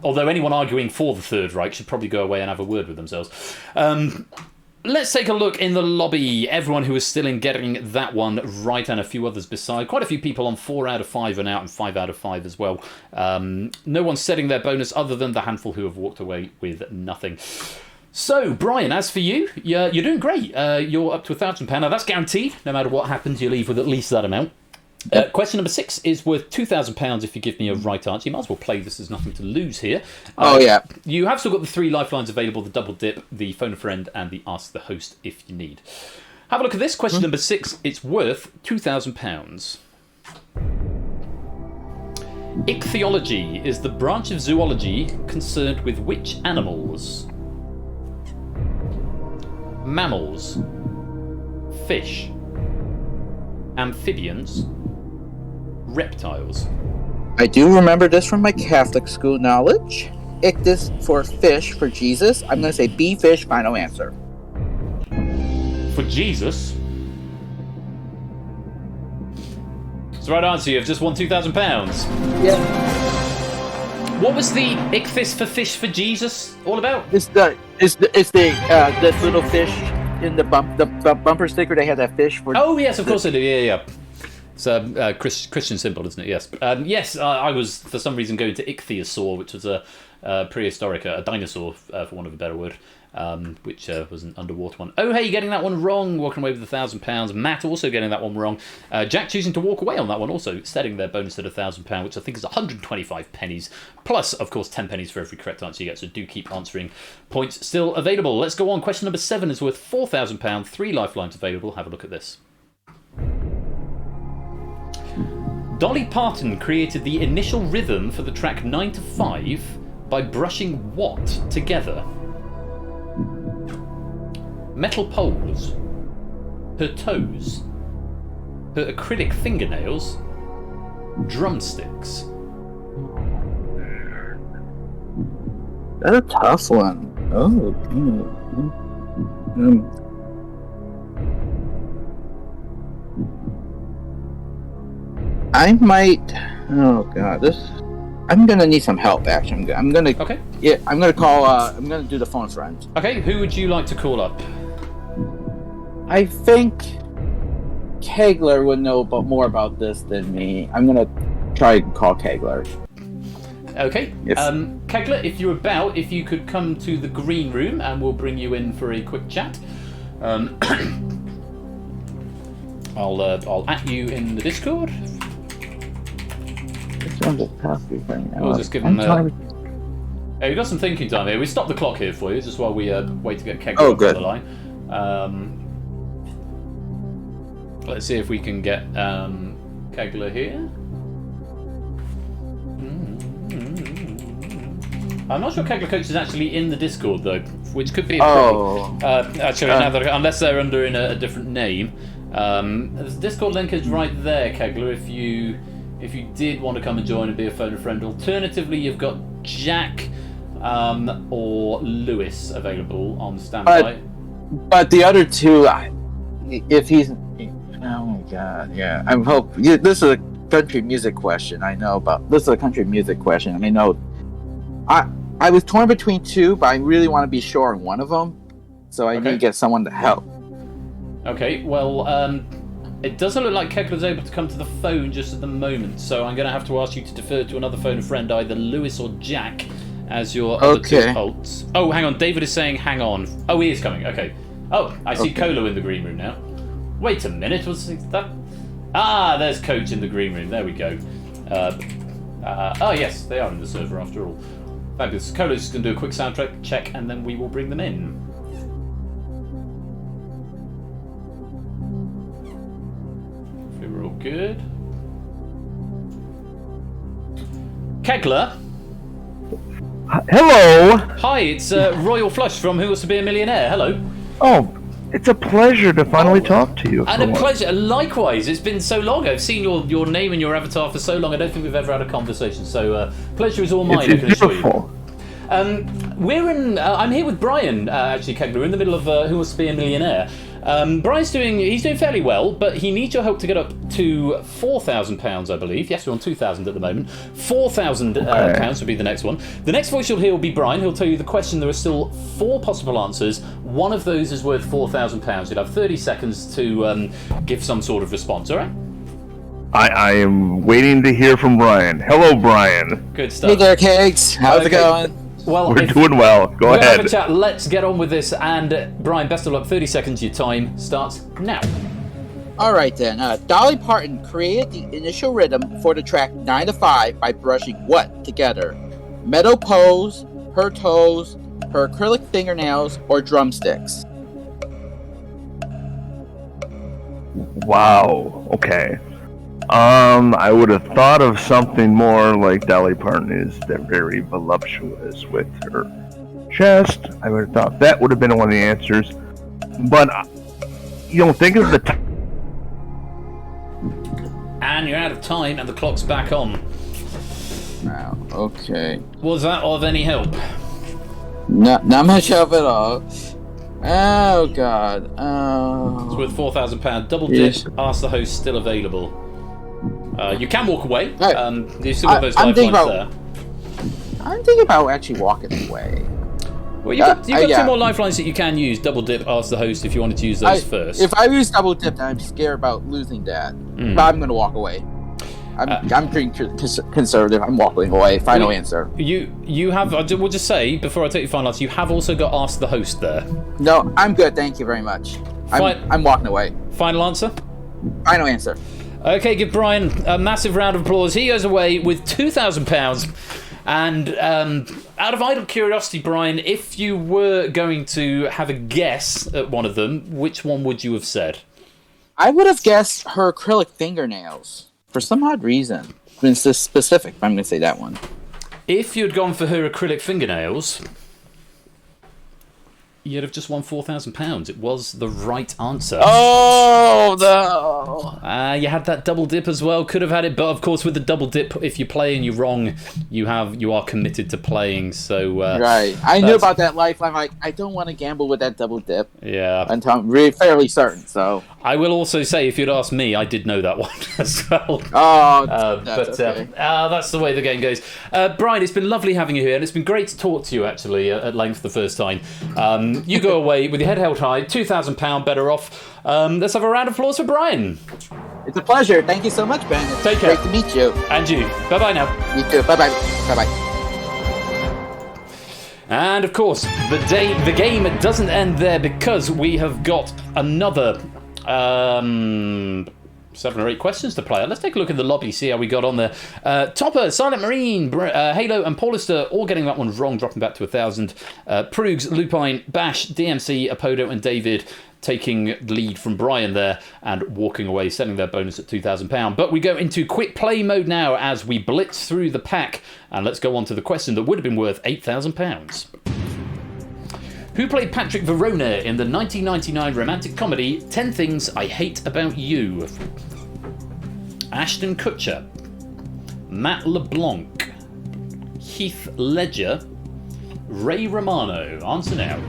Although anyone arguing for the Third Reich should probably go away and have a word with themselves. Let's take a look in the lobby. Everyone who is still in getting that one right, and a few others beside. Quite a few people on 4 out of 5 and out, and 5 out of 5 as well. No one's setting their bonus other than the handful who have walked away with nothing. So, Brian, as for you, you're doing great. You're up to £1,000. Now, that's guaranteed. No matter what happens, you leave with at least that amount. Question number 6 is worth £2,000 if you give me a right answer. You might as well play this, there's nothing to lose here. Yeah. You have still got the 3 lifelines available, the double dip, the phone a friend, and the ask the host if you need. Have a look at this. Question number 6, it's worth £2,000. Ichthyology is the branch of zoology concerned with which animals? Mammals, fish, amphibians, reptiles. I do remember this from my Catholic school knowledge. Ichthys for fish for Jesus. I'm going to say B, fish. Final answer. For Jesus? It's the right answer. You've just won £2,000. Yeah. What was the Ichthys for fish for Jesus all about? It's the this little fish in the bumper sticker. They have that fish for. Oh yes, of course they do. Yeah. It's a Christian symbol, isn't it? Yes. Yes, I was for some reason going to ichthyosaur, which was a prehistoric, a dinosaur, for want of a better word. which was an underwater one. Oh, hey, getting that one wrong, walking away with £1,000. Matt also getting that one wrong. Jack choosing to walk away on that one, also setting their bonus at £1,000, which I think is 125 pennies, plus, of course, 10 pennies for every correct answer you get, so do keep answering. Points still available. Let's go on. Question number 7 is worth £4,000, 3 lifelines available. Have a look at this. Dolly Parton created the initial rhythm for the track 9 to 5 by brushing what together? Metal poles, her toes, her acrylic fingernails, drumsticks. That's a tough one. Oh, I might. Oh God, this. I'm gonna need some help. Actually, I'm gonna. Okay. Yeah, I'm gonna call. I'm gonna do the phone friend. Okay, who would you like to call up? I think Kegler would know more about this than me. I'm gonna try and call Kegler. Okay. Yes. Kegler, if you're about, if you could come to the green room and we'll bring you in for a quick chat. I'll at you in the Discord. It's on the topic right now. We'll just give them. Hey, we've got some thinking time here. We stopped the clock here for you, just while we wait to get Kegler up on the line. Let's see if we can get Kegler here. I'm not sure Kegler Coach is actually in the Discord though, which could be a actually unless they're under in a different name. The Discord link is right there, Kegler. If you did want to come and join and be a phone a friend. Alternatively, you've got Jack or Lewis available on standby. But the other two, if he's, oh my God, yeah. I'm hoping this is a country music question. I know about this is a country music question. I know. I was torn between two, but I really want to be sure on one of them, so I need to get someone to help. Okay, well, it doesn't look like Kegler's able to come to the phone just at the moment, so I'm going to have to ask you to defer to another phone friend, either Lewis or Jack, as your other two alts. Oh, hang on, David is saying hang on. Oh, he is coming, okay. Oh, I see Colo in the green room now. Wait a minute, was that... Ah, there's Coach in the green room, there we go. Oh yes, they are in the server after all. Fabulous. Colo's going to do a quick sound check and then we will bring them in. If we're all good. Kegler. Hello. Hi, it's Royal Flush from Who Wants to Be a Millionaire. Hello. Oh, it's a pleasure to finally talk to you. And a pleasure. Likewise, it's been so long. I've seen your name and your avatar for so long. I don't think we've ever had a conversation. So pleasure is all mine. It's beautiful. We're in. I'm here with Brian. Actually, Kegler. We're in the middle of Who Wants to Be a Millionaire. Brian's doing fairly well, but he needs your help to get up to £4,000, I believe. Yes, we're on 2,000 at the moment. £4,000 would be the next one. The next voice you'll hear will be Brian. He'll tell you the question. There are still 4 possible answers. One of those is worth £4,000. You'll have 30 seconds to give some sort of response. All right? I am waiting to hear from Brian. Hello, Brian. Good stuff. Hey there, Kegs. How's it going? Well, we're doing well. Go ahead. Have a chat. Let's get on with this. And Brian, best of luck. 30 seconds. Your time starts now. All right then. Dolly Parton created the initial rhythm for the track 9 to 5 by brushing what together? Metal poles, her toes, her acrylic fingernails, or drumsticks? Wow. Okay. I would have thought of something more like Dolly Parton is. They're very voluptuous with her chest. I would have thought that would have been one of the answers. But you don't think of the time. And you're out of time, and the clock's back on. Wow. Okay. Was that of any help? Not much help at all. Oh God. It's worth £4,000. Double dip. Ask the host still available. You can walk away. You still got those lifelines there. I'm thinking about actually walking away. Well, you've got 2 more lifelines that you can use. Double dip, ask the host if you wanted to use those first. If I use double dip, then I'm scared about losing that. But I'm going to walk away. I'm being conservative. I'm walking away. Final answer. You have. We'll just say before I take your final answer, you have also got Ask the Host there. No, I'm good. Thank you very much. I'm walking away. Final answer. Final answer. Okay, give Brian a massive round of applause. He goes away with £2,000. And out of idle curiosity, Brian, if you were going to have a guess at one of them, which one would you have said? I would have guessed her acrylic fingernails for some odd reason. It's just specific. I'm going to say that one. If you'd gone for her acrylic fingernails, you'd have just won £4,000. It was the right answer. Oh, no. You had that double dip as well. Could have had it, but of course with the double dip, if you play and you're wrong, you are committed to playing. So right. I knew about that life. I'm like, I don't want to gamble with that double dip. Yeah. Until I'm really fairly certain. So I will also say, if you'd asked me, I did know that one as well. Oh, that's okay. That's the way the game goes. Brian, it's been lovely having you here, and it's been great to talk to you actually at length the first time. You go away with your head held high, £2,000 better off. Let's have a round of applause for Brian. It's a pleasure. Thank you so much, Ben. It's Take care. Great to meet you. And you. Bye-bye now. You too. Bye-bye. Bye-bye. And of course, the game doesn't end there, because we have got another 7 or 8 questions to play. Let's take a look at the lobby, see how we got on there. Topper, Silent Marine, Halo, and Paulister all getting that one wrong, dropping back to 1,000. Proogs, Lupine, Bash, DMC, Apodo, and David taking the lead from Brian there and walking away, sending their bonus at £2,000. But we go into quick play mode now as we blitz through the pack, and let's go on to the question that would have been worth £8,000. Who played Patrick Verona in the 1999 romantic comedy 10 Things I Hate About You? Ashton Kutcher, Matt LeBlanc, Heath Ledger, Ray Romano. Answer now.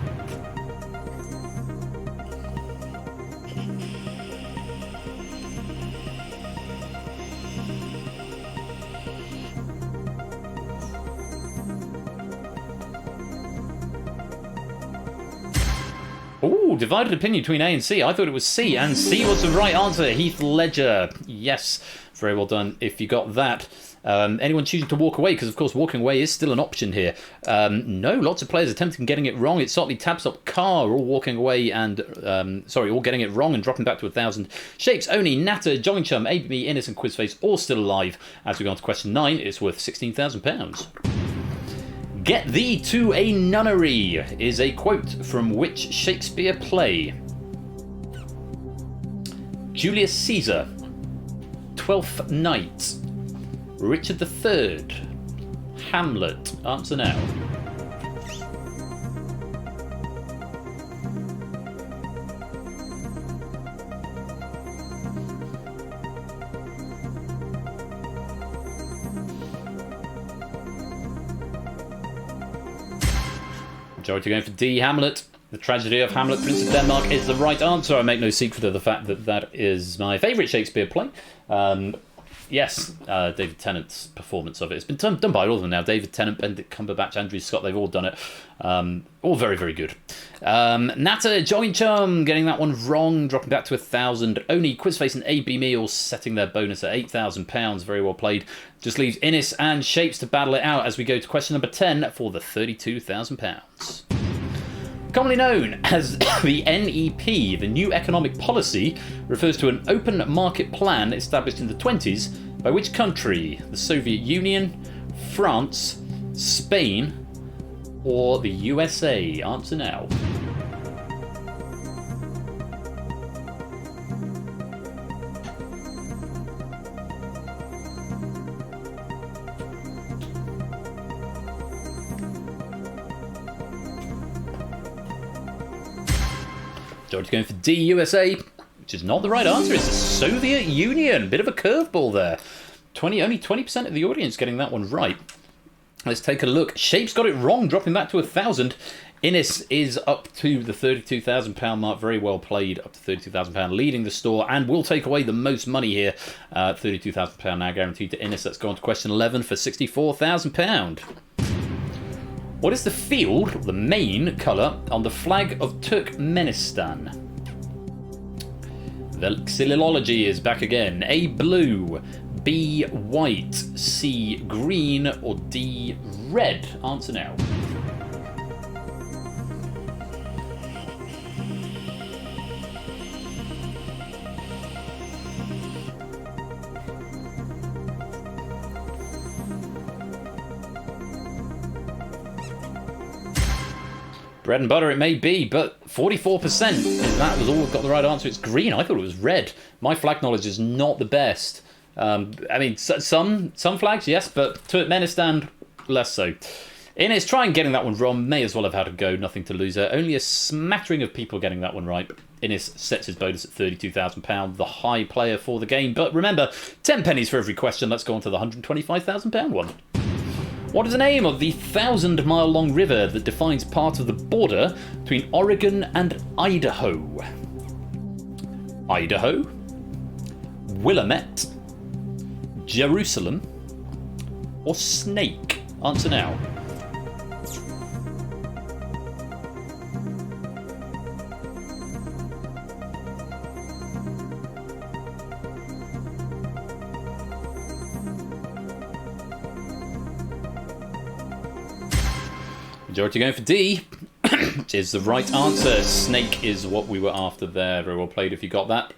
Ooh, divided opinion between A and C. I thought it was C, and C was the right answer. Heath Ledger. Yes, very well done if you got that. Anyone choosing to walk away? Because, of course, walking away is still an option here. No, lots of players attempting getting it wrong. It's certainly Tabstop Car all walking away and, all getting it wrong and dropping back to 1,000. Shapes, Oni, Natter, Jogging Chum, ABB, Innes, and Quizface all still alive. As we go on to question 9, it's worth £16,000. Get thee to a nunnery is a quote from which Shakespeare play? Julius Caesar, Twelfth Night, Richard III, Hamlet. Answer now. Majority going for D, Hamlet. The Tragedy of Hamlet, Prince of Denmark is the right answer. I make no secret of the fact that that is my favourite Shakespeare play. Yes, David Tennant's performance of it. It's been done by all of them now. David Tennant, Benedict Cumberbatch, Andrew Scott, they've all done it. All very, very good. Natter, Jogging Chum, getting that one wrong, dropping back to 1,000. Oni, Quizface, and AB Meal setting their bonus at £8,000. Very well played. Just leaves Innes and Shapes to battle it out as we go to question number 10 for the £32,000. Commonly known as the NEP, the New Economic Policy refers to an open market plan established in the 20s by which country? The Soviet Union, France, Spain, or the USA? Answer now. George going for D, USA, which is not the right answer. It's the Soviet Union. Bit of a curveball there. Only 20% of the audience getting that one right. Let's take a look. Shapes got it wrong, dropping back to 1,000. Innes is up to the £32,000 mark. Very well played, up to £32,000, leading the store, and will take away the most money here. £32,000 now guaranteed to Innes. Let's go on to question 11 for £64,000. What is the field, the main colour, on the flag of Turkmenistan? The Xylology is back again. A, blue, B, white, C, green, or D, red? Answer now. Bread and butter it may be, but 44%. If that was all got the right answer, it's green. I thought it was red. My flag knowledge is not the best. I mean, some flags, yes, but Turkmenistan, less so. Ines trying getting that one wrong, may as well have had a go, nothing to lose there. Only a smattering of people getting that one right. Ines sets his bonus at £32,000, the high player for the game. But remember, 10 pennies for every question. Let's go on to the £125,000 one. What is the name of the 1,000-mile-long river that defines part of the border between Oregon and Idaho? Idaho, Willamette, Jerusalem, or Snake? Answer now. Majority going for D, which is the right answer. Snake is what we were after there. Very well played if you got that.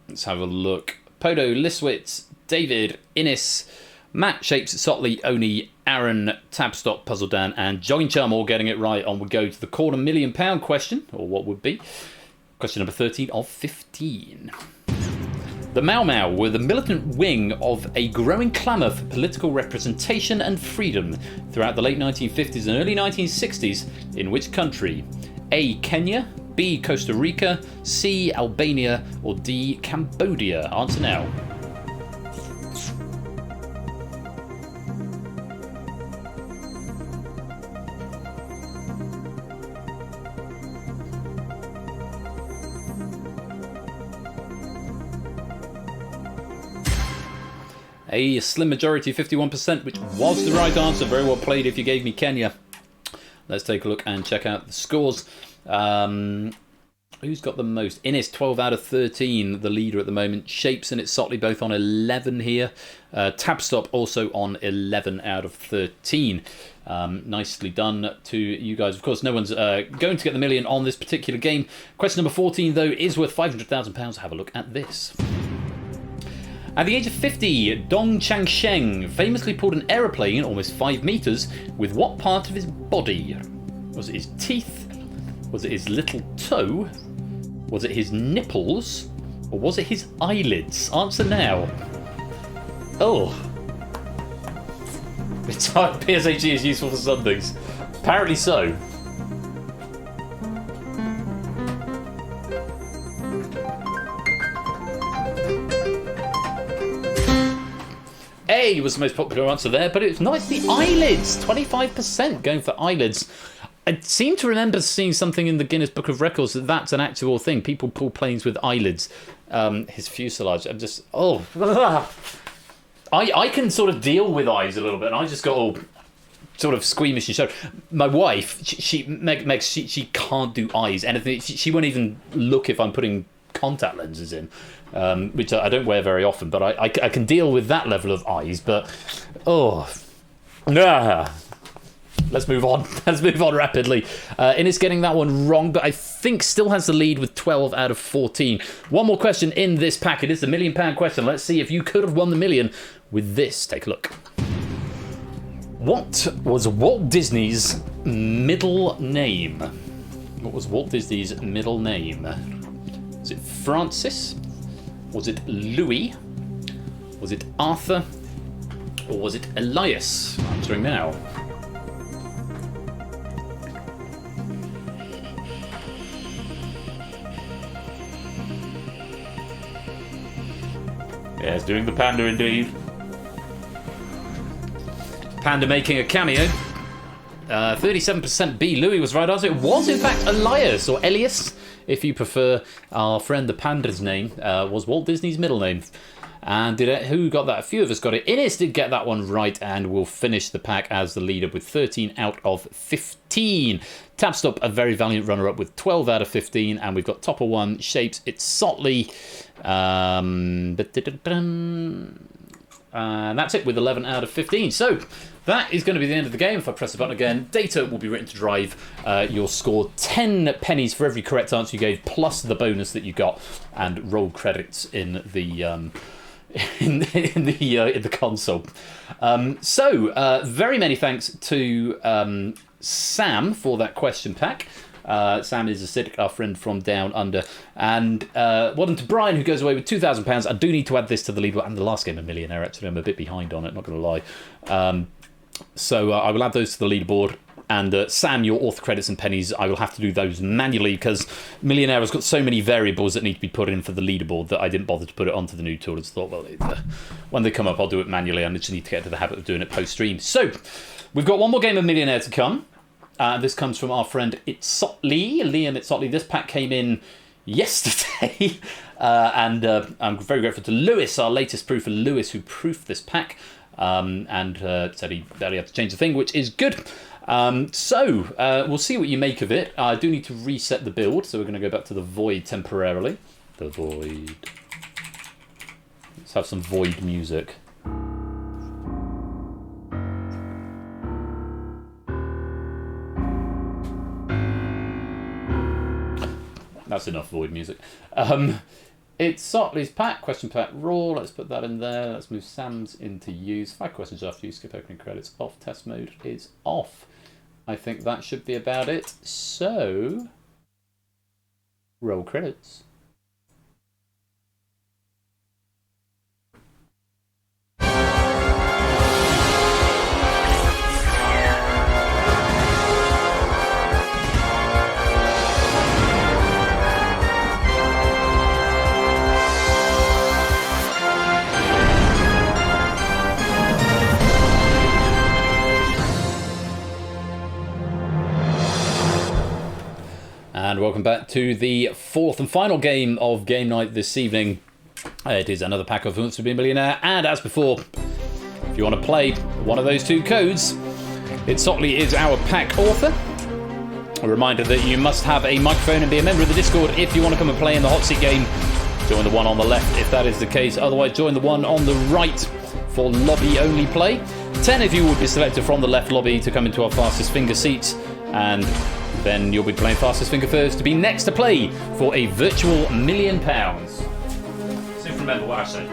Let's have a look. Podo, Liswitz, David, Innis, Matt, Shapes, Sotley, Oni, Aaron, Tabstop, Puzzle Dan, and Jogging Chum all getting it right. On we go to the £250,000 question, or what would be. Question number 13 of 15. The Mau Mau were the militant wing of a growing clamour for political representation and freedom throughout the late 1950s and early 1960s in which country? A. Kenya, B. Costa Rica, C. Albania, or D. Cambodia? Answer now. A slim majority, 51%, which was the right answer. Very well played if you gave me Kenya. Let's take a look and check out the scores. Who's got the most? Innis, 12 out of 13, the leader at the moment. Shapes and it's Sotley both on 11 here. Tabstop also on 11 out of 13. Nicely done to you guys. Of course, no one's going to get the million on this particular game. Question number 14, though, is worth £500,000. Have a look at this. At the age of 50, Dong Changsheng famously pulled an aeroplane almost 5 meters with what part of his body? Was it his teeth? Was it his little toe? Was it his nipples? Or was it his eyelids? Answer now. Oh. It's PSHE is useful for some things. Apparently so. A was the most popular answer there, but it's not. It's the eyelids. 25% going for eyelids. I seem to remember seeing something in the Guinness Book of Records that that's an actual thing. People pull planes with eyelids. His fuselage. I'm just I can sort of deal with eyes a little bit, and I just got all sort of squeamish and show. My wife, Meg, she can't do eyes. Anything. She won't even look if I'm putting contact lenses in. Which I don't wear very often, but I can deal with that level of eyes. But let's move on. Let's move on rapidly. Innes getting that one wrong, but I think still has the lead with 12 out of 14. One more question in this pack. It is the £1 million question. Let's see if you could have won the million with this. Take a look. What was Walt Disney's middle name? What was Walt Disney's middle name? Was it Francis? Was it Louis? Was it Arthur? Or was it Elias? Answering now. Yes, doing the panda indeed. Panda making a cameo. 37% B. Louis was right answer. It was in fact Elias, or Elias, if you prefer. Our friend the panda's name was Walt Disney's middle name. And who got that? A few of us got it. Innes did get that one right and will finish the pack as the leader with 13 out of 15. Tabstop, a very valiant runner-up with 12 out of 15. And we've got Topper 1, Shapes, It's Sotley. And that's it with 11 out of 15. So that is going to be the end of the game. If I press the button again, data will be written to drive. You'll score 10 pennies for every correct answer you gave, plus the bonus that you got, and roll credits in the in the console. So very many thanks to Sam for that question pack. Sam is acidic, our friend from down under. And well done to Brian, who goes away with £2,000. I do need to add this to the leaderboard and the last game of Millionaire. Actually, I'm a bit behind on it, not going to lie. So I will add those to the leaderboard. And Sam, your author credits and pennies, I will have to do those manually because Millionaire has got so many variables that need to be put in for the leaderboard that I didn't bother to put it onto the new tool. I just thought, well, when they come up, I'll do it manually. I just need to get into the habit of doing it post-stream. So we've got one more game of Millionaire to come. This comes from our friend It's Sotley, Liam It's Sotley. This pack came in yesterday. And I'm very grateful to Lewis, our latest proofer, Lewis, who proofed this pack. And said he barely had to change the thing, which is good. So we'll see what you make of it. I do need to reset the build, so we're going to go back to the Void temporarily. The Void. Let's have some Void music. That's enough Void music. It's Sotley's pack, question pack raw. Let's put that in there. Let's move Sam's into use. 5 questions after you, skip opening credits off. Test mode is off. I think that should be about it. So, roll credits. And welcome back to the fourth and final game of game night this evening. It is another pack of Who Wants to Be a Millionaire. And as before, if you want to play one of those two codes, It's Sotley is our pack author. A reminder that you must have a microphone and be a member of the Discord if you want to come and play in the hot seat game. Join the one on the left if that is the case. Otherwise, join the one on the right for lobby only play. 10 of you will be selected from the left lobby to come into our fastest finger seats. And then you'll be playing fastest finger first to be next to play for a virtual £1 million. See if you remember what I said.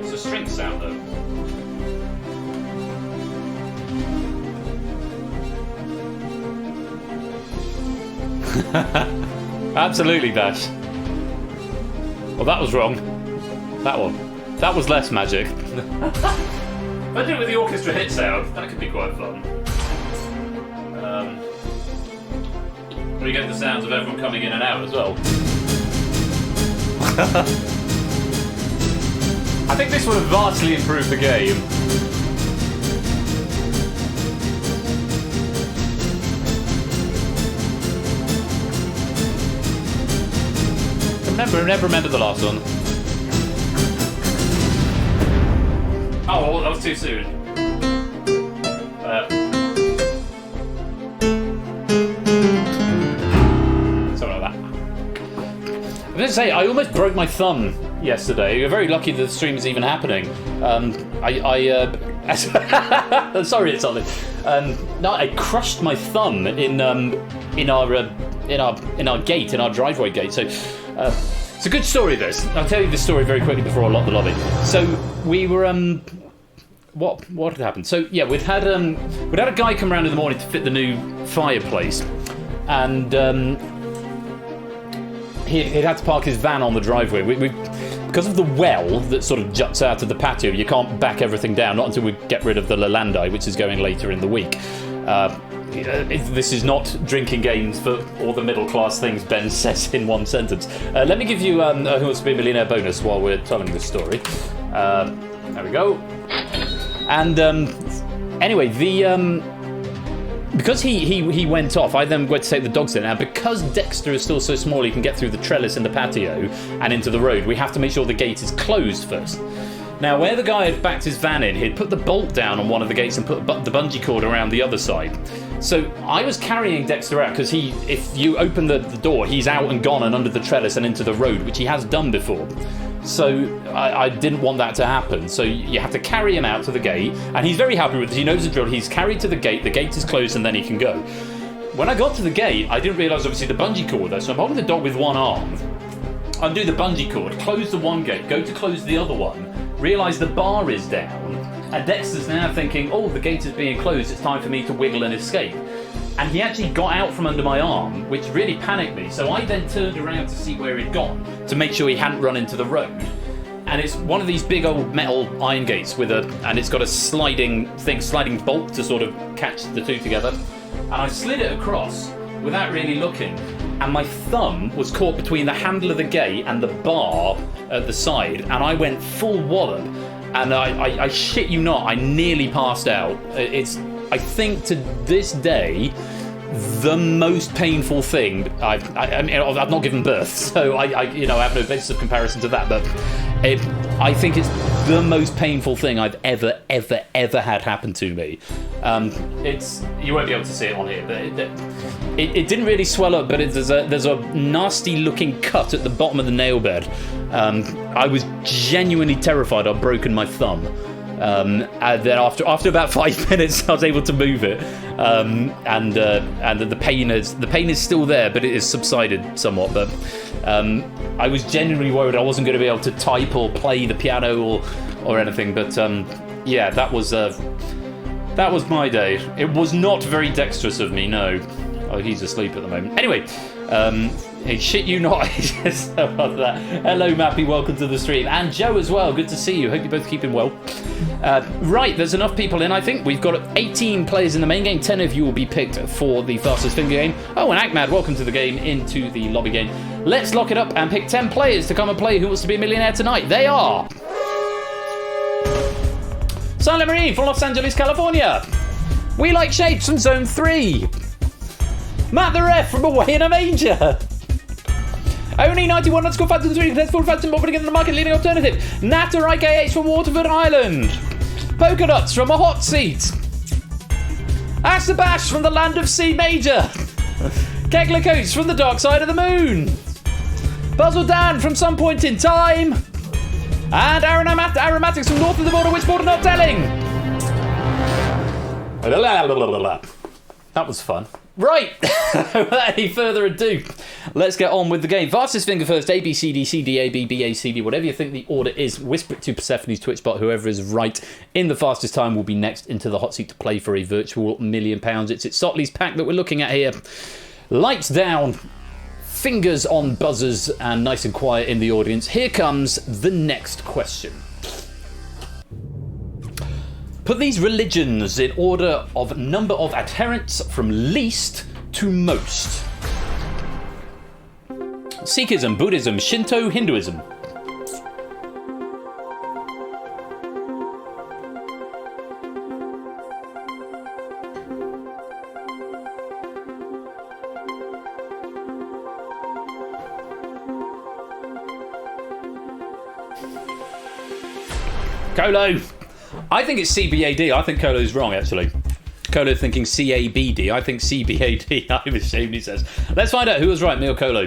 It's a string sound though. Absolutely, Dash. Well, that was wrong. That one. That was less magic. If I do it with the orchestra hit sound, that could be quite fun. We get the sounds of everyone coming in and out as well. I think this would have vastly improved the game. Never remember the last one. Oh, well, that was too soon. Something like that. I'm going to say, I almost broke my thumb yesterday. You're very lucky that the stream is even happening. Sorry, it's on. No, I crushed my thumb in our gate, in our driveway gate. So. It's a good story, this. I'll tell you this story very quickly before I lock the lobby. So we were what had happened? So yeah, we'd had a guy come around in the morning to fit the new fireplace, and he'd had to park his van on the driveway. We because of the well that sort of juts out of the patio, you can't back everything down, not until we get rid of the Lalandi, which is going later in the week. This is not drinking games for all the middle class things Ben says in one sentence. Let me give you a Who Wants to Be a Millionaire bonus while we're telling this story. There we go. And anyway, because he went off, I then went to take the dogs in. Now, because Dexter is still so small, he can get through the trellis in the patio and into the road, we have to make sure the gate is closed first. Now, where the guy had backed his van in, he'd put the bolt down on one of the gates and put the bungee cord around the other side. So I was carrying Dexter out because if you open the door, he's out and gone and under the trellis and into the road, which he has done before. So I didn't want that to happen. So you have to carry him out to the gate, and he's very happy with it. He knows the drill. He's carried to the gate is closed, and then he can go. When I got to the gate, I didn't realise, obviously, the bungee cord there, so I'm holding the dog with one arm. Undo the bungee cord, close the one gate, go to close the other one, realise the bar is down, and Dexter's now thinking, oh, the gate is being closed, it's time for me to wiggle and escape. And he actually got out from under my arm, which really panicked me. So I then turned around to see where he'd gone, to make sure he hadn't run into the road. And it's one of these big old metal iron gates and it's got a sliding bolt to sort of catch the two together. And I slid it across without really looking, and my thumb was caught between the handle of the gate and the bar at the side, and I went full wallop, and I shit you not, I nearly passed out. It's, I think, to this day, the most painful thing. I've not given birth, so I have no basis of comparison to that, but I think it's the most painful thing I've ever had happen to me. You won't be able to see it on here, but it didn't really swell up, but there's a nasty looking cut at the bottom of the nail bed. I was genuinely terrified I'd broken my thumb. And then after about 5 minutes, I was able to move it, and the pain is still there, but it has subsided somewhat. But I was genuinely worried I wasn't going to be able to type or play the piano or anything. But yeah, that was my day. It was not very dexterous of me, no. Oh, he's asleep at the moment. Anyway, hey, shit you not. Hello, Mappy, welcome to the stream. And Joe as well, good to see you. Hope you're both keeping well. Right, there's enough people in, I think. We've got 18 players in the main game. 10 of you will be picked for the fastest finger game. Oh, and Akmad, welcome to the game, into the lobby game. Let's lock it up and pick 10 players to come and play Who Wants to Be a Millionaire tonight. They are... Silent Marine from Los Angeles, California. We Like Shapes from Zone 3. Matt the Ref from Away in a Manger. Only 91 underscore Phantom 3. Let's full Phantom offering in the market leading alternative. Natter IKH from Waterford Island. Polka Dots from a hot seat. Ash the Bash from the land of C Major. Kegler Coats from the dark side of the moon. Puzzle Dan from some point in time. And Aromatics from north of the border, which border not telling. That was fun. Right, without any further ado, let's get on with the game. Fastest finger first, A, B, C, D, C, D, A, B, B, A, C, D, whatever you think the order is. Whisper it to Persephone's Twitch bot. Whoever is right in the fastest time will be next into the hot seat to play for a virtual £1 million. It's Sotley's pack that we're looking at here. Lights down, fingers on buzzers, and nice and quiet in the audience. Here comes the next question. Put these religions in order of number of adherents from least to most. Sikhism, Buddhism, Shinto, Hinduism. Colo! I think it's CBAD. I think Colo's wrong, actually. Colo thinking CABD. I think CBAD. I'm ashamed, he says. Let's find out who was right, me or Colo.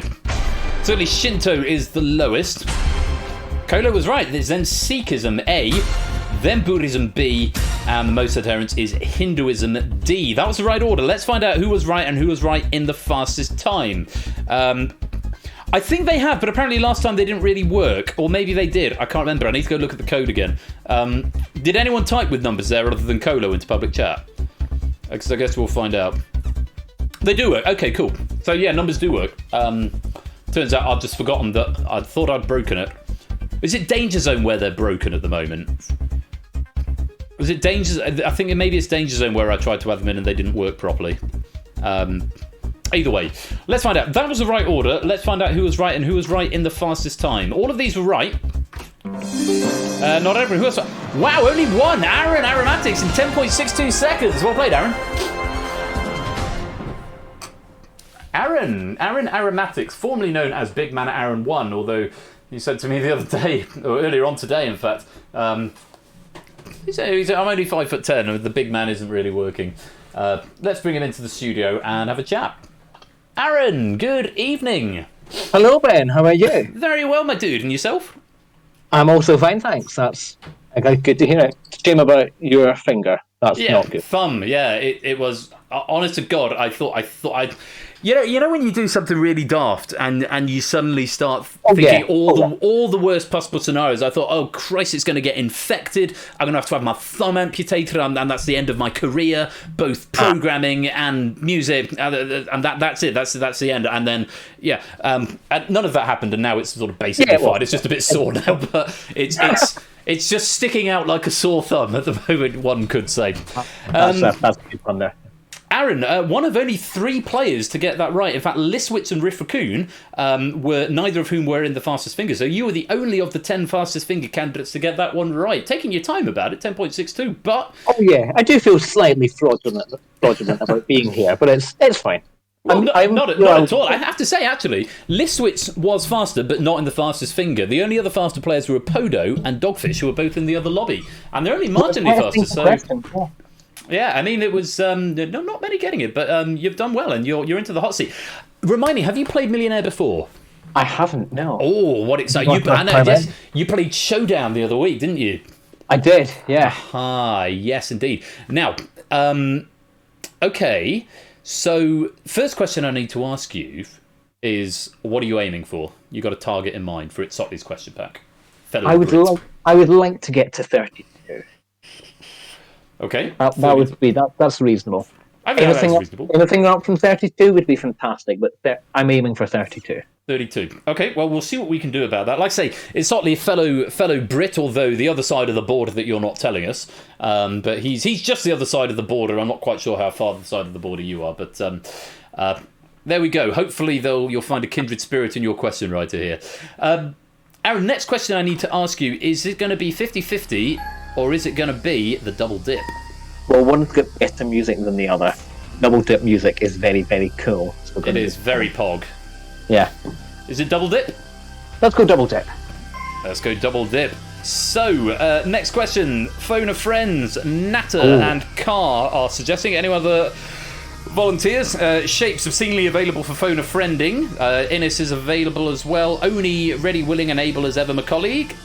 Certainly Shinto is the lowest. Colo was right. There's then Sikhism, A. Then Buddhism, B. And the most adherents is Hinduism, D. That was the right order. Let's find out who was right and who was right in the fastest time. I think they have, but apparently last time they didn't really work. Or maybe they did. I can't remember. I need to go look at the code again. Did anyone type with numbers there other than Colo into public chat? Because I guess we'll find out. They do work. Okay, cool. So yeah, numbers do work. Turns out I've just forgotten that I thought I'd broken it. Is it Danger Zone where they're broken at the moment? Was it Danger? I think maybe it's Danger Zone where I tried to add them in and they didn't work properly. Either way, let's find out. That was the right order. Let's find out who was right and who was right in the fastest time. All of these were right. Not everyone. Who was right? Wow, only one. Aaron Aromatics in 10.62 seconds. Well played, Aaron. Aaron Aromatics, formerly known as Big Man Aaron 1, although you said to me the other day, or earlier on today, in fact, he said, I'm only 5'10", and the big man isn't really working. Let's bring him into the studio and have a chat. Aaron, good evening. Hello, Ben. How are you? Very well, my dude. And yourself? I'm also fine, thanks. That's good to hear. Shame about your finger. That's not good. Thumb. Yeah, it was. Honest to God, I thought I'd. You know when you do something really daft and you suddenly start thinking all the worst possible scenarios. I thought, oh Christ, it's going to get infected. I'm going to have my thumb amputated, and that's the end of my career, both programming and music, and that's it. That's the end. And then none of that happened, and now it's sort of basically fine. It's just a bit sore now, but it's just sticking out like a sore thumb at the moment. One could say. That's good fun there. Aaron, one of only 3 players to get that right. In fact, Liswitz and Riff Raccoon were neither of whom were in the fastest finger. So you were the only of the 10 fastest finger candidates to get that one right. Taking your time about it, 10.62. But I do feel slightly fraudulent about being here, but it's fine. Well, not at all. I have to say, actually, Liswitz was faster, but not in the fastest finger. The only other faster players were Podo and Dogfish, who were both in the other lobby, and they're only marginally faster. Yeah, I mean, it was not many getting it, but you've done well, and you're into the hot seat. Remind me, have you played Millionaire before? I haven't, no. Oh, what exciting! You played Showdown the other week, didn't you? I did, yeah. Ah, yes, indeed. Now, okay, so first question I need to ask you is, what are you aiming for? You got a target in mind for Sotley's question pack? I would like to get to 32. Okay. That's reasonable. I think that's reasonable. Anything up from 32 would be fantastic, but I'm aiming for 32. 32. Okay, well, we'll see what we can do about that. Like I say, it's Sotley, fellow Brit, although the other side of the border that you're not telling us. But he's just the other side of the border. I'm not quite sure how far the side of the border you are, but there we go. Hopefully, you'll find a kindred spirit in your question writer here. Aaron, next question I need to ask you, is it going to be 50-50, or is it going to be the double dip? Well, one's got better music than the other. Double dip music is very, very cool. So it is very pog. Yeah. Is it double dip? Let's go double dip. Let's go double dip. So, next question. Phone of Friends, Natter and Carr are suggesting. Any other volunteers? Shapes obscenely available for phone a friending. Innes is available as well. Only ready, willing, and able as ever, my colleague.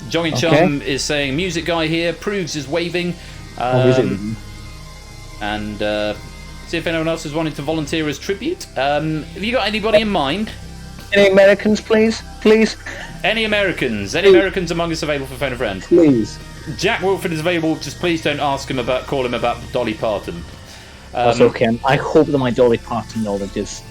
Jogging Chum is saying music guy here. Proves is waving. And see if anyone else is wanting to volunteer as tribute. Have you got anybody in mind? Any Americans, please? Any Americans? Any Americans among us available for phone a friend? Please. Jack Wilford is available. Just please don't call him about Dolly Parton. That's okay. I hope that my Dolly Parton knowledge is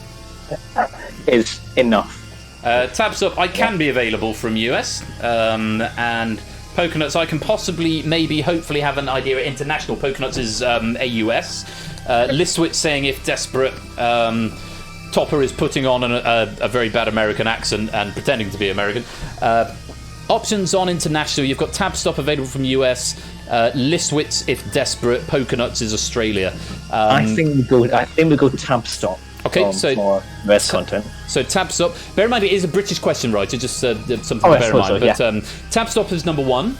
enough. Tabs up. I can be available from US, and Pokenuts. I can possibly, hopefully have an idea. International Pokenuts is a US. Liswitz saying if desperate. Topper is putting on a very bad American accent and pretending to be American. Options on international. You've got Tabstop available from US. Liswitz if desperate. Pokenuts is Australia. I think we go Tabstop. Okay, so more West content. So Tabstop. Bear in mind it is a British question writer. Just something to bear in mind. But Tabstop is number 1,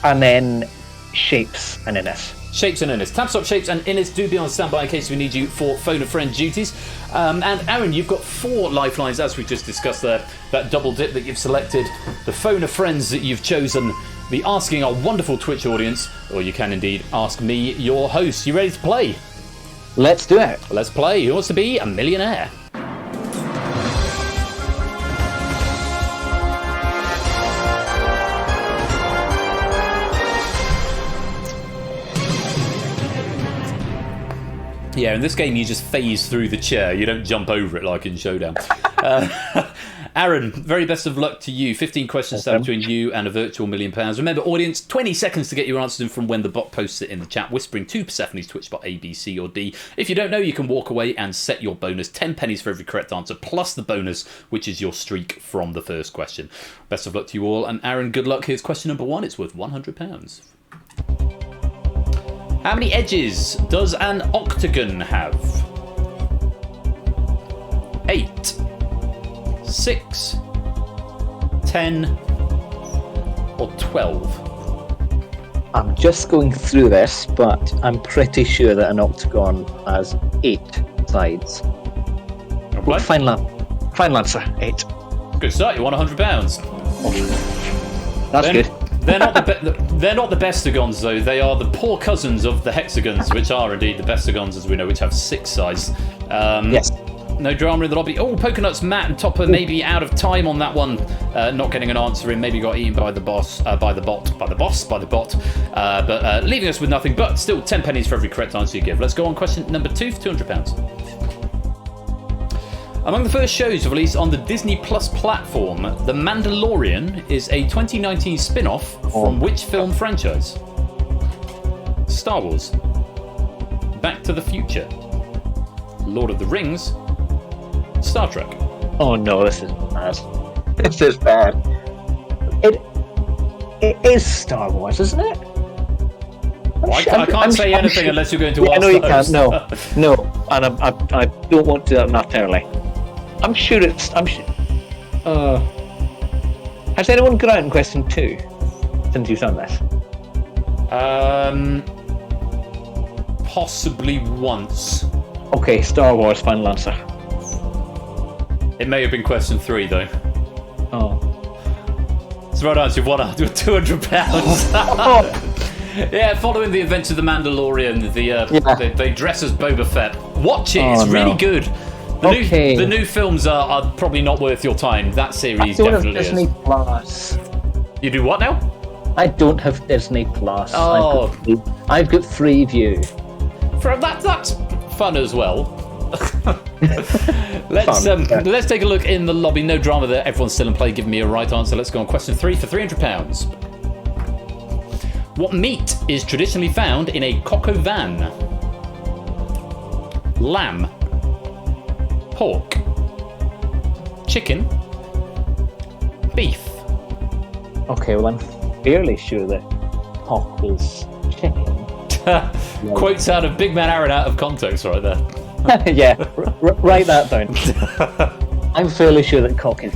and then Shapes and Innes. Shapes and Innes. Tabstop, Shapes and Innes do be on standby in case we need you for phone a friend duties. And Aaron, you've got 4 lifelines as we just discussed there. That double dip that you've selected, the phone a friends that you've chosen, the asking our wonderful Twitch audience, or you can indeed ask me, your host. You ready to play? Let's do it. Let's play. Who wants to be a millionaire? Yeah, in this game you just phase through the chair. You don't jump over it like in Showdown. Aaron, very best of luck to you. 15 questions stand between you and a virtual £1 million. Remember, audience, 20 seconds to get your answers in from when the bot posts it in the chat, whispering to Persephone's Twitch bot A, B, C, or D. If you don't know, you can walk away and set your bonus. 10 pennies for every correct answer, plus the bonus, which is your streak from the first question. Best of luck to you all. And Aaron, good luck. Here's question number 1. It's worth £100. How many edges does an octagon have? 8, 6, 10, or 12? I'm just going through this, but I'm pretty sure that an octagon has 8 sides. Okay. Final answer, 8. Good start. You won £100. That's good. They're not the bestagons, though. They are the poor cousins of the hexagons, which are indeed the bestagons, as we know, which have 6 sides. Yes. No drama in the lobby. Oh, Poconuts, Matt and Topper maybe out of time on that one. Not getting an answer in. Maybe got eaten by the bot. But leaving us with nothing. But still 10 pennies for every correct answer you give. Let's go on question number 2 for £200. Among the first shows released on the Disney Plus platform, The Mandalorian is a 2019 spin-off from which film franchise? Star Wars, Back to the Future, Lord of the Rings, Star Trek. Oh no, this is bad. This is bad. It is Star Wars, isn't it? I can't say anything unless you're going to ask. I know you can't. No, and I don't want to do that that early. I'm sure it's. Has anyone got out in question 2 since you've done this? Possibly once. Okay, Star Wars, final answer. It may have been question 3 though. Oh. It's the right answer. You've won £200. Yeah, following the adventures of the Mandalorian, they dress as Boba Fett. Watch it; it's really good. The new films are probably not worth your time. That series definitely is. Disney Plus. You do what now? I don't have Disney Plus. Oh, I've got Freeview. That's fun as well. Let's take a look in the lobby. No drama there. Everyone's still in play. Give me a right answer. Let's go on question 3 for £300. What meat is traditionally found in a coq au vin? Lamb, pork, chicken, beef. Okay, well I'm fairly sure that pork is chicken. Quotes out of Big Man Aaron out of context right there. Yeah, write that down. I'm fairly sure that cock is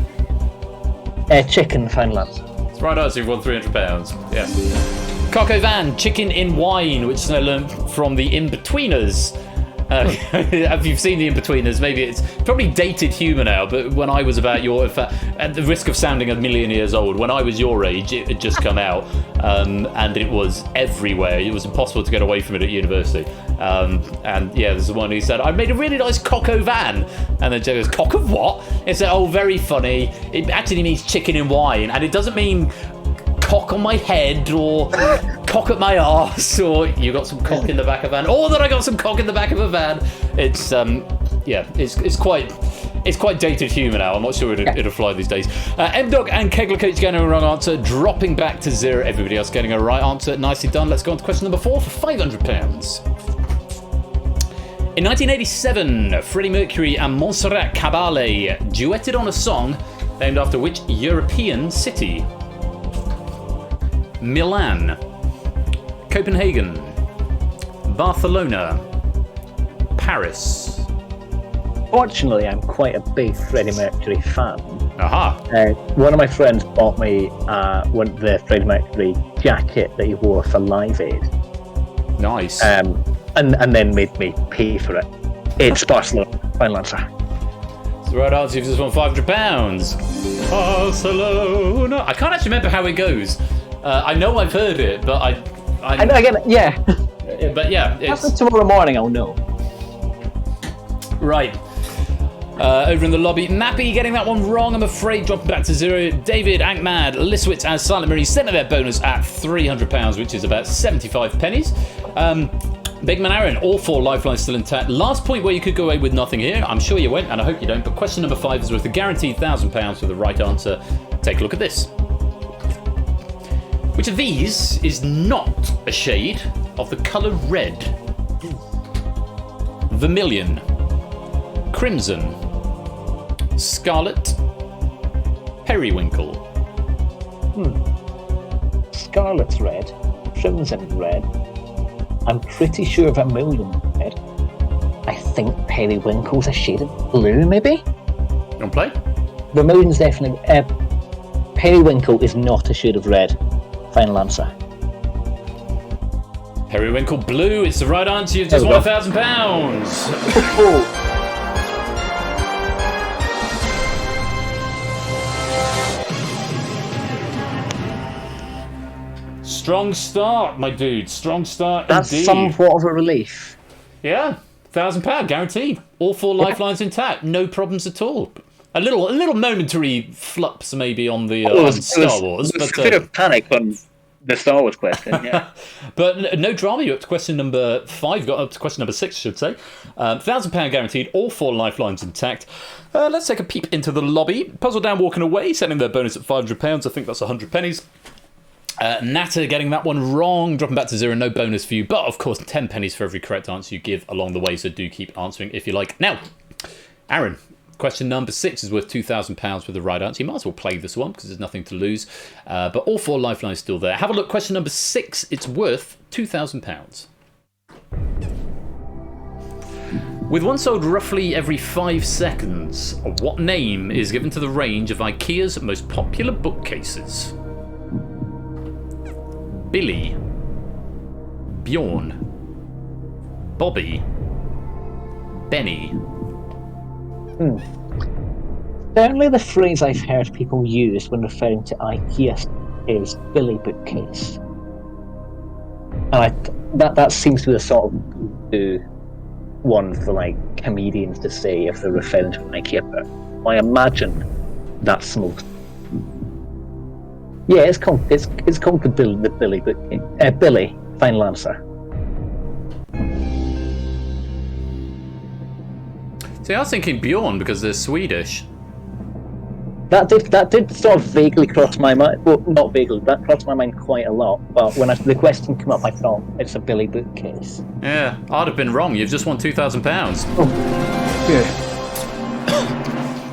chicken, final answer. It's right answer, you've won £300. Yeah. Coq au vin, chicken in wine, which I learned from the In-Betweeners. If you've seen the In-Betweeners, maybe it's probably dated humour now, but when I was about at the risk of sounding 1,000,000 years old, when I was your age, it had just come out, and it was everywhere. It was impossible to get away from it at university. And yeah, there's the one who said, I made a really nice coq au vin. And then Joe goes, cock of what? It's like, oh, very funny. It actually means chicken in wine, and it doesn't mean cock on my head or cock at my arse or you got some cock in the back of a van or that I got some cock in the back of a van. It's it's quite dated humour now. I'm not sure it'll fly these days. M-Dog and Kegler Coach getting a wrong answer, dropping back to 0. Everybody else getting a right answer. Nicely done. Let's go on to question number 4 for £500. In 1987, Freddie Mercury and Montserrat Caballé duetted on a song named after which European city? Milan, Copenhagen, Barcelona, Paris. Fortunately, I'm quite a big Freddie Mercury fan. Aha. One of my friends bought me the Freddie Mercury jacket that he wore for Live Aid. Nice. And then made me pay for it. It's Barcelona. Final answer. It's the right answer. You've just won £500. Barcelona. I can't actually remember how it goes. I know I've heard it, but I again, yeah. But yeah, After tomorrow morning, I'll know. Right. Over in the lobby, Mappy getting that one wrong, I'm afraid, dropping back to 0. David, Ankmad, Liswitz and Silent Marie sent their bonus at £300, which is about 75 pennies. Big Man Aaron, all 4 lifelines still intact. Last point where you could go away with nothing here. I'm sure you won't, and I hope you don't. But question number 5 is worth a guaranteed £1,000 for the right answer. Take a look at this. Which of these is not a shade of the colour red? Vermilion, crimson, scarlet, periwinkle. Scarlet's red, crimson red. I'm pretty sure vermilion red. I think periwinkle's a shade of blue, maybe? You want to play? Vermilion's definitely... periwinkle is not a shade of red. Final answer. Periwinkle blue is the right answer. You've just won £1,000. Strong start, my dude. Strong start That's indeed. somewhat of a relief. Yeah, £1,000 guaranteed. All 4 lifelines intact. No problems at all. A little momentary flups maybe on the on Star Wars. There was a bit of panic on the Star Wars question, yeah. But no drama. You're up to question number 5. Got up to question number 6, I should say. £1,000 guaranteed. All 4 lifelines intact. Let's take a peep into the lobby. Puzzle Down walking away, setting their bonus at £500. I think that's 100 pennies. Natter getting that one wrong, dropping back to 0, no bonus for you, but of course 10 pennies for every correct answer you give along the way, so do keep answering if you like. Now, Aaron, question number 6 is worth £2,000 for the right answer. You might as well play this one because there's nothing to lose, but all 4 lifelines still there. Have a look, question number 6, it's worth £2,000. With one sold roughly every 5 seconds, what name is given to the range of IKEA's most popular bookcases? Billy, Bjorn, Bobby, Benny. Certainly the phrase I've heard people use when referring to IKEA is Billy bookcase. And that seems to be the sort of one for like comedians to say if they're referring to an IKEA book. I imagine that's the most. Yeah, it's called the Billy bookcase. Billy. Final answer. See, I was thinking Bjorn because they're Swedish. That did sort of vaguely cross my mind. Well, not vaguely. That crossed my mind quite a lot. But when the question came up, I thought it's a Billy bookcase. Yeah, I'd have been wrong. You've just won £2,000. Oh, good.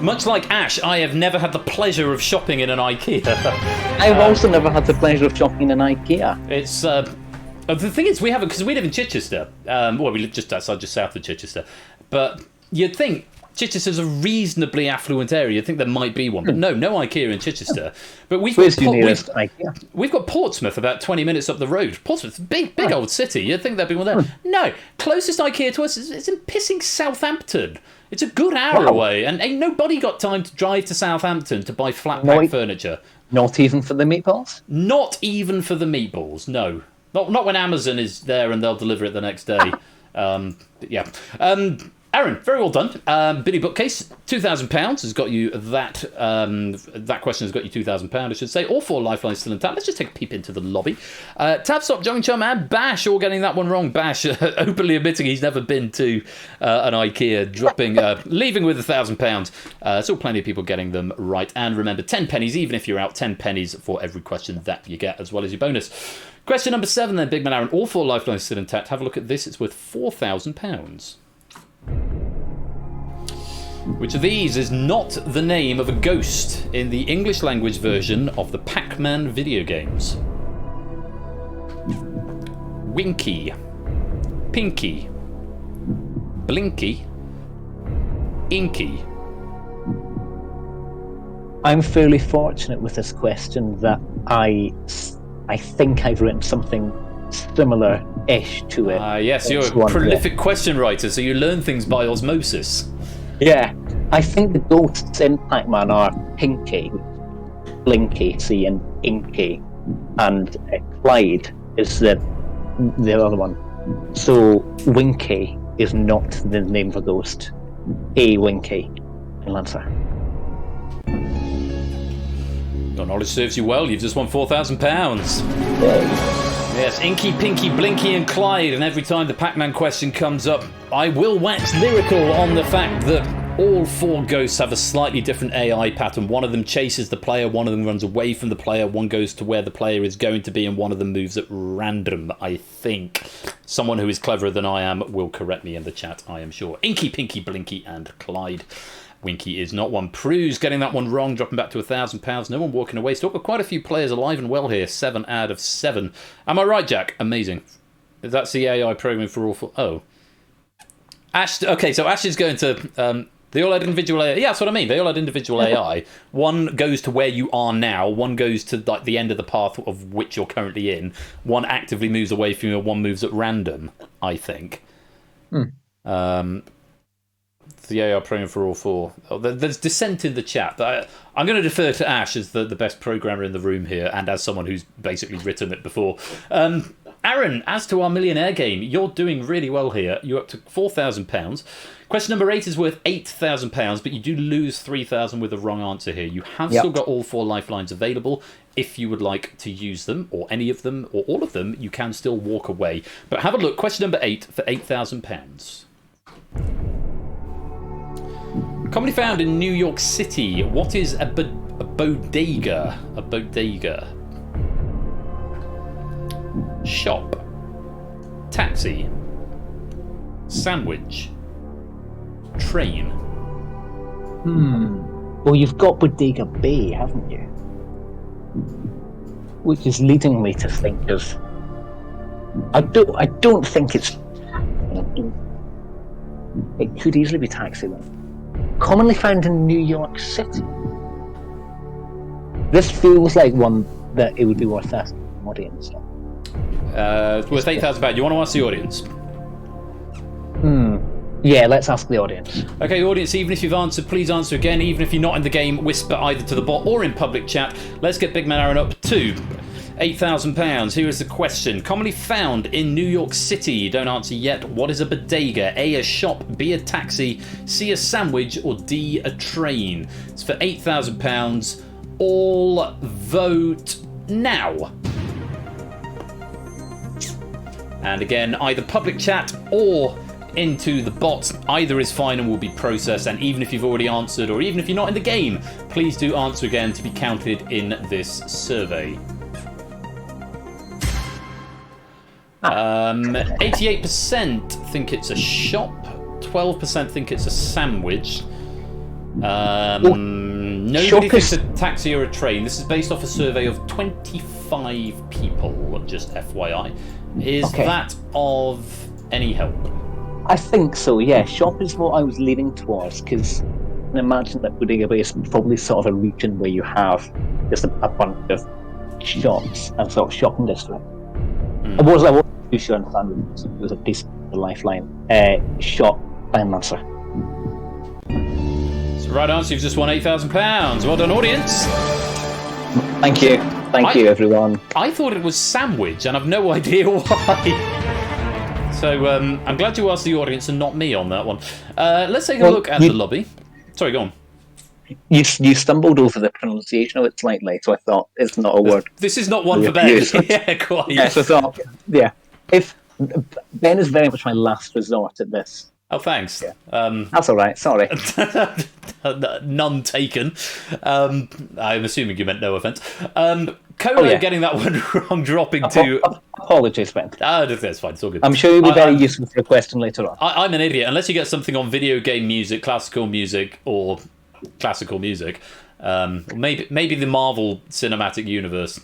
Much like Ash, I have never had the pleasure of shopping in an IKEA. I've also never had the pleasure of shopping in an IKEA. It's the thing is, we haven't, because we live in Chichester. Well, we live just south of Chichester. But you'd think Chichester's a reasonably affluent area. You'd think there might be one, but no IKEA in Chichester. But we've got Portsmouth about 20 minutes up the road. Portsmouth's a big old city. You'd think there'd be one there. No, closest IKEA to us is in pissing Southampton. It's a good hour away, and ain't nobody got time to drive to Southampton to buy flat pack furniture. Not even for the meatballs? Not even for the meatballs, no. Not when Amazon is there and they'll deliver it the next day. Yeah. Aaron, very well done. Billy Bookcase, £2,000 has got you that. That question has got you £2,000, I should say. All 4 lifelines still intact. Let's just take a peep into the lobby. Tabstop, Jogging Chum, and Bash all getting that one wrong. Bash openly admitting he's never been to an IKEA, leaving with £1,000. Still plenty of people getting them right. And remember, 10 pennies, even if you're out, 10 pennies for every question that you get, as well as your bonus. Question number 7 then, Big Man Aaron. All 4 lifelines still intact. Have a look at this. It's worth £4,000. Which of these is not the name of a ghost in the English language version of the Pac-Man video games? Winky, Pinky, Blinky, Inky. I'm fairly fortunate with this question that I think I've written something similar-ish to it. Yes, you're a prolific question writer, so you learn things by osmosis. Yeah, I think the ghosts in Pac-Man are Pinky, Blinky, C, and Inky, and Clyde is the other one. So Winky is not the name of a ghost. A Winky, I'll answer. Your knowledge serves you well. You've just won £4,000. Yes, Inky, Pinky, Blinky and Clyde, and every time the Pac-Man question comes up, I will wax lyrical on the fact that all 4 ghosts have a slightly different AI pattern. One of them chases the player, one of them runs away from the player, one goes to where the player is going to be, and one of them moves at random, I think. Someone who is cleverer than I am will correct me in the chat, I am sure. Inky, Pinky, Blinky and Clyde. Winky is not one. Prue's getting that one wrong, dropping back to £1,000. No one walking away. Still got quite a few players alive and well here. 7 out of 7. Am I right, Jack? Amazing. That's the AI programming for all 4. Oh. Ash. Okay, so Ash is going to... they all had individual AI. Yeah, that's what I mean. They all had individual AI. One goes to where you are now. One goes to like the end of the path of which you're currently in. One actively moves away from you. One moves at random, I think. The AI programming for all 4. Oh, there's dissent in the chat. But I'm going to defer to Ash as the best programmer in the room here, and as someone who's basically written it before. Aaron, as to our Millionaire game, you're doing really well here. You're up to £4,000. Question number 8 is worth £8,000, but you do lose 3,000 with the wrong answer here. You have still got all 4 lifelines available. If you would like to use them, or any of them, or all of them, you can still walk away. But have a look. Question number 8 for £8,000. Commonly found in New York City. What is a bodega? A bodega. Shop. Taxi. Sandwich. Train. Well, you've got Bodega Bay, haven't you? Which is leading me to think of... I don't think it's... It could easily be Taxi then. Commonly found in New York City. This feels like one that it would be worth asking an audience. It's worth £8,000. You want to ask the audience? Yeah, let's ask the audience. Okay, audience, even if you've answered, please answer again. Even if you're not in the game, whisper either to the bot or in public chat. Let's get Big Man Aaron up to £8,000. Here is the question. Commonly found in New York City. Don't answer yet. What is a bodega? A shop, B, a taxi, C, a sandwich, or D, a train? It's for £8,000. All vote now. And again, either public chat or into the bot. Either is fine and will be processed. And even if you've already answered, or even if you're not in the game, please do answer again to be counted in this survey. 88% think it's a shop, 12% think it's a sandwich. Nobody thinks a taxi or a train. This is based off a survey of 25 people, just FYI. Is that of any help? I think so, yeah. Shop is what I was leaning towards, because I can imagine that Bodega Bay is probably sort of a region where you have just a bunch of shops and sort of shopping district. I wasn't too sure on sandwich. It was a decent lifeline. Shop, final answer. It's the right answer. You've just won £8,000. Well done, audience. Thank you. Thank you, everyone. I thought it was sandwich, and I've no idea why. So I'm glad you asked the audience and not me on that one. Let's take a look at the lobby. Sorry, go on. You stumbled over the pronunciation of it slightly, so I thought it's not a word. This is not one for Ben. Yeah, quite. Yeah, so I thought, yeah. If Ben is very much my last resort at this. Oh, thanks. Yeah. That's all right. Sorry. None taken. I'm assuming you meant no offence. Cola getting that one wrong, dropping to... Apologies, Ben. That's fine. It's all good. I'm sure you'll be very useful for your question later on. I'm an idiot. Unless you get something on video game music, classical music, or classical music. Maybe the Marvel Cinematic Universe.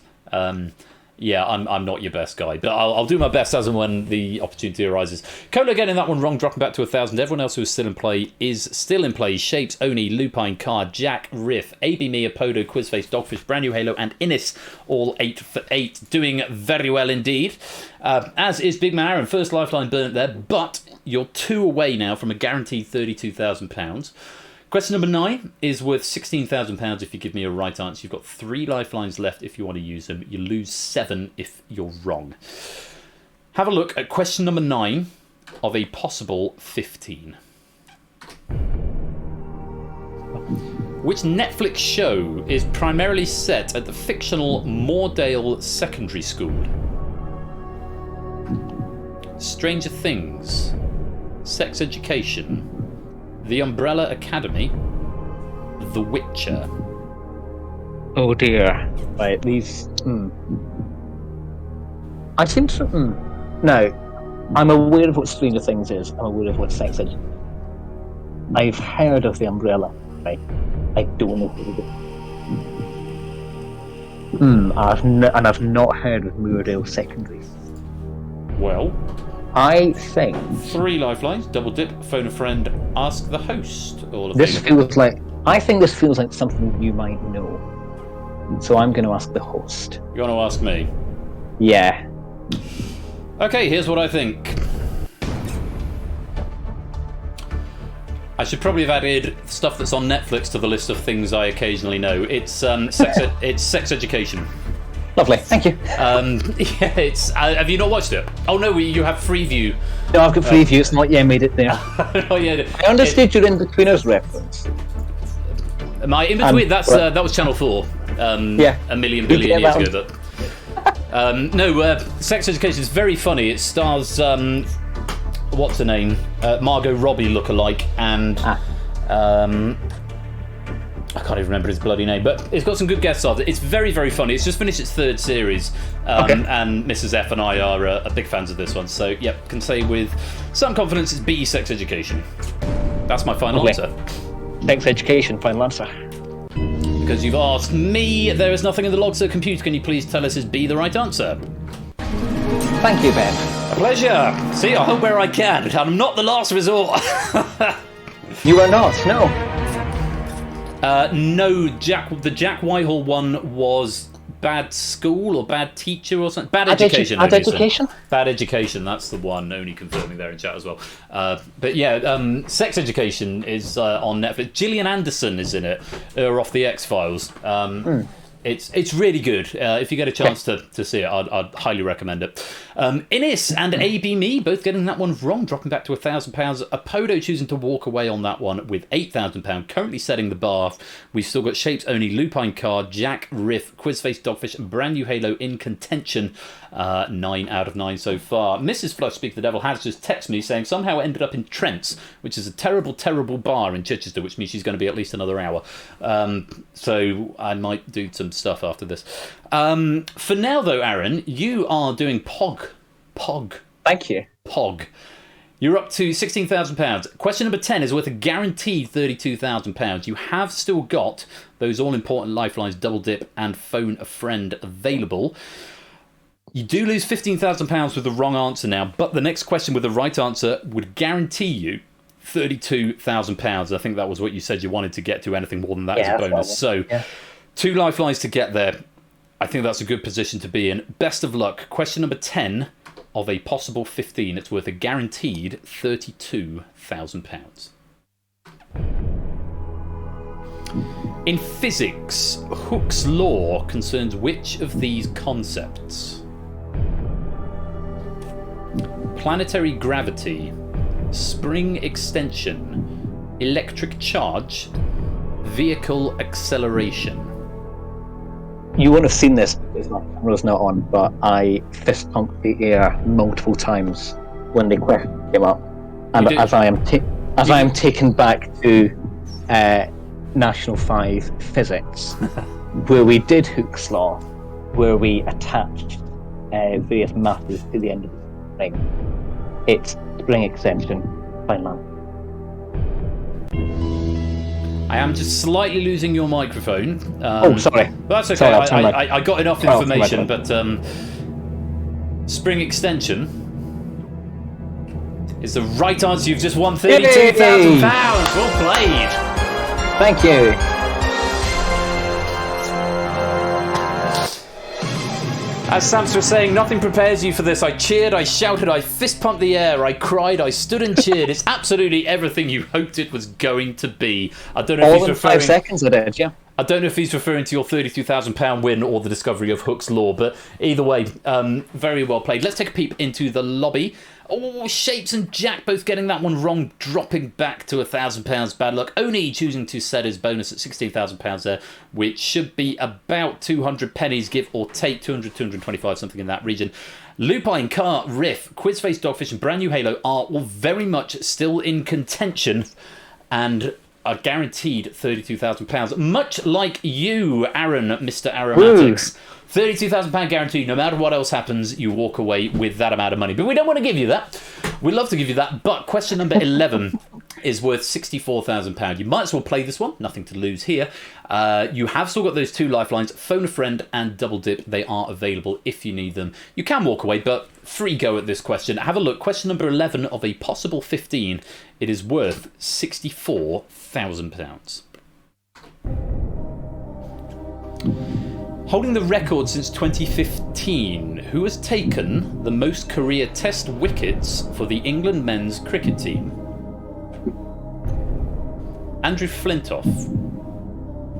Yeah, I'm not your best guy, but I'll do my best as and when the opportunity arises. Cola getting that one wrong, dropping back to 1,000. Everyone else who is still in play is still in play. Shapes, Oni, Lupine, Card, Jack, Riff, AB Mia, Podo, Quizface, Dogfish, Brand New Halo, and Innis, all 8 for 8, doing very well indeed. As is Big Man Aaron, first lifeline burnt there, but you're 2 away now from a guaranteed £32,000. Question number 9 is worth £16,000 if you give me a right answer. You've got 3 lifelines left if you want to use them. You lose 7 if you're wrong. Have a look at question number 9 of a possible 15. Which Netflix show is primarily set at the fictional Moordale Secondary School? Stranger Things, Sex Education, The Umbrella Academy, The Witcher. Oh dear. Right, these. I seem to. No, I'm aware of what Stranger Things is. I'm aware of what Sex Education. I've heard of The Umbrella. Right. I don't know who it is. I've not heard of Moordale Secondary. Well, I think 3 lifelines, double dip, phone a friend, ask the host. All of this these. feels like. I think this feels like something you might know. So I'm going to ask the host. You want to ask me? Yeah. Okay, here's what I think. I should probably have added stuff that's on Netflix to the list of things I occasionally know. It's Sex Education. Lovely, thank you. Yeah, it's. Have you not watched it? Oh no, you have Freeview. No, I've got Freeview. It's not yet made it there. Oh yeah. I understood your In-Betweeners reference. My In-Between. That was Channel 4. Yeah. A million billion years ago. Sex Education is very funny. It stars what's her name? Margot Robbie look-alike, and I can't even remember his bloody name, but it's got some good guest stars. It's very, very funny. It's just finished its 3rd series, and Mrs. F and I are big fans of this one. So, yep, can say with some confidence it's B, Sex Education. That's my final answer. Sex Education, final answer. Because you've asked me, there is nothing in the log, so computer, can you please tell us is B the right answer? Thank you, Ben. A pleasure. See, I hope where I can. I'm not the last resort. You are not, no. No, the Jack Whitehall one was Bad School or Bad Teacher or something. Bad Education. Bad Education? Bad Education, that's the one, only confirming there in chat as well. But yeah, Sex Education is on Netflix. Gillian Anderson is in it, off the X-Files. It's really good. If you get a chance to see it, I'd highly recommend it. Innes and AB Me both getting that one wrong, dropping back to £1,000. Apodo choosing to walk away on that one with £8,000, currently setting the bar. We've still got Shapes Only, Lupine Card, Jack, Riff, Quizface, Dogfish, and Brand New Halo in contention. 9 out of 9 so far. Mrs. Flush, Speak the Devil, has just texted me saying somehow ended up in Trent's, which is a terrible, terrible bar in Chichester, which means she's going to be at least another hour. So I might do some stuff after this. For now, though, Aaron, you are doing Pog. Thank you. Pog. You're up to £16,000. Question number 10 is worth a guaranteed £32,000. You have still got those all-important lifelines, double dip, and phone a friend available. You do lose £15,000 with the wrong answer now, but the next question with the right answer would guarantee you £32,000. I think that was what you said you wanted to get to. Anything more than that is a bonus. So, 2 lifelines to get there. I think that's a good position to be in. Best of luck. Question number 10 of a possible 15. It's worth a guaranteed £32,000. In physics, Hooke's law concerns which of these concepts? Planetary gravity, spring extension, electric charge, vehicle acceleration. You won't have seen this because my camera's not on, but I fist pumped the air multiple times when the question came up, and as I am taken back to National 5 physics, where we did Hooke's law, where we attached various masses to the end of the spring. It's spring extension, final answer. I am just slightly losing your microphone. Sorry. That's okay. Sorry, I got enough information, but spring extension is the right answer. You've just won £32,000. Well played. Thank you. As Samson was saying, nothing prepares you for this. I cheered, I shouted, I fist pumped the air, I cried, I stood and cheered. It's absolutely everything you hoped it was going to be. I don't know if he's referring... 5 seconds I did, yeah. I don't know if he's referring to your £32,000 win or the discovery of Hooke's law, but either way, very well played. Let's take a peep into the lobby Oh, Shapes and Jack both getting that one wrong, dropping back to £1,000. Bad luck. Oni choosing to set his bonus at £16,000 there, which should be about 200 pennies, give or take, 200, 225, something in that region. Lupine, Car, Riff, Quizface, Dogfish, and Brand New Halo are all very much still in contention and are guaranteed £32,000. Much like you, Aaron, Mr. Aromatics. £32,000 guaranteed. No matter what else happens, you walk away with that amount of money. But we don't want to give you that. We'd love to give you that. But question number 11 is worth £64,000. You might as well play this one. Nothing to lose here. You have still got those 2 lifelines, Phone a Friend and Double Dip. They are available if you need them. You can walk away, but free go at this question. Have a look. Question number 11 of a possible 15. It is worth £64,000. Holding the record since 2015, who has taken the most career test wickets for the England men's cricket team? Andrew Flintoff,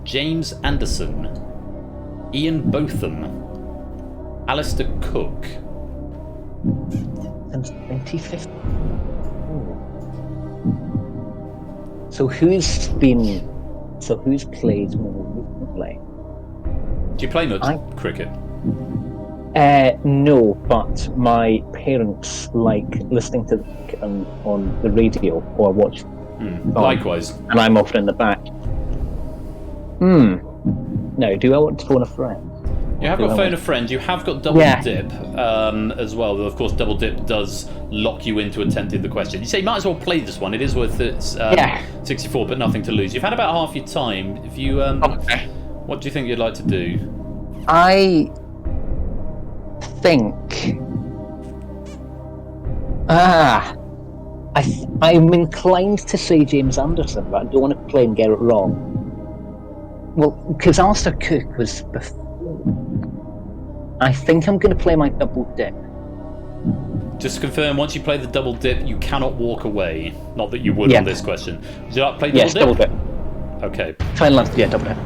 James Anderson, Ian Botham, Alistair Cook. Since 2015. So who's played more recently? Do you play much cricket? No, but my parents like listening to on the radio or watch. Likewise. And I'm often in the back. No, do I want to phone a friend? You have got Phone a Friend, you have got Double Dip as well. Though of course, Double Dip does lock you into attempting the question. You say you might as well play this one. It is worth 64, but nothing to lose. You've had about half your time. If you, what do you think you'd like to do? I think... I'm inclined to say James Anderson, but I don't want to play and get it wrong. Well, because Alistair Cook was before. I think I'm going to play my Double Dip. Just to confirm, once you play the Double Dip, you cannot walk away. Not that you would on this question. Would you like to play Double Dip? Yes, Double Dip. Okay. Final answer, Double Dip.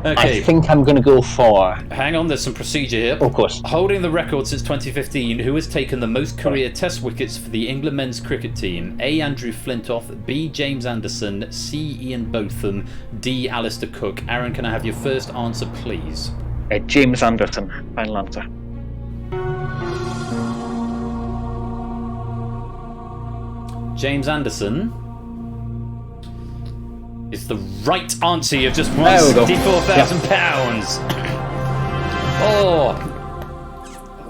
Okay. I think I'm going to go for... Hang on, there's some procedure here. Of course. Holding the record since 2015, who has taken the most career test wickets for the England men's cricket team? A. Andrew Flintoff, B. James Anderson, C. Ian Botham, D. Alistair Cook. Aaron, can I have your first answer, please? James Anderson. Final answer. James Anderson is the right answer. You've just won £64,000. Oh,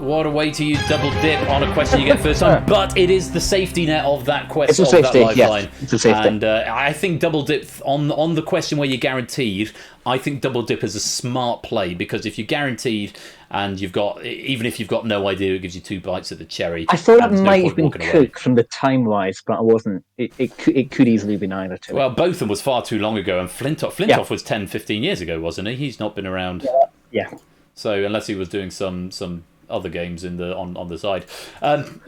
what a way to use Double Dip on a question you get first time. But it is the safety net of that question. It's a safety, lifeline. It's a safety. And I think Double Dip on the question where you're guaranteed. I think Double Dip is a smart play, because if you're guaranteed and you've got, even if you've got no idea, it gives you 2 bites at the cherry. I thought it might have been Cook from the time-wise, but I wasn't. It could easily be either two. Well, Botham was far too long ago, and Flintoff was 10, 15 years ago, wasn't he? He's not been around. Yeah. So unless he was doing some other games in the on the side.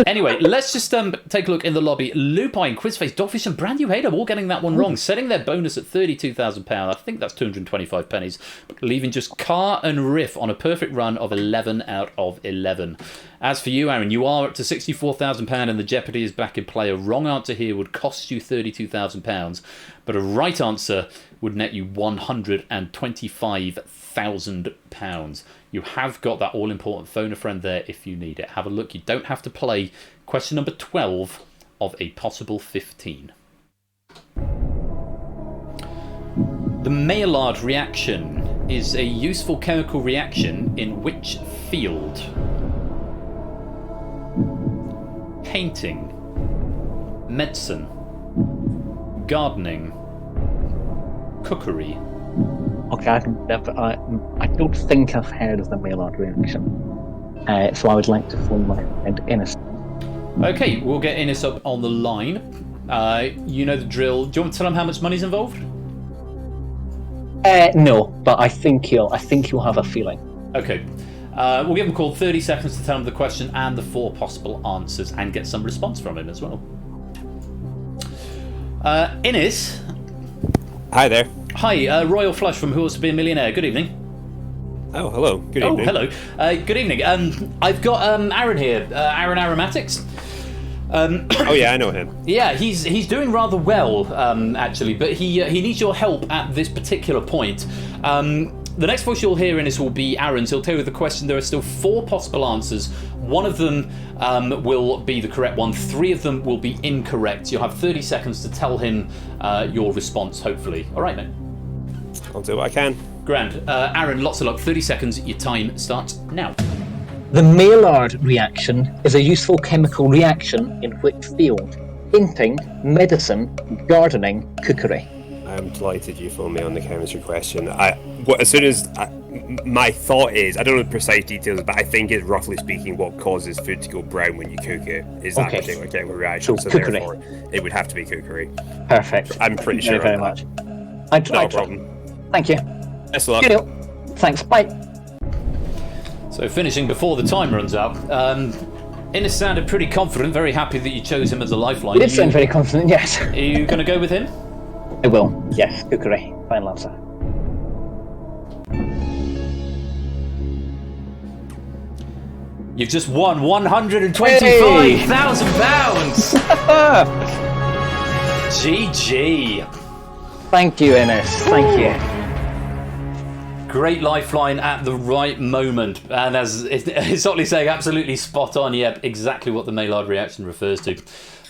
Anyway, let's just take a look in the lobby. Lupine, Quizface, Dogfish, and Brand New Halo all getting that one wrong, setting their bonus at £32,000. I think that's 225 pennies, leaving just Car and Riff on a perfect run of 11 out of 11. As for you, Aaron, you are up to £64,000, and the jeopardy is back in play. A wrong answer here would cost you £32,000, but a right answer would net you £125,000. You have got that all-important Phone a Friend there if you need it. Have a look. You don't have to play question number 12 of a possible 15. The Maillard reaction is a useful chemical reaction in which field? Painting, medicine, gardening, cookery. Okay, I don't think I've heard of the Maillard reaction, so I would like to phone my friend Innes. Okay, we'll get Innes up on the line. You know the drill. Do you want to tell him how much money's involved? No, but I think you'll have a feeling. Okay. We'll give him a call, 30 seconds to tell him the question and the 4 possible answers, and get some response from him as well. Innes. Hi there. Hi, Royal Flush from Who Wants to Be a Millionaire. Good evening. Oh, hello. Good evening. Oh, hello. Good evening. I've got Aaron here, Aaron Aromatics. Oh yeah, I know him. Yeah, he's doing rather well, actually, but he needs your help at this particular point. The next voice you'll hear in this will be Aaron's. He'll tell you the question. There are still 4 possible answers. One of them will be the correct one. 3 of them will be incorrect. You'll have 30 seconds to tell him your response, hopefully. All right, mate. I'll do what I can. Grand. Aaron, lots of luck. 30 seconds. Your time starts now. The Maillard reaction is a useful chemical reaction in which field? Hinting, medicine, gardening, cookery. I'm delighted you phoned me on the chemistry question. My thought is, I don't know the precise details, but I think it's roughly speaking what causes food to go brown when you cook it is that particular chemical reaction. So cookery. therefore, it would have to be cookery. Perfect. I'm pretty sure very of much. that. No problem. Thank you. Best of luck. Cheerio. Thanks. Bye. So finishing before the time runs out. Innes sounded pretty confident, very happy that you chose him as a lifeline. You did sound very confident, yes. Are you going to go with him? I will. Yes, cookery. Final answer. You've just won £125,000. GG. Thank you, Innes. Thank you. Great lifeline at the right moment, and as it's Otley saying, absolutely spot on. Yep, exactly what the Maillard reaction refers to.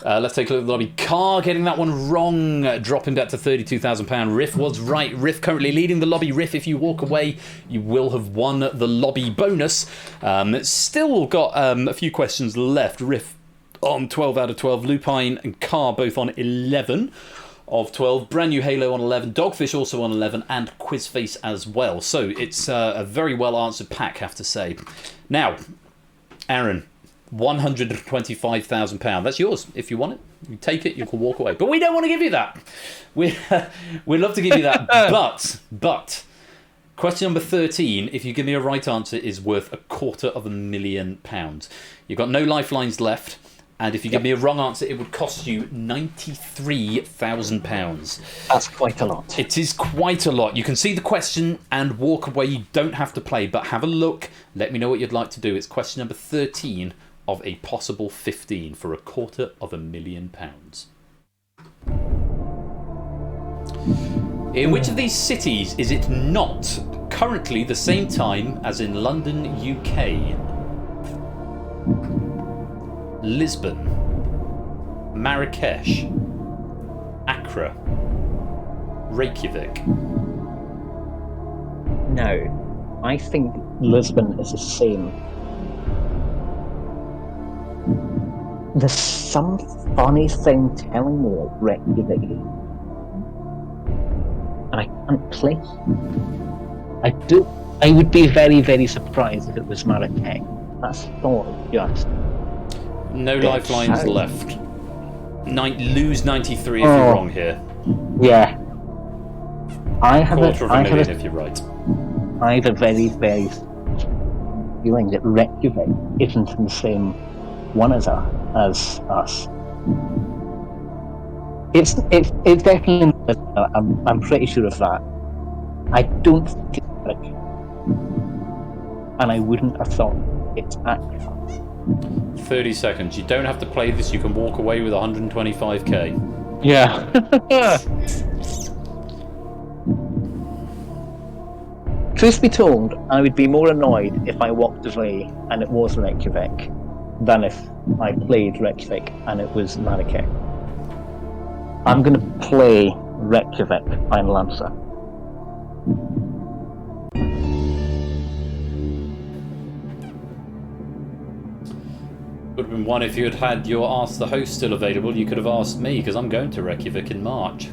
Let's take a look at the lobby. Carr getting that one wrong, dropping back to £32,000. Riff was right. Riff currently leading the lobby. Riff, if you walk away, you will have won the lobby bonus. Still got a few questions left. Riff on 12 out of 12. Lupine and Carr both on 11 of 12. Brand new Halo on 11. Dogfish also on 11. And Quizface as well. So it's a very well answered pack, have to say. Now, Aaron, £125,000. That's yours if you want it. You take it, you can walk away. But we don't want to give you that. We'd love to give you that. But question number 13, if you give me a right answer, is worth £250,000. You've got no lifelines left. And if you give me a wrong answer, it would cost you £93,000. That's quite a lot. It is quite a lot. You can see the question and walk away. You don't have to play, but have a look. Let me know what you'd like to do. It's question number 13 of a possible 15 for £250,000. In which of these cities is it not currently the same time as in London, UK? Lisbon, Marrakesh, Accra, Reykjavik. No, I think Lisbon is the same. There's some funny thing telling me at Reykjavik, and I can't place. I would be very, very surprised if it was Marrakesh. That's all just. No lifelines left. Lose 93 if you're wrong here. Yeah. I have £250,000 if you're right. I have a very, very feeling that Reykjavik isn't in the same one as us. It's definitely. I'm pretty sure of that. I don't think it's Reykjavik, and I wouldn't have thought it's Accra. 30 seconds. You don't have to play this. You can walk away with 125k. Yeah. Truth be told, I would be more annoyed if I walked away and it was Reykjavik than if I played Reykjavik and it was Marrakesh. I'm going to play Reykjavik, final answer. Would have been one if you had had your Ask the Host still available. You could have asked me, because I'm going to Reykjavik in March.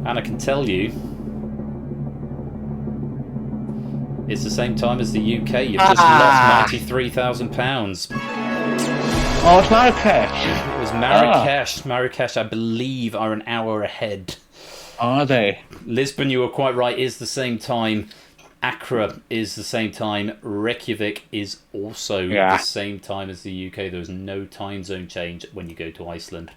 And I can tell you, it's the same time as the UK. You've just lost £93,000. Oh, it's Marrakesh. It was Marrakesh. Marrakesh, I believe, are an hour ahead. Are they? Lisbon, you were quite right, is the same time. Accra is the same time. Reykjavik is also the same time as the UK. There is no time zone change when you go to Iceland.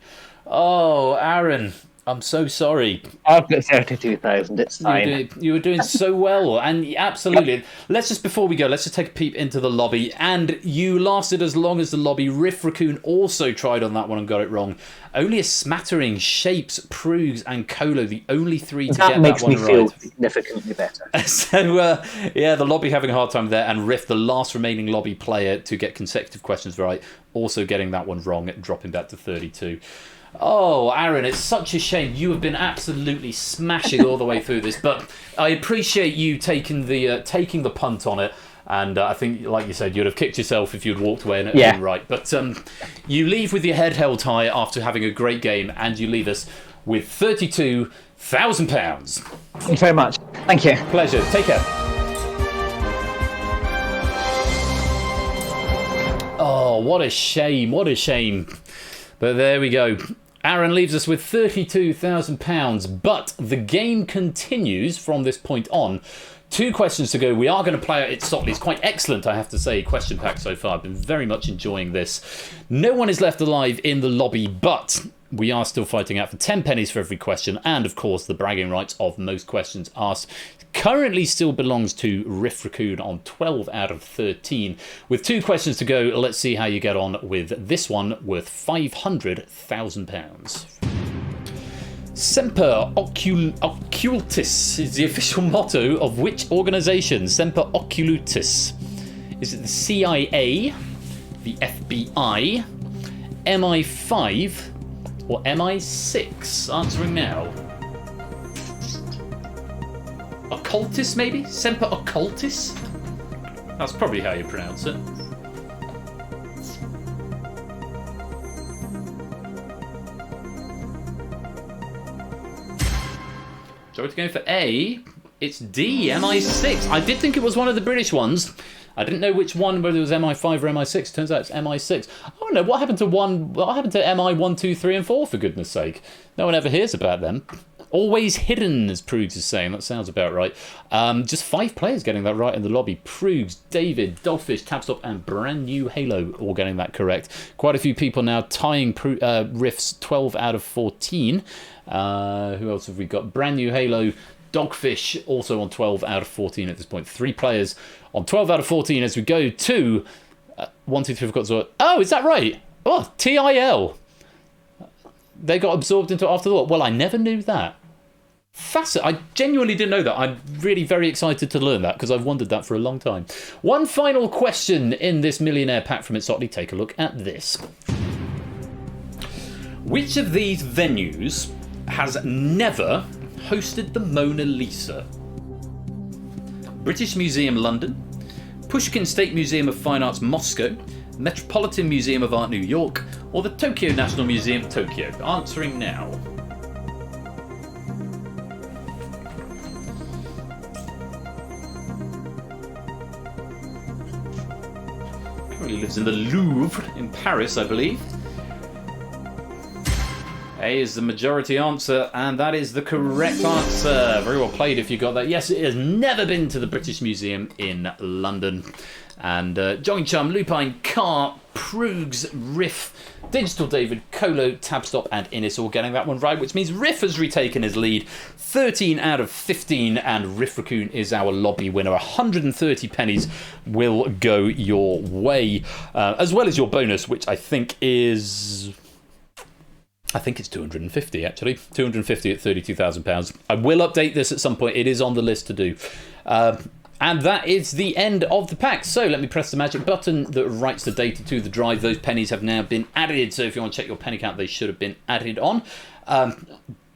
Oh, Aaron, I'm so sorry. I've got 32,000. It's fine. You were doing so well, and absolutely. Let's just, before we go, let's just take a peep into the lobby. And you lasted as long as the lobby. Riff Raccoon also tried on that one and got it wrong. Only a smattering. Shapes, Prugs, and Colo, the only three to get that one right. That makes me feel significantly better. So, yeah, the lobby having a hard time there, and Riff, the last remaining lobby player to get consecutive questions right, also getting that one wrong, dropping back to 32. Oh, Aaron, it's such a shame. You have been absolutely smashing all the way through this, but I appreciate you taking the punt on it. And I think, like you said, you'd have kicked yourself if you'd walked away and it had been right. But you leave with your head held high after having a great game, and you leave us with £32,000. Thanks very much. Thank you. Pleasure. Take care. Oh, what a shame. What a shame. But there we go. Aaron leaves us with £32,000, but the game continues from this point on. 2 questions to go. We are going to play it softly. It's quite excellent, I have to say, question pack so far. I've been very much enjoying this. No one is left alive in the lobby, but we are still fighting out for 10 pennies for every question, and of course the bragging rights of most questions asked currently still belongs to Riff Raccoon on 12 out of 13. With 2 questions to go, let's see how you get on with this one worth £500,000. Semper Occultis is the official motto of which organisation? Semper Occultis. Is it the CIA, the FBI, MI5, or MI6? Answering now. Occultis, maybe? Semper Occultis? That's probably how you pronounce it. Sorry to go for A. It's D, MI6. I did think it was one of the British ones. I didn't know which one, whether it was MI5 or MI6. Turns out it's MI6. Oh no, what happened to MI1, 2, 3, and 4, for goodness sake? No one ever hears about them. Always hidden, as Prugs is saying. That sounds about right. Just 5 players getting that right in the lobby. Prugs, David, Dogfish, Tabstop, and Brand New Halo all getting that correct. Quite a few people now tying Riff's 12 out of 14. Who else have we got? Brand New Halo, Dogfish also on 12 out of 14 at this point. 3 players on 12 out of 14 as we go to 1, 2, 3, 4, 5. Oh, is that right? Oh, TIL. They got absorbed into it after the war. Well, I never knew that. Fascinating. I genuinely didn't know that. I'm really very excited to learn that because I've wondered that for a long time. One final question in this Millionaire pack from Itsotley. Take a look at this. Which of these venues has never hosted the Mona Lisa? British Museum London, Pushkin State Museum of Fine Arts Moscow, Metropolitan Museum of Art New York, or the Tokyo National Museum Tokyo? Answering now. Currently lives in the Louvre in Paris, I believe. A is the majority answer, and that is the correct answer. Very well played if you got that. Yes, it has never been to the British Museum in London. And Jogging Chum, Lupine, Car, Prugs, Riff, Digital David, Colo, Tabstop, and Innis all getting that one right, which means Riff has retaken his lead. 13 out of 15, and Riff Raccoon is our lobby winner. 130 pennies will go your way, as well as your bonus, which I think is... I think it's 250, actually. 250 at £32,000. I will update this at some point. It is on the list to do. And that is the end of the pack. So let me press the magic button that writes the data to the drive. Those pennies have now been added. So if you want to check your penny count, they should have been added on.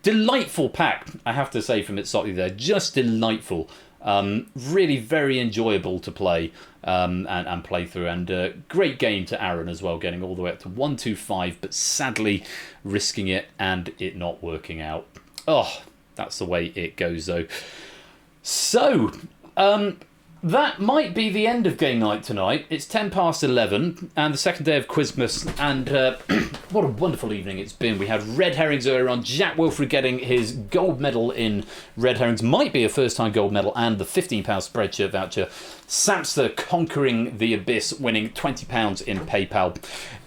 Delightful pack, I have to say, from Itsotley there. Just delightful. Really very enjoyable to play and play through, and great game to Aaron as well, getting all the way up to 125, but sadly risking it and it not working out. Oh, that's the way it goes though. So that might be the end of game night tonight. It's 10 past 11, and the second day of Quizmas, and what a wonderful evening it's been. We had Red Herrings earlier on. Jack Wilfred getting his gold medal in Red Herrings, might be a first-time gold medal, and the £15 Spreadshirt voucher. Samster conquering the abyss, winning £20 in PayPal.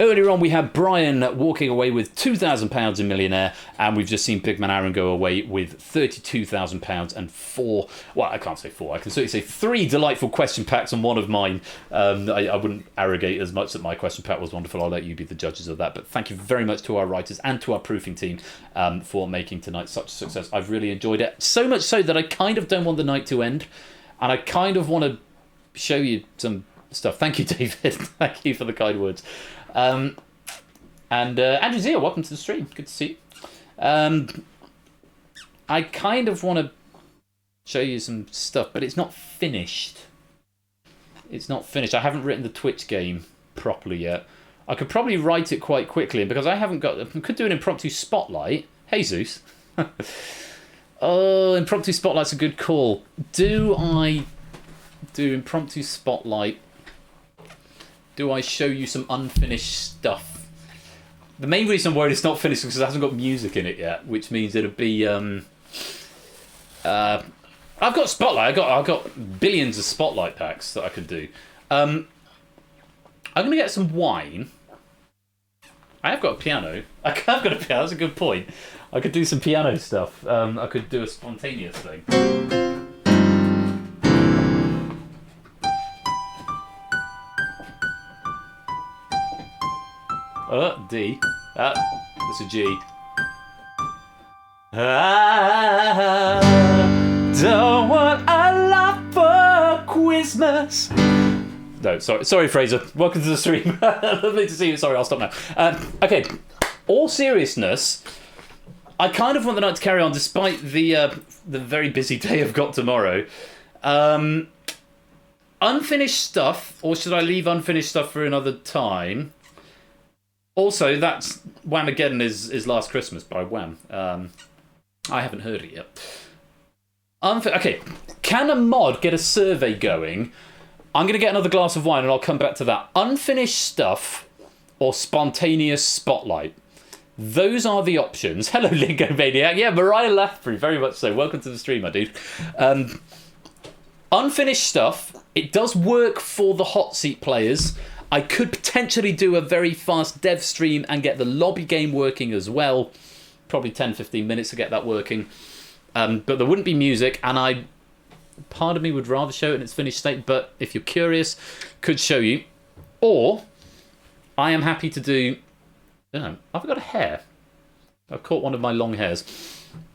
Earlier on, we had Brian walking away with £2,000 in Millionaire, and we've just seen Big Man Aaron go away with £32,000 and four. Well, I can't say four. I can certainly say three delightful question packs and one of mine. I wouldn't arrogate as much that my question pack was wonderful. I'll let you be the judges of that. But thank you very much to our writers and to our proofing team for making tonight such a success. I've really enjoyed it. So much so that I kind of don't want the night to end, and I kind of want to show you some stuff. Thank you, David. Thank you for the kind words. And Andrew Zia, welcome to the stream. Good to see you. I kind of want to show you some stuff, but it's not finished. It's not finished. I haven't written the Twitch game properly yet. I could probably write it quite quickly, because I haven't got... I could do an impromptu spotlight. Hey, Zeus. Oh, impromptu spotlight's a good call. Do I do impromptu spotlight? Do I show you some unfinished stuff? The main reason I'm worried it's not finished is because it hasn't got music in it yet, which means it'll be... I've got spotlight. I've got billions of spotlight packs that I could do. I'm going to get some wine. I have got a piano. I have got a piano. That's a good point. I could do some piano stuff. I could do a spontaneous thing. D. That's a G. I don't want a lot for Quizmas. No, sorry, Fraser. Welcome to the stream. Lovely to see you. Sorry, I'll stop now. Okay, all seriousness, I kind of want the night to carry on despite the very busy day I've got tomorrow. Unfinished stuff, or should I leave unfinished stuff for another time? Also, that's Whamageddon is Last Christmas by Wham. I haven't heard it yet. Okay, can a mod get a survey going? I'm going to get another glass of wine and I'll come back to that. Unfinished stuff or spontaneous spotlight? Those are the options. Hello, Lingo Maniac. Yeah, Mariah Lathbury, very much so. Welcome to the stream, my dude. Unfinished stuff. It does work for the hot seat players. I could potentially do a very fast dev stream and get the lobby game working as well. Probably 10-15 minutes to get that working. But there wouldn't be music, and part of me would rather show it in its finished state, but if you're curious, could show you. Or I am happy to do... I've got a hair. I've caught one of my long hairs.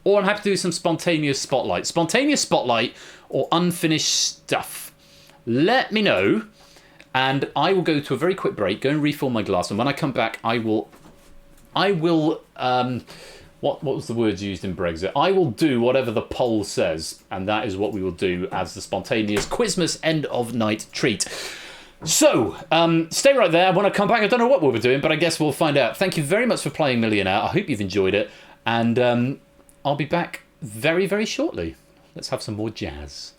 Or I'm happy to do some spontaneous spotlight. Spontaneous spotlight or unfinished stuff. Let me know, and I will go to a very quick break, go and refill my glass, and when I come back, I will what was the words used in Brexit? I will do whatever the poll says, and that is what we will do as the spontaneous Quizmas end of night treat. So, stay right there. When I come back, I don't know what we'll be doing, but I guess we'll find out. Thank you very much for playing Millionaire. I hope you've enjoyed it, and I'll be back very, very shortly. Let's have some more jazz.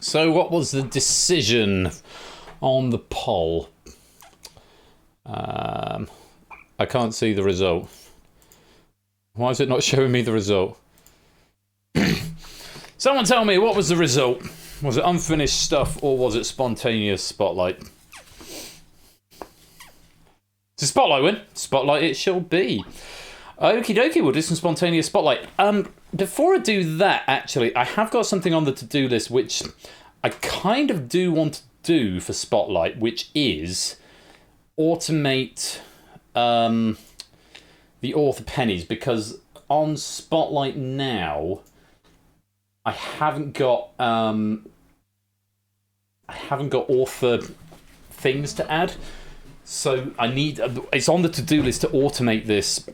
So what was the decision on the poll? I can't see the result. Why is it not showing me the result? Someone tell me, what was the result? Was it unfinished stuff or was it spontaneous spotlight? It's a spotlight win. Spotlight it shall be. Okie dokie, we'll do some spontaneous spotlight. Before I do that, actually, I have got something on the to-do list which I kind of do want to do for spotlight, which is automate the author pennies, because on spotlight now I haven't got author things to add. So I need. It's on the to-do list to automate this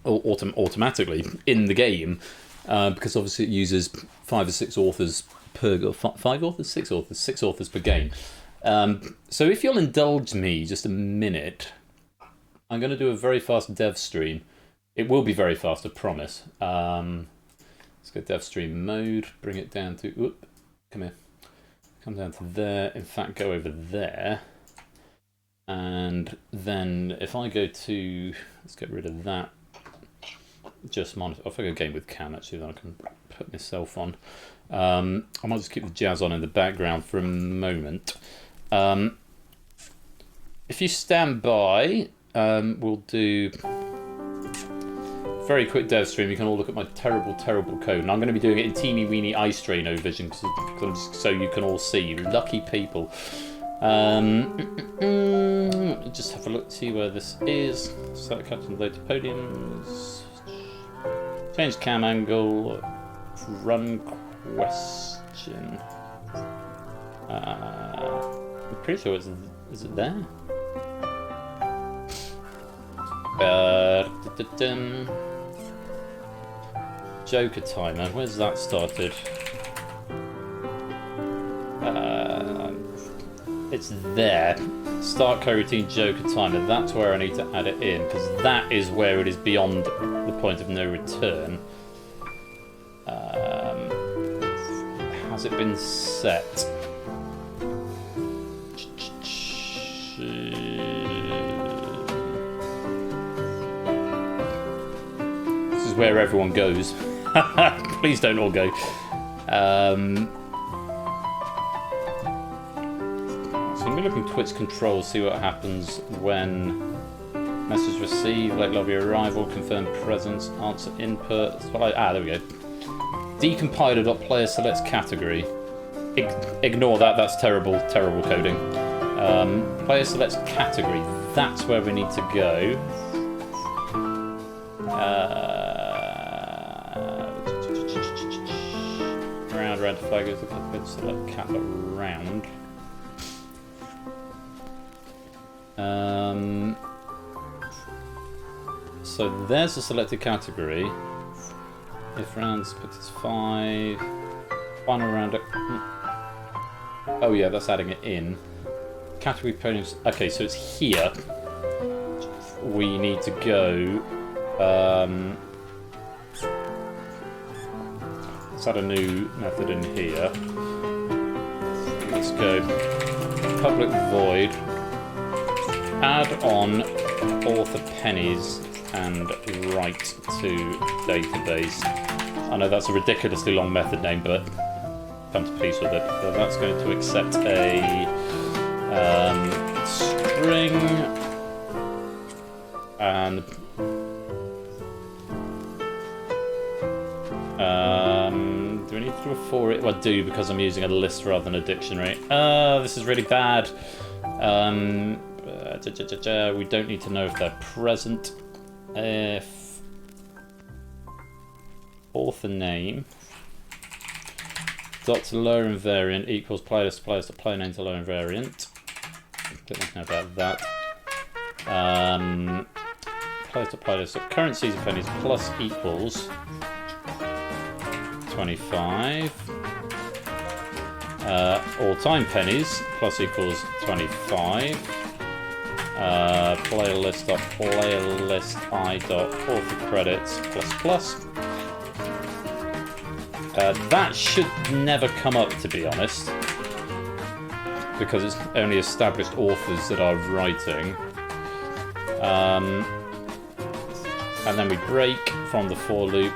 automatically in the game, because obviously it uses 5 or 6 authors per 5 authors, 6 authors, 6 authors per game. So if you'll indulge me just a minute, I'm going to do a very fast dev stream. It will be very fast, I promise. Let's go dev stream mode. Bring it down to. Whoop, come here. Come down to there. In fact, go over there. And then if I go to, let's get rid of that. Just monitor. If I go game with cam, actually, then I can put myself on. I might just keep the jazz on in the background for a moment. If you stand by, we'll do very quick dev stream. You can all look at my terrible, terrible code. And I'm going to be doing it in teeny weeny eye strain no vision, so you can all see. Lucky people. Just have a look, see where this is. Select captain, load to podiums. Change cam angle. Run question. I'm pretty sure it's. Is it there? Joker timer. Where's that started? It's there. Start coroutine Joker timer. That's where I need to add it in, because that is where it is beyond the point of no return. Has it been set? This is where everyone goes. Please don't all go. So I'm looking Twitch controls, see what happens when message received, late lobby arrival, confirm presence, answer input. There we go. Decompiler.player selects category. Ignore that, that's terrible, terrible coding. Player selects category, that's where we need to go. Round to flag is the select cat round. So there's the selected category. If rounds put as 5, final round. Oh yeah, that's adding it in. Category podiums. Okay, so it's here. We need to go. Let's add a new method in here. Let's go public void. Add on author pennies and write to database. I know that's a ridiculously long method name, but come to peace with it. So that's going to accept a string and do we need to do a for it? Well, I do, because I'm using a list rather than a dictionary. This is really bad. We don't need to know if they're present. If author name dot to lower invariant equals playlist to playlist to play name to lower invariant. Don't know about that. Playlist to playlist. So current season pennies plus equals 25. All-time pennies plus equals 25. Playlist.playlist I dot author credits plus plus. That should never come up, to be honest, because it's only established authors that are writing. And then we break from the for loop.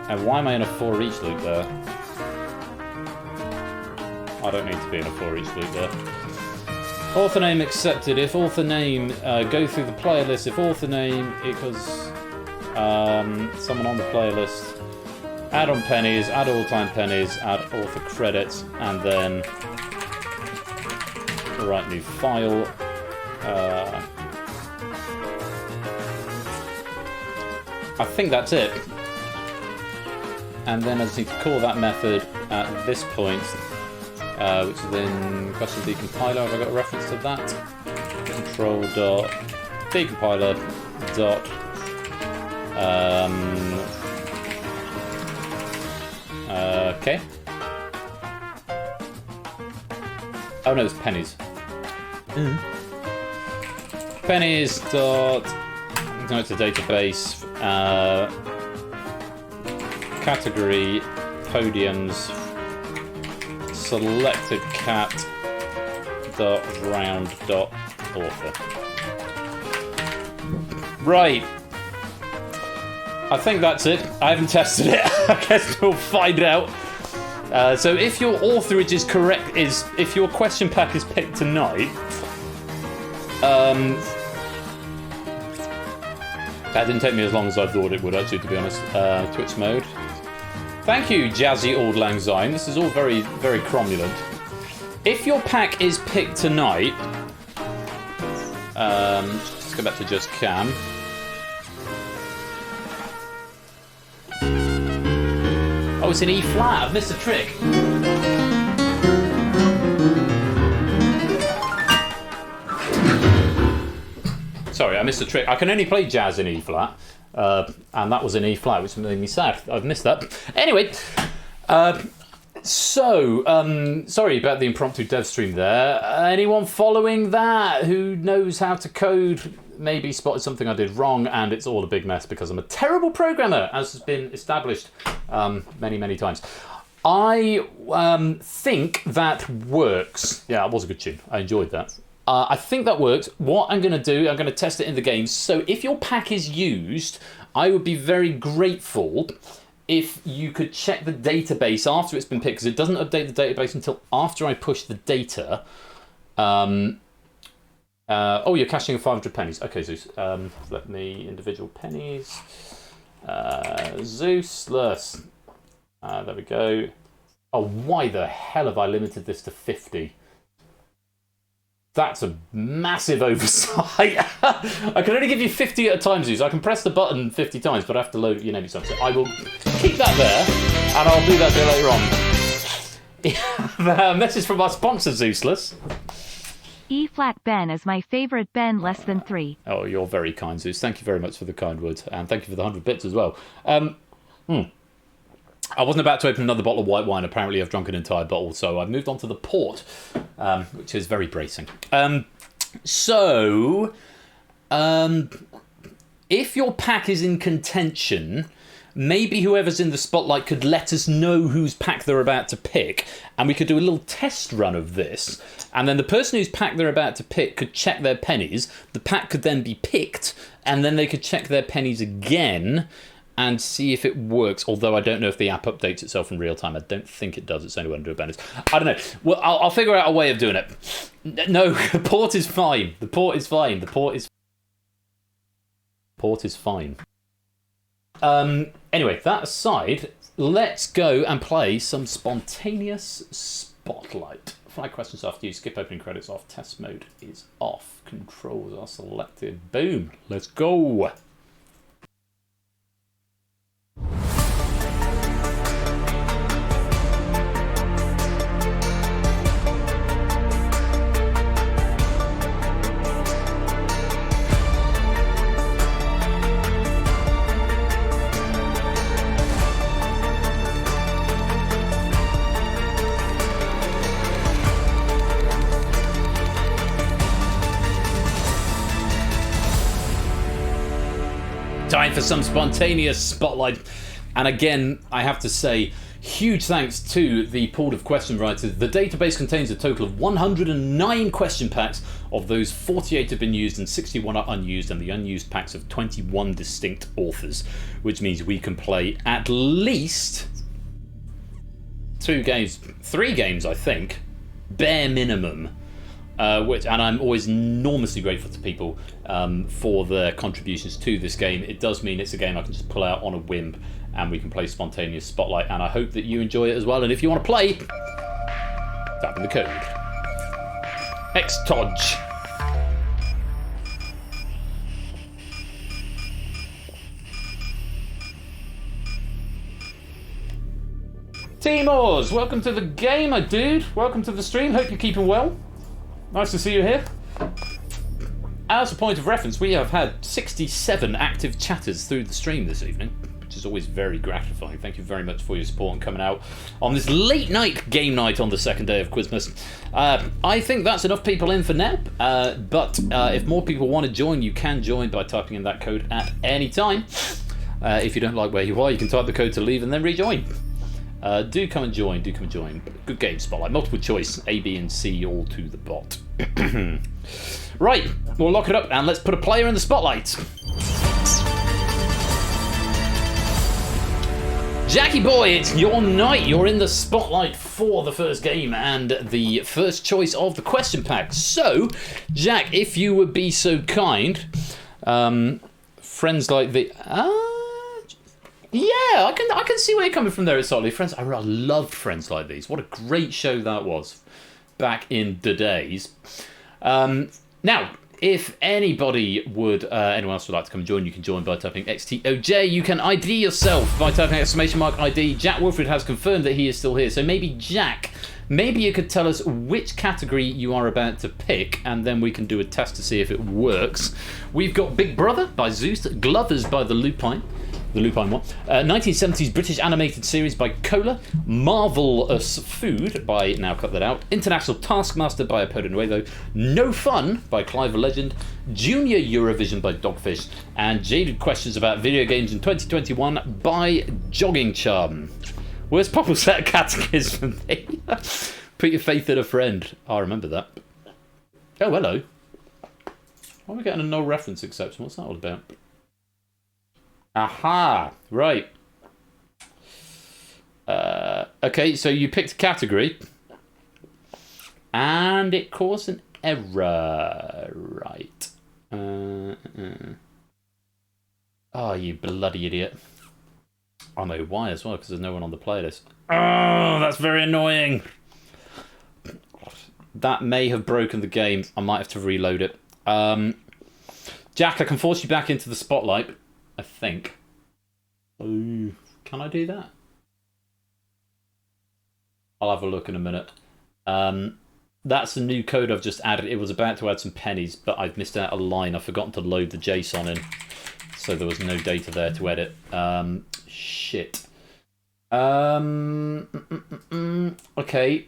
And why am I in a for each loop there? I don't need to be in a for each loop there. Author name accepted. If author name, go through the player list. If author name equals someone on the player list, add on pennies, add all-time pennies, add author credits, and then write new file. I think that's it. And then I just need to call that method at this point, which is in question decompiler. Have I got a reference to that? Control dot decompiler dot okay. Oh no, it's pennies. Pennies dot connect to database. Category podiums selected cat dot round dot author. Right. I think that's it. I haven't tested it. I guess we'll find out. So if your authorage is correct, if your question pack is picked tonight, that didn't take me as long as I thought it would, actually, to be honest. Twitch mode. Thank you, Jazzy Auld Lang Syne. This is all very, very cromulent. If your pack is picked tonight, let's go back to just Cam. Oh, it's an E flat. I've missed a trick. Sorry, I missed a trick. I can only play jazz in E flat. And that was an E flat, which made me sad. I've missed that. Anyway, sorry about the impromptu dev stream there. Anyone following that who knows how to code maybe spotted something I did wrong, and it's all a big mess because I'm a terrible programmer, as has been established many, many times. I think that works. Yeah, it was a good tune. I enjoyed that. I think that works. What I'm going to do, I'm going to test it in the game. So if your pack is used, I would be very grateful if you could check the database after it's been picked, because it doesn't update the database until after I push the data. Oh, you're cashing 500 pennies. Okay, Zeus. Let me individual pennies. Zeusless. There we go. Oh, why the hell have I limited this to 50? That's a massive oversight. I can only give you 50 at a time, Zeus. I can press the button 50 times, but I have to load your name something. So I will keep that there, and I'll do that bit later on. Message from our sponsor, Zeusless. E flat Ben is my favorite Ben less than 3. Oh, you're very kind, Zeus. Thank you very much for the kind words, and thank you for the 100 bits as well. I wasn't about to open another bottle of white wine. Apparently, I've drunk an entire bottle, so I've moved on to the port, which is very bracing. If your pack is in contention, maybe whoever's in the spotlight could let us know whose pack they're about to pick, and we could do a little test run of this. And then the person whose pack they're about to pick could check their pennies. The pack could then be picked, and then they could check their pennies again and see if it works, although I don't know if the app updates itself in real time. I don't think it does. It's only when I do a bonus. I don't know. Well, I'll figure out a way of doing it. No, the port is fine. The port is fine. The port is fine. Anyway, that aside, let's go and play some spontaneous Spotlight. Flag questions after you. Skip opening credits off. Test mode is off. Controls are selected. Boom. Let's go. Time for some spontaneous Spotlight. And again, I have to say, huge thanks to the pool of question writers. The database contains a total of 109 question packs. Of those, 48 have been used and 61 are unused, and the unused packs of 21 distinct authors, which means we can play at least 3 games, I think, bare minimum. And I'm always enormously grateful to people for their contributions to this game. It does mean it's a game I can just pull out on a whim, and we can play spontaneous Spotlight, and I hope that you enjoy it as well. And if you want to play, type in the code XTODGE. Timors, welcome to the game, my dude. Welcome to the stream. Hope you're keeping well. Nice to see you here. As a point of reference, we have had 67 active chatters through the stream this evening, which is always very gratifying. Thank you very much for your support and coming out on this late night game night on the second day of Quizmas. I think that's enough people in for now, but if more people want to join, you can join by typing in that code at any time. If you don't like where you are, you can type the code to leave and then rejoin. Do come and join, Good game, Spotlight. Multiple choice, A, B, and C, all to the bot. Right, we'll lock it up and let's put a player in the spotlight. Jackie boy, it's your night. You're in the spotlight for the first game and the first choice of the question pack. So, Jack, if you would be so kind, friends like the... Yeah, I can see where you're coming from there. It's solid. Friends, I loved Friends Like These. What a great show that was back in the days. Now, if anyone else would like to come and join, you can join by typing XTOJ. You can ID yourself by typing !ID. Jack Wilfred has confirmed that he is still here. So maybe Jack, you could tell us which category you are about to pick, and then we can do a test to see if it works. We've got Big Brother by Zeus, Glovers by The Lupine one, 1970s British animated series by Cola, Marvelous Food by Now Cut That Out, International Taskmaster by Apodo Nuevo, No Fun by Clive the Legend, Junior Eurovision by Dogfish, and Jaded Questions About Video Games in 2021 by Jogging Charm. Where's Popple set categories for me? Put your faith in a friend. I remember that. Oh, hello. Why are we getting a no reference exception? What's that all about? Aha, right. Okay, so you picked a category, and it caused an error, right? Oh, you bloody idiot. I know why as well, because there's no one on the playlist. Oh, that's very annoying. That may have broken the game. I might have to reload it. Jack, I can force you back into the spotlight. I think. Ooh, can I do that? I'll have a look in a minute. That's the new code I've just added. It was about to add some pennies, but I've missed out a line. I've forgotten to load the JSON in, so there was no data there to edit. Shit. Okay,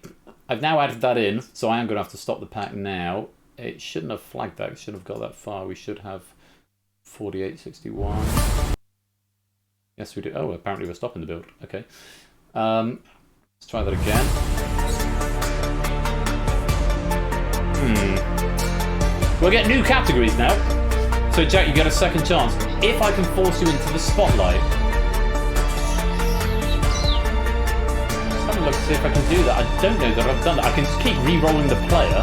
I've now added that in, so I am going to have to stop the pack now. It shouldn't have flagged that. It shouldn't have got that far. We should have 4861. Yes, we do. Oh, apparently we're stopping the build. Okay. Let's try that again. We'll get new categories now. So, Jack, you get a second chance. If I can force you into the spotlight. Let's have a look to see if I can do that. I don't know that I've done that. I can just keep re-rolling the player.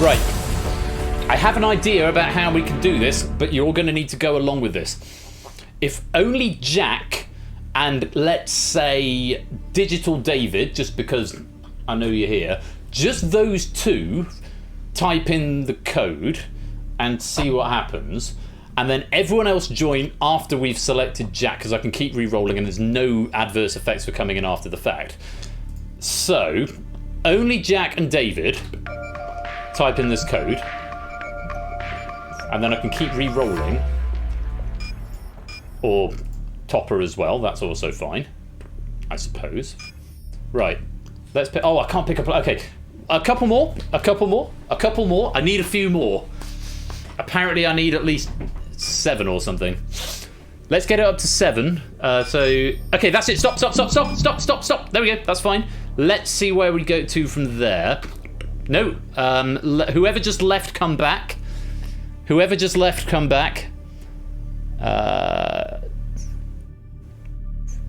Right. I have an idea about how we can do this, but you're going to need to go along with this. If only Jack and, let's say, Digital David, just because I know you're here, just those two type in the code and see what happens, and then everyone else join after we've selected Jack, because I can keep re-rolling and there's no adverse effects for coming in after the fact. So, only Jack and David type in this code, and then I can keep re-rolling, or Topper as well. That's also fine, I suppose. Right, let's pick. Oh, I can't pick up. Okay, a couple more. I need a few more. apparently I need at least 7 or something. Let's get it up to 7. Okay, that's it. Stop. There we go. That's fine. Let's see where we go to from there. No. Whoever just left, come back. Whoever just left, come back.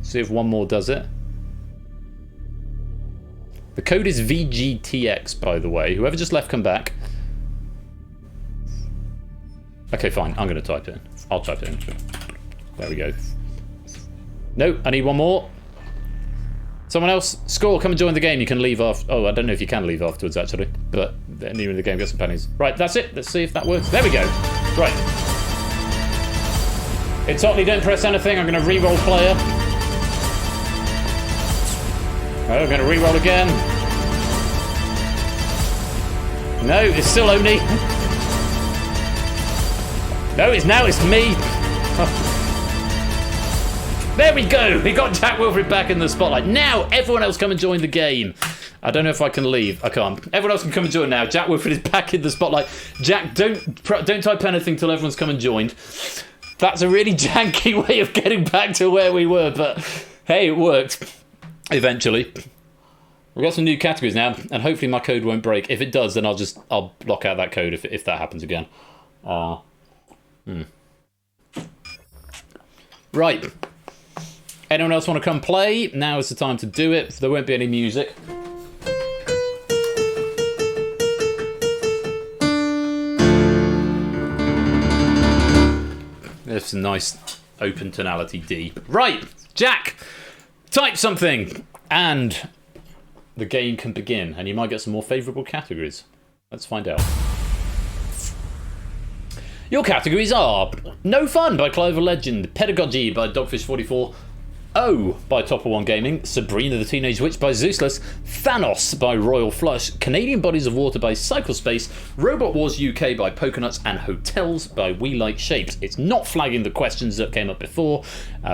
See if one more does it. The code is VGTX, by the way. Whoever just left, come back. Okay, fine. I'm going to type it in. I'll type it in. There we go. No, I need one more. Someone else. Score, come and join the game. You can leave off. Oh, I don't know if you can leave afterwards, actually. But anyway, in the game, get some pennies. Right, that's it. Let's see if that works. There we go. Right. It's Otley, don't press anything. I'm going to re-roll player. Oh, I'm going to re-roll again. No, it's still Oni. No, it's me. There we go. We got Jack Wilfred back in the spotlight. Now, everyone else come and join the game. I don't know if I can leave. I can't. Everyone else can come and join now. Jack Wilfred is back in the spotlight. Jack, don't type anything till everyone's come and joined. That's a really janky way of getting back to where we were, but hey, it worked. Eventually. We've got some new categories now, and hopefully my code won't break. If it does, then I'll block out that code if that happens again. Right. Anyone else want to come play? Now is the time to do it. There won't be any music. It's a nice open tonality D. Right, Jack, type something, and the game can begin, and you might get some more favourable categories. Let's find out. Your categories are No Fun by Clive Legend, Pedagogy by Dogfish44, O by Topper One Gaming, Sabrina the Teenage Witch by Zeusless, Thanos by Royal Flush, Canadian Bodies of Water by Cyclespace, Robot Wars UK by Pokenuts, and Hotels by We Like Shapes. It's not flagging the questions that came up before,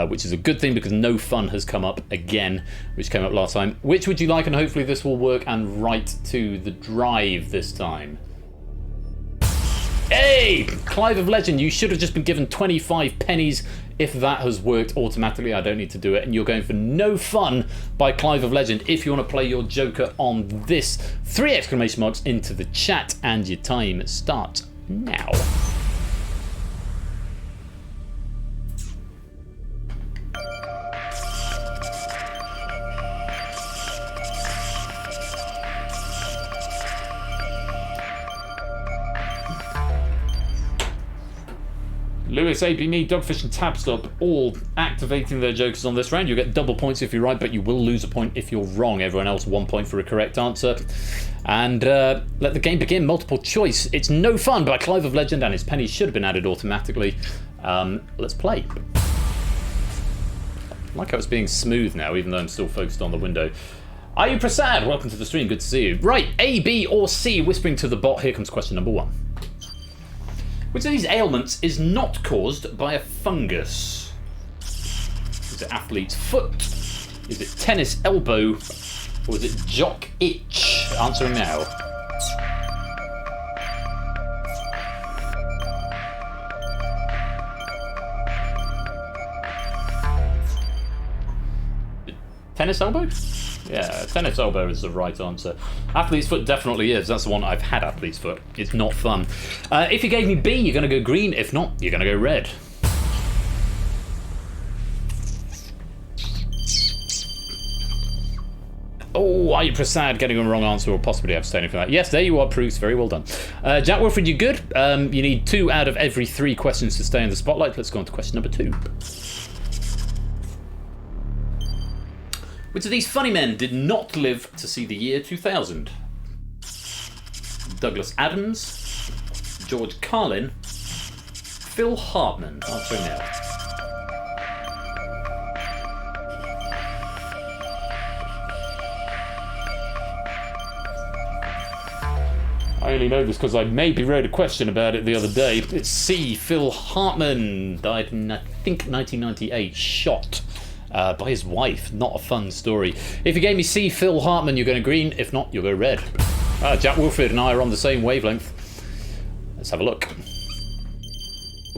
which is a good thing because No Fun has come up again, which came up last time. Which would you like? And hopefully this will work and write to the drive this time. Hey! Clive of Legend, you should have just been given 25 pennies. If that has worked automatically, I don't need to do it. And you're going for No Fun by Clive of Legend. If you want to play your Joker on this, 3 exclamation marks into the chat, and your time starts now. Lewis, AB, me, Dogfish, and Tabstop all activating their jokers on this round. You'll get double points if you're right, but you will lose a point if you're wrong. Everyone else 1 point for a correct answer. And let the game begin. Multiple choice. It's No Fun by Clive of Legend, and his pennies should have been added automatically. Let's play. I like how it's being smooth now, even though I'm still focused on the window. Are you Prasad? Welcome to the stream. Good to see you. Right, A, B, or C. Whispering to the bot. Here comes question number 1. Which of these ailments is not caused by a fungus? Is it athlete's foot? Is it tennis elbow? Or is it jock itch? Answering now. Tennis elbow? Yeah, tennis elbow is the right answer. Athlete's foot definitely is. That's the one I've had, athlete's foot. It's not fun. If you gave me B, you're going to go green. If not, you're going to go red. Oh, are you Prasad getting a wrong answer or possibly abstaining from that? Yes, there you are, proofs. Very well done. Jack Wilfred, you good? You need 2 out of every 3 questions to stay in the spotlight. Let's go on to question number 2. Which of these funny men did not live to see the year 2000? Douglas Adams, George Carlin, Phil Hartman. Answering now. I only know this because I maybe wrote a question about it the other day. It's C. Phil Hartman died in, I think, 1998. Shot. By his wife. Not a fun story. If you gave me C, Phil Hartman, you're going green. If not, you'll go red. Jack Wilfred and I are on the same wavelength. Let's have a look.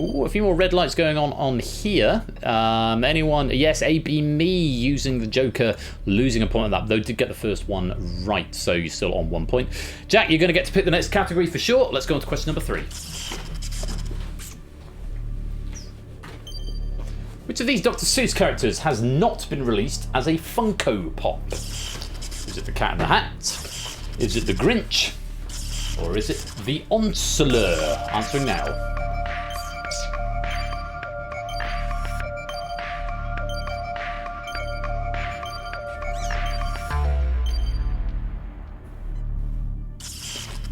Ooh, a few more red lights going on here. Anyone? Yes, AB me using the Joker, losing a point on that. Though did get the first one right, so you're still on 1 point. Jack, you're going to get to pick the next category for sure. Let's go on to question number 3. Which of these Dr. Seuss characters has not been released as a Funko Pop? Is it the Cat in the Hat? Is it the Grinch? Or is it the Onslaught? Answering now.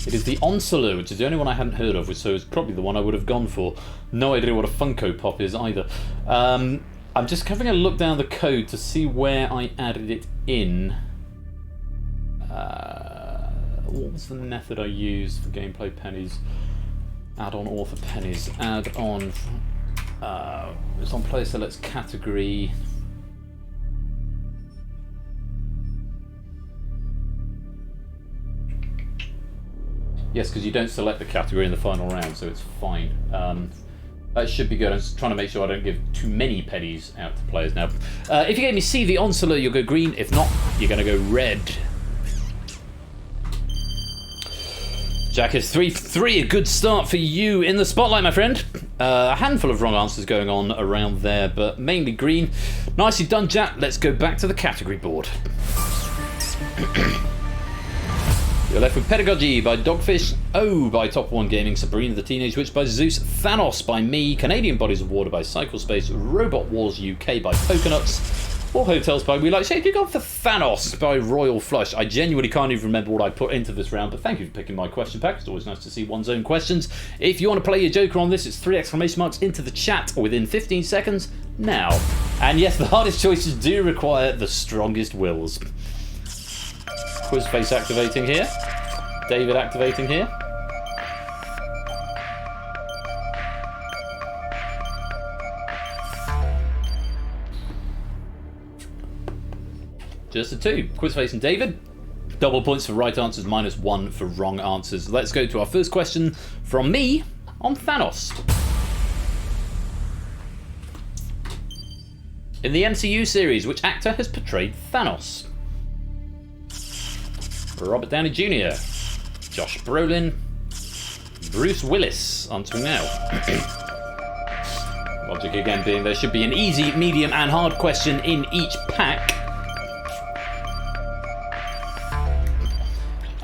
It is the Onslaught, which is the only one I hadn't heard of, so it's probably the one I would have gone for. No idea what a Funko Pop is either. I'm just having a look down the code to see where I added it in. What was the method I used for gameplay pennies? Add on author pennies. Add on. It's on player selects category. Yes, because you don't select the category in the final round, so it's fine. That should be good. I'm just trying to make sure I don't give too many pennies out to players now. If you gave me C, the Onslaught, you'll go green. If not, you're going to go red. Jack is 3 for 3. A good start for you in the spotlight, my friend. A handful of wrong answers going on around there, but mainly green. Nicely done, Jack. Let's go back to the category board. You're left with Pedagogy by Dogfish, O by Top One Gaming, Sabrina the Teenage Witch by Zeus, Thanos by me, Canadian Bodies of Water by Cyclespace, Robot Wars UK by Coconuts, or Hotels by We Like Shape. You've gone for Thanos by Royal Flush. I genuinely can't even remember what I put into this round, but thank you for picking my question pack. It's always nice to see one's own questions. If you want to play your Joker on this, it's 3 exclamation marks into the chat within 15 seconds now. And yes, the hardest choices do require the strongest wills. Quizface activating here. David activating here. Just a 2. Quizface and David. Double points for right answers, -1 for wrong answers. Let's go to our first question from me on Thanos. In the MCU series, which actor has portrayed Thanos? Robert Downey Jr., Josh Brolin, Bruce Willis. Answering now. Logic again being there should be an easy, medium and hard question in each pack.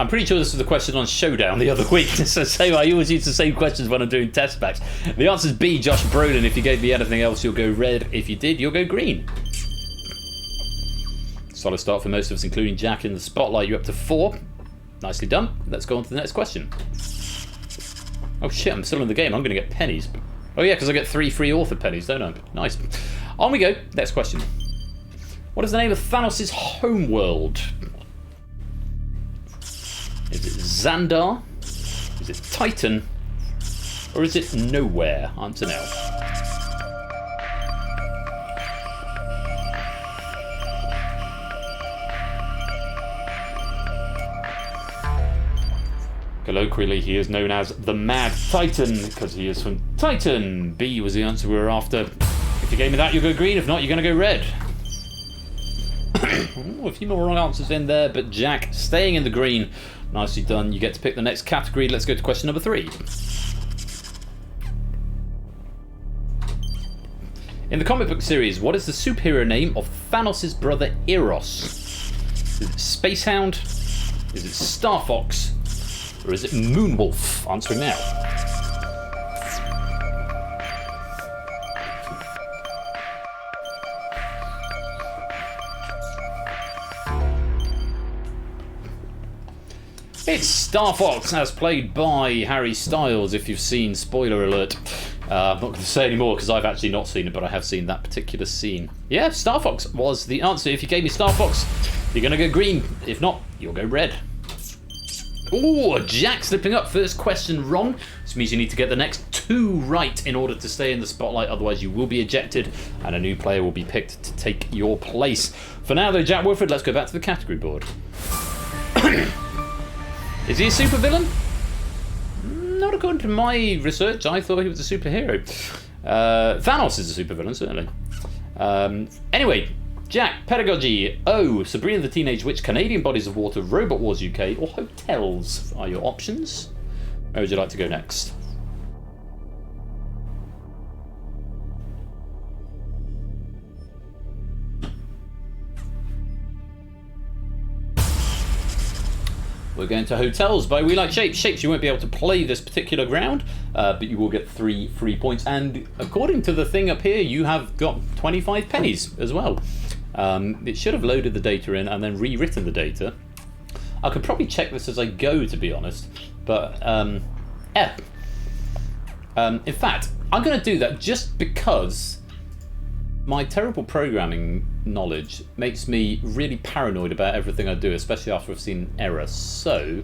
I'm pretty sure this was the question on Showdown the other week. So I always use the same questions when I'm doing test packs. The answer is B, Josh Brolin. If you gave me anything else, you'll go red. If you did, you'll go green. Solid start for most of us, including Jack in the spotlight. You're up to 4. Nicely done. Let's go on to the next question. Oh shit, I'm still in the game. I'm going to get pennies. Oh yeah, because I get 3 free author pennies, don't I? Nice. On we go. Next question. What is the name of Thanos' homeworld? Is it Xandar? Is it Titan? Or is it Nowhere? Answer now. Colloquially, he is known as the Mad Titan because he is from Titan. B was the answer we were after. If you gave me that, you'll go green. If not, you're going to go red. Ooh, a few more wrong answers in there, but Jack staying in the green. Nicely done. You get to pick the next category. Let's go to question number 3. In the comic book series, what is the superhero name of Thanos' brother Eros? Is it Spacehound? Is it Star Fox? Or is it Moonwolf? Answering now. It's Star Fox, as played by Harry Styles, if you've seen. Spoiler alert. I'm not going to say any more because I've actually not seen it, but I have seen that particular scene. Yeah, Star Fox was the answer. If you gave me Star Fox, you're going to go green. If not, you'll go red. Ooh, Jack slipping up. First question wrong. This means you need to get the next 2 right in order to stay in the spotlight. Otherwise, you will be ejected and a new player will be picked to take your place. For now, though, Jack Wilford, let's go back to the category board. Is he a supervillain? not according to my research. I thought he was a superhero. Thanos is a supervillain, certainly. Anyway, Jack, Pedagogy, Sabrina the Teenage Witch, Canadian Bodies of Water, Robot Wars UK, or Hotels are your options. Where would you like to go next? We're going to Hotels by We Like Shapes. Shapes, you won't be able to play this particular round, but you will get 3 free points. And according to the thing up here, you have got 25 pennies as well. It should have loaded the data in and then rewritten the data. I could probably check this as I go, to be honest. But, yeah. In fact, I'm going to do that just because my terrible programming knowledge makes me really paranoid about everything I do, especially after I've seen an error. So,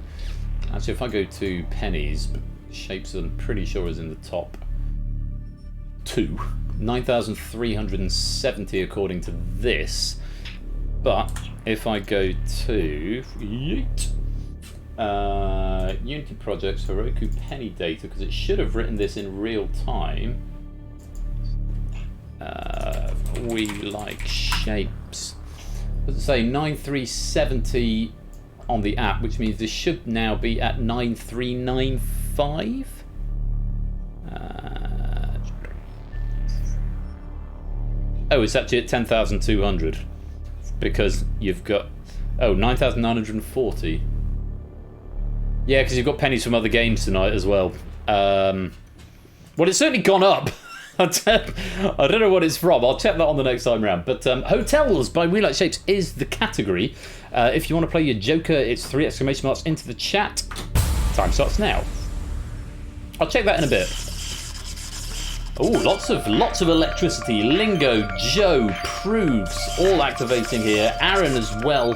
actually, if I go to pennies, Shapes I'm pretty sure is in the top 2. 9,370 according to this. But if I go to Unity Projects Heroku Penny Data, because it should have written this in real time. We Like Shapes. Does it say 9370 on the app, which means this should now be at 9395? Oh, it's actually at 10,200 because you've got 9,940. Yeah, because you've got pennies from other games tonight as well. Well, it's certainly gone up. I don't know what it's from. I'll check that on the next time round. But Hotels by We Like Shapes is the category. If you want to play your Joker, it's 3 exclamation marks into the chat. Time starts now. I'll check that in a bit. Oh, lots of electricity. Lingo, Joe, Proves, all activating here. Aaron as well.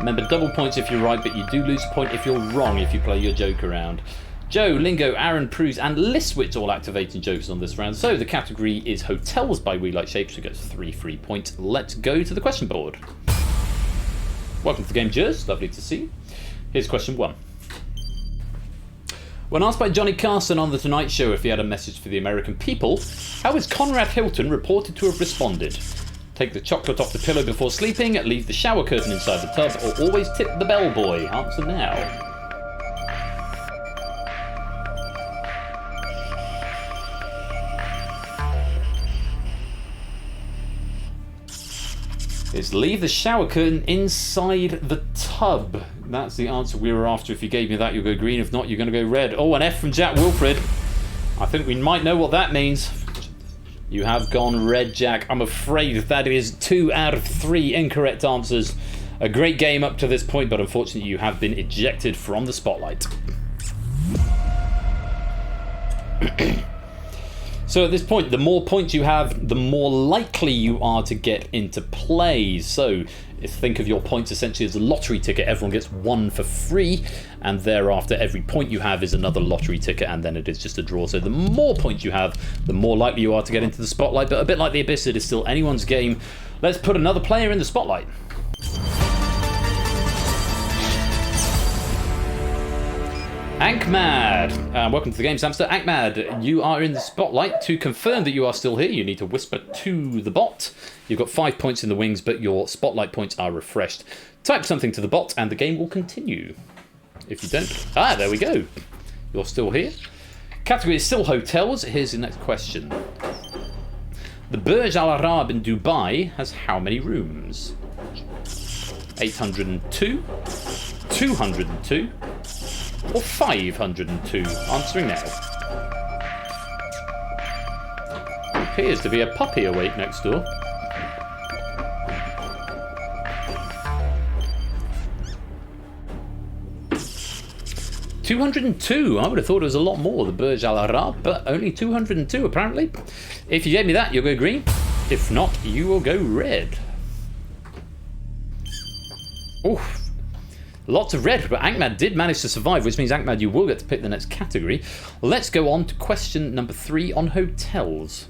Remember, double points if you're right, but you do lose a point if you're wrong if you play your Joker round. Joe, Lingo, Aaron, Proves, and Listwitz all activating jokers on this round. So the category is Hotels by We Like Shapes, who gets 3 free points. Let's go to the question board. Welcome to the game, Jers. Lovely to see you. Here's question 1. When asked by Johnny Carson on The Tonight Show if he had a message for the American people, how is Conrad Hilton reported to have responded? Take the chocolate off the pillow before sleeping, leave the shower curtain inside the tub, or always tip the bellboy? Answer now. It's leave the shower curtain inside the tub. That's the answer we were after. If you gave me that, you'll go green. If not, you're going to go red. Oh, an F from Jack Wilfred. I think we might know what that means. You have gone red, Jack. I'm afraid that is 2 out of 3 incorrect answers. A great game up to this point, but unfortunately you have been ejected from the spotlight. So at this point, the more points you have, the more likely you are to get into play. So think of your points essentially as a lottery ticket. Everyone gets 1 for free, and thereafter every point you have is another lottery ticket, and then it is just a draw. So the more points you have, the more likely you are to get into the spotlight. But a bit like the Abyss, it is still anyone's game. Let's put another player in the spotlight. Ankmad, welcome to the game, Samster. Ankmad, you are in the spotlight. To confirm that you are still here, you need to whisper to the bot. You've got 5 points in the wings, but your spotlight points are refreshed. Type something to the bot, and the game will continue. If you don't, there we go. You're still here. Category is still hotels. Here's the next question. The Burj Al Arab in Dubai has how many rooms? 802, 202. Or 502? Answering now. Appears to be a puppy awake next door. $202. I would have thought it was a lot more, the Burj Al Arab, but only 202 apparently. If you gave me that, you'll go green. If not, you will go red. Oof. Lots of red, but Ankmad did manage to survive, which means, Ankmad, you will get to pick the next category. Let's go on to question number 3 on hotels.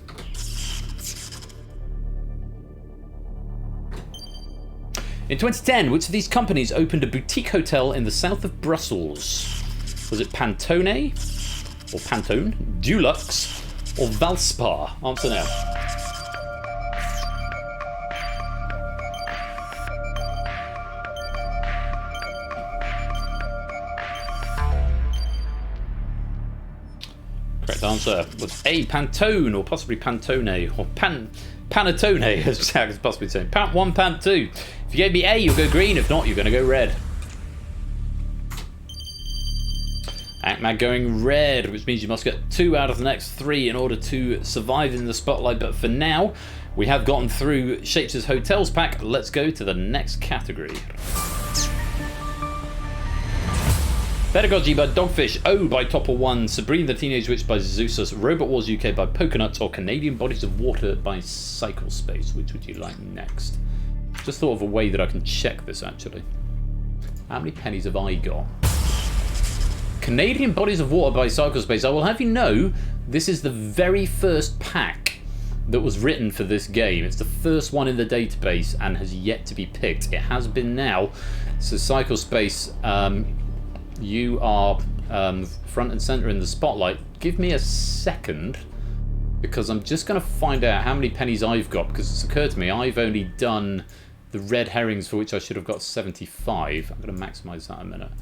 In 2010, which of these companies opened a boutique hotel in the south of Brussels? Was it Pantone, or Pantone, Dulux, or Valspar? Answer now. Correct answer was A, Pantone, or possibly Pantone, or Panettone, as Jack is possibly saying. Pant 1, Pant 2. If you gave me A, you'll go green. If not, you're going to go red. Actmad going red, which means you must get 2 out of the next 3 in order to survive in the spotlight. But for now, we have gotten through Shapes' Hotels pack. Let's go to the next category. Pedagogy by Dogfish, O by Topper 1, Sabrina the Teenage Witch by Zeusus, Robot Wars UK by Poconuts, or Canadian Bodies of Water by Cyclespace. Which would you like next? Just thought of a way that I can check this actually. How many pennies have I got? Canadian Bodies of Water by Cyclespace. I will have you know, this is the very first pack that was written for this game. It's the first one in the database and has yet to be picked. It has been now. So Cyclespace, you are front and center in the spotlight. Give me a second, because I'm just going to find out how many pennies I've got, because it's occurred to me I've only done the red herrings, for which I should have got 75. I'm going to maximize that in a minute.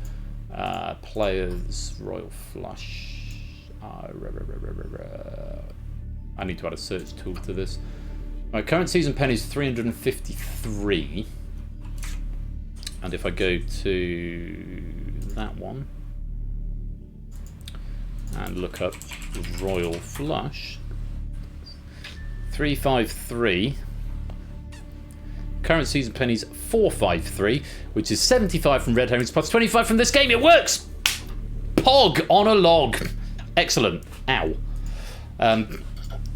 Players, Royal Flush. I need to add a search tool to this. My current season penny is 353. And if I go to that one and look up Royal Flush, 353. Current season pennies 453, which is 75 from red herrings plus 25 from this game. It works. Pog on a log. Excellent. Ow.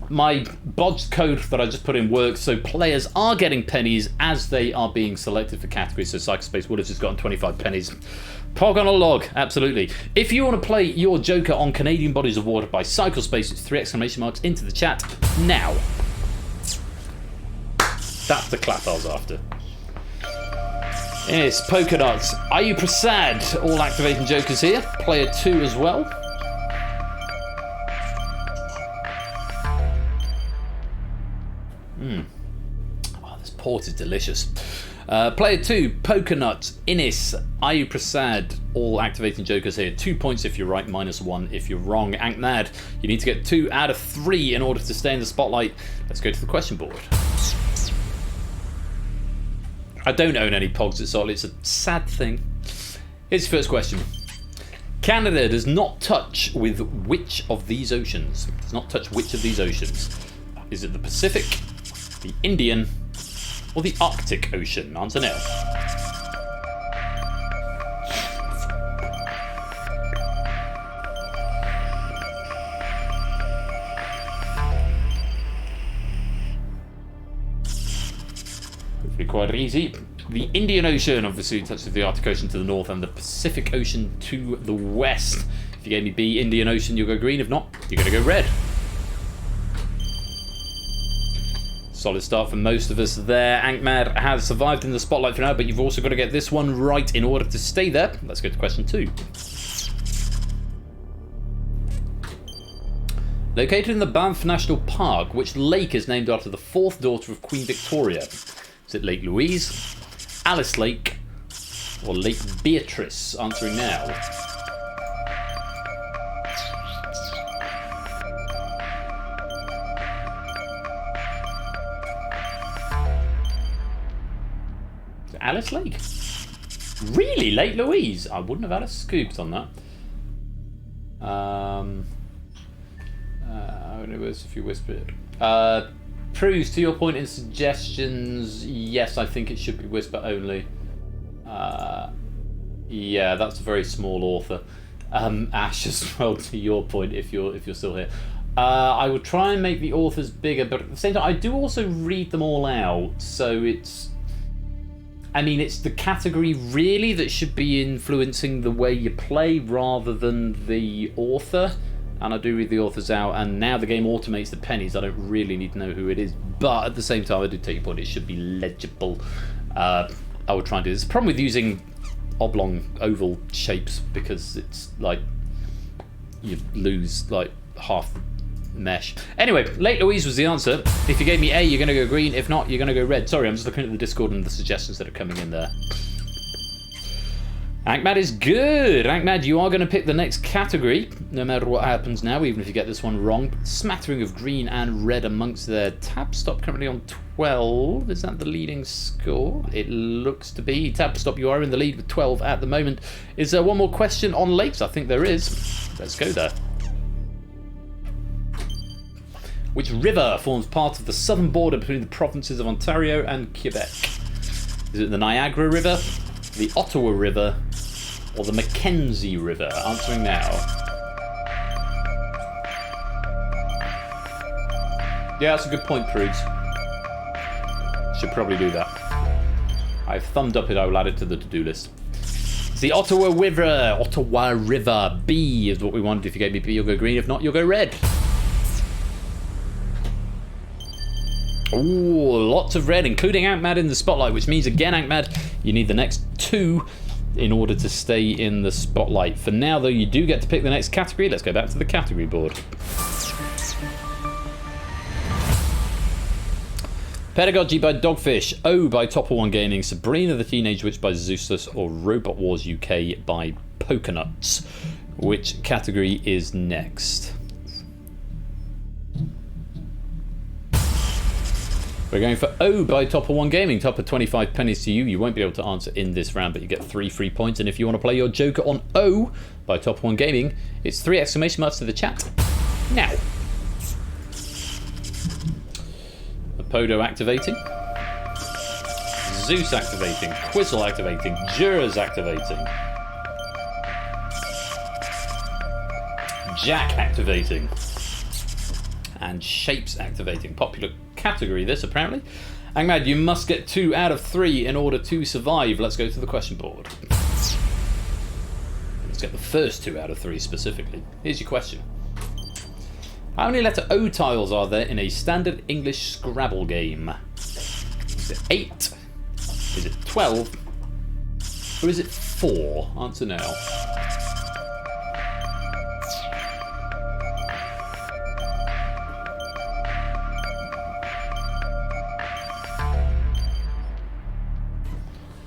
My bodged code that I just put in works, so players are getting pennies as they are being selected for categories. So Cyclespace would have just gotten 25 pennies. Pog on a log, absolutely. If you want to play your Joker on Canadian Bodies of Water by Cyclespace, it's 3 exclamation marks into the chat now. That's the clap I was after. Yes, Poconuts. Ayu Prasad, all activating Jokers here. Player 2 as well. Oh, this port is delicious. Player 2, Poconut, Innis, Ayu Prasad, all activating Jokers here. 2 points if you're right, -1 if you're wrong. Ankmad, you need to get 2 out of 3 in order to stay in the spotlight. Let's go to the question board. I don't own any Pogs at all. It's a sad thing. Here's the first question. Canada does not touch with which of these oceans? Does not touch which of these oceans? Is it the Pacific, the Indian, or the Arctic Ocean? Answer now. Hopefully quite easy. The Indian Ocean obviously touches the Arctic Ocean to the north and the Pacific Ocean to the west. If you gave me B, Indian Ocean, you'll go green. If not, you're going to go red. Solid start for most of us there. Ankmad has survived in the spotlight for now, but you've also got to get this one right in order to stay there. Let's go to question 2. Located in the Banff National Park, which lake is named after the 4th daughter of Queen Victoria? Is it Lake Louise, Alice Lake, or Lake Beatrice? Answering now. Alice Lake? Really? Lake Louise? I wouldn't have had a scoop on that. If you whisper it. Proves, to your point in suggestions, yes, I think it should be whisper only. Yeah, that's a very small author. Ash, as well, to your point, if you're still here. I would try and make the authors bigger, but at the same time, I do also read them all out, so it's... I mean, it's the category really that should be influencing the way you play rather than the author. And I do read the authors out, and now the game automates the pennies. I don't really need to know who it is, but at the same time, I do take your point. It should be legible. I would try and do this. The problem with using oblong, oval shapes, because it's like you lose like half mesh. Anyway, Lake Louise was the answer. If you gave me A, you're going to go green. If not, you're going to go red. Sorry, I'm just looking at the Discord and the suggestions that are coming in there. Ankmad is good. Ankmad, you are going to pick the next category, no matter what happens now, even if you get this one wrong. Smattering of green and red amongst their Tab Stop currently on 12. Is that the leading score? It looks to be. Tab Stop, you are in the lead with 12 at the moment. Is there one more question on lakes? I think there is. Let's go there. Which river forms part of the southern border between the provinces of Ontario and Quebec? Is it the Niagara River, the Ottawa River, or the Mackenzie River? Answering now. Yeah, that's a good point, Prudes. Should probably do that. I've thumbed up it, I will add it to the to-do list. It's the Ottawa River. Ottawa River. B is what we wanted. If you gave me B, you'll go green. If not, you'll go red. Ooh, lots of red, including Ankmad in the spotlight, which means, again, Ankmad, you need the next 2 in order to stay in the spotlight. For now, though, you do get to pick the next category. Let's go back to the category board. Pedagogy by Dogfish, O by Topper One Gaming, Sabrina the Teenage Witch by Zeustus, or Robot Wars UK by Pokenuts. Which category is next? We're going for O by Topper One Gaming. Topper, 25 pennies to you. You won't be able to answer in this round, but you get 3 free points. And if you want to play your Joker on O by Topper One Gaming, it's 3 exclamation marks to the chat. Now. Apodo activating. Zeus activating. Quizzle activating. Jurors activating. Jack activating. And Shapes activating. Popular category this, apparently. Ankmad, you must get 2 out of 3 in order to survive. Let's go to the question board. Let's get the first 2 out of 3 specifically. Here's your question. How many letter O tiles are there in a standard English Scrabble game? Is it 8? Is it 12? Or is it 4? Answer now.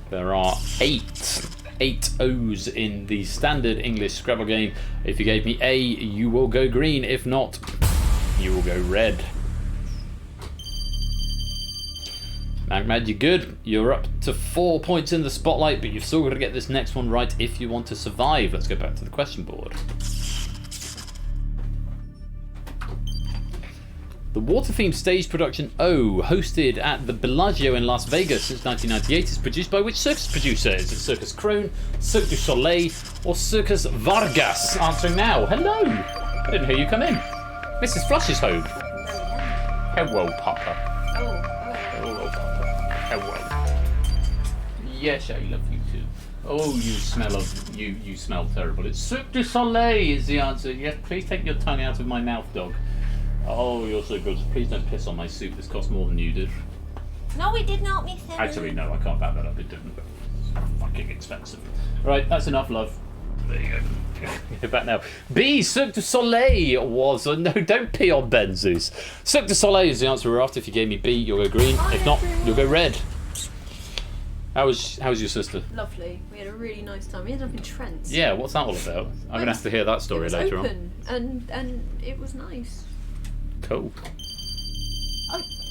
There are 8 O's in the standard English Scrabble game. If you gave me A, you will go green. If not, you will go red. Ankmad, you're good. You're up to 4 points in the spotlight, but you've still got to get this next one right if you want to survive. Let's go back to the question board. The water-themed stage production O, hosted at the Bellagio in Las Vegas since 1998, is produced by which circus producer? Is it Circus Krone, Cirque du Soleil, or Circus Vargas? Answering now. Hello! I didn't hear you come in. Mrs. Flush is home. Hello, Papa. Hello, Papa. Hello. Yes, I love you too. Oh, you smell terrible. It's Cirque du Soleil is the answer. Yes, please take your tongue out of my mouth, dog. Oh, you're so good. Please don't piss on my soup. This cost more than you did. No, it did not, Miss Heather. Actually, no, I can't back that up. It didn't. It's fucking expensive. Right, that's enough, love. There you go. Get back now. B, Cirque du Soleil was... no, don't pee on Ben, Zeus. Cirque du Soleil is the answer we're after. If you gave me B, you'll go green. If not, you'll go red. How was your sister? Lovely. We had a really nice time. We ended up in Trent. Yeah, what's that all about? I'm going to have to hear that story later on. And it was nice. Cool.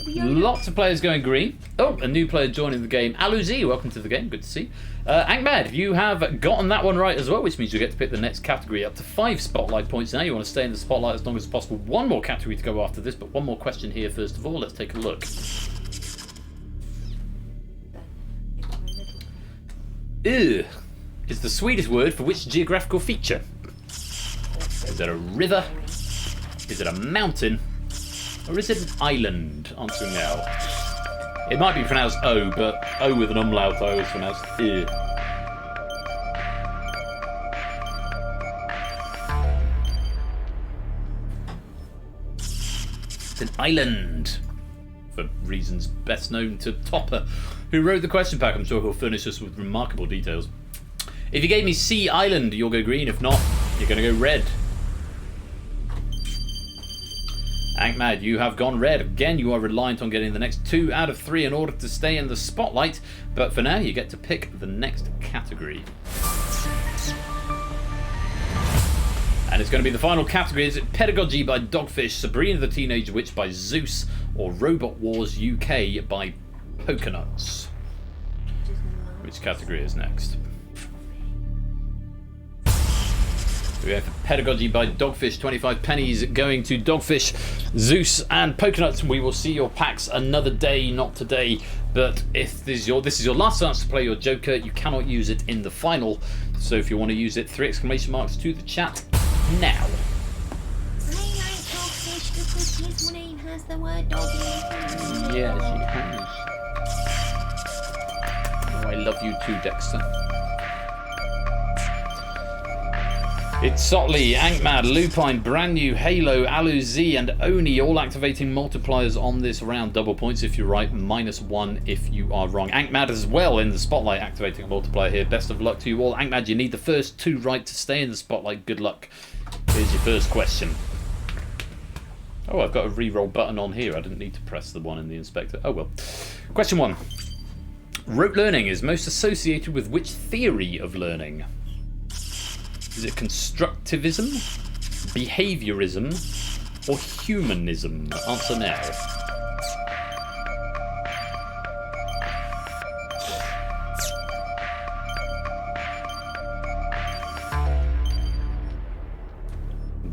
Lots of players going green. Oh, a new player joining the game. Aluzi, welcome to the game. Good to see. Ankmad, you have gotten that one right as well, which means you get to pick the next category up to 5 spotlight points now. You want to stay in the spotlight as long as possible. One more category to go after this, but one more question here first of all. Let's take a look. Is the Swedish word for which geographical feature? Is it a river? Is it a mountain? Or is it an island? Answering now. It might be pronounced O, but O with an umlaut I always pronounce I. It's an island. For reasons best known to Topper, who wrote the question pack. I'm sure he'll furnish us with remarkable details. If you gave me C, island, you'll go green. If not, you're going to go red. Ankmad, you have gone red. Again, you are reliant on getting the next 2 out of 3 in order to stay in the spotlight. But for now, you get to pick the next category. And it's going to be the final category. Is it Pedagogy by Dogfish, Sabrina the Teenage Witch by Zeus, or Robot Wars UK by Pokenuts? Which category is next? We have Pedagogy by Dogfish, 25 pennies going to Dogfish, Zeus and Pokenuts. We will see your packs another day, not today. But if this is your last chance to play your Joker, you cannot use it in the final. So if you want to use it, 3 exclamation marks to the chat now. I like Dogfish because his name has the word dog in it. Yes, he has. Oh, I love you too, Dexter. It's Sotley, Ankmad, Lupine, Brand New, Halo, Alu Z, and Oni all activating multipliers on this round. Double points if you're right, -1 if you are wrong. Ankmad as well in the spotlight, activating a multiplier here. Best of luck to you all. Ankmad, you need the first 2 right to stay in the spotlight. Good luck. Here's your first question. Oh, I've got a reroll button on here. I didn't need to press the one in the inspector. Oh well. Question 1. Rote learning is most associated with which theory of learning? Is it constructivism, behaviorism, or humanism? Answer now.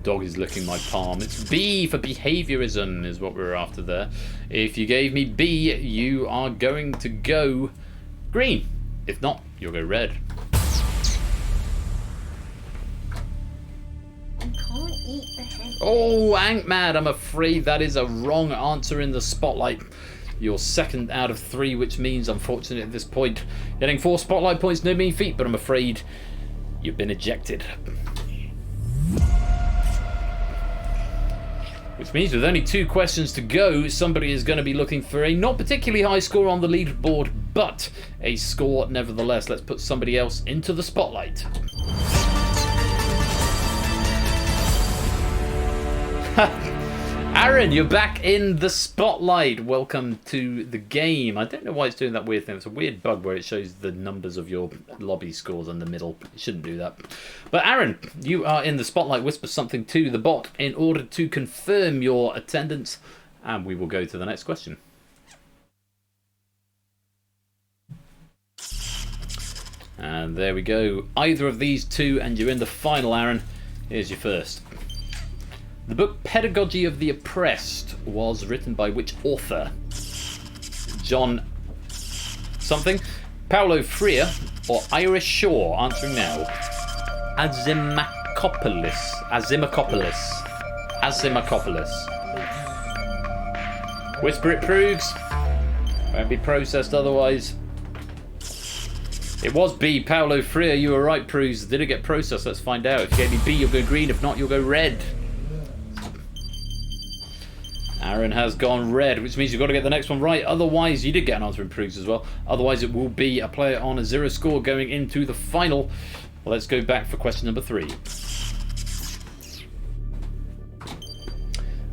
Dog is licking my palm. It's B for behaviorism is what we're after there. If you gave me B, you are going to go green. If not, you'll go red. Oh, Ankmad, I'm afraid that is a wrong answer in the spotlight. Your second out of 3, which means, unfortunately, at this point, getting 4 spotlight points, no mean feat, but I'm afraid you've been ejected. Which means with only 2 questions to go, somebody is going to be looking for a not particularly high score on the leaderboard, but a score nevertheless. Let's put somebody else into the spotlight. Aaron, you're back in the spotlight. Welcome to the game. I don't know why it's doing that weird thing. It's a weird bug where it shows the numbers of your lobby scores in the middle. It shouldn't do that. But Aaron, you are in the spotlight. Whisper something to the bot in order to confirm your attendance, and we will go to the next question. And there we go. Either of these 2, and you're in the final, Aaron. Here's your first. The book Pedagogy of the Oppressed was written by which author? John something, Paulo Freire, or Irish Shaw? Answering now. Azimakopoulos. Whisper it proves. Won't be processed otherwise. It was B, Paulo Freire. You were right, Proves. Did it get processed? Let's find out. If you gave me B, you'll go green. If not, you'll go red. Aaron has gone red, which means you've got to get the next one right. Otherwise, you did get an answer in proofs as well. Otherwise, it will be a player on a 0 score going into the final. Well, let's go back for question number 3.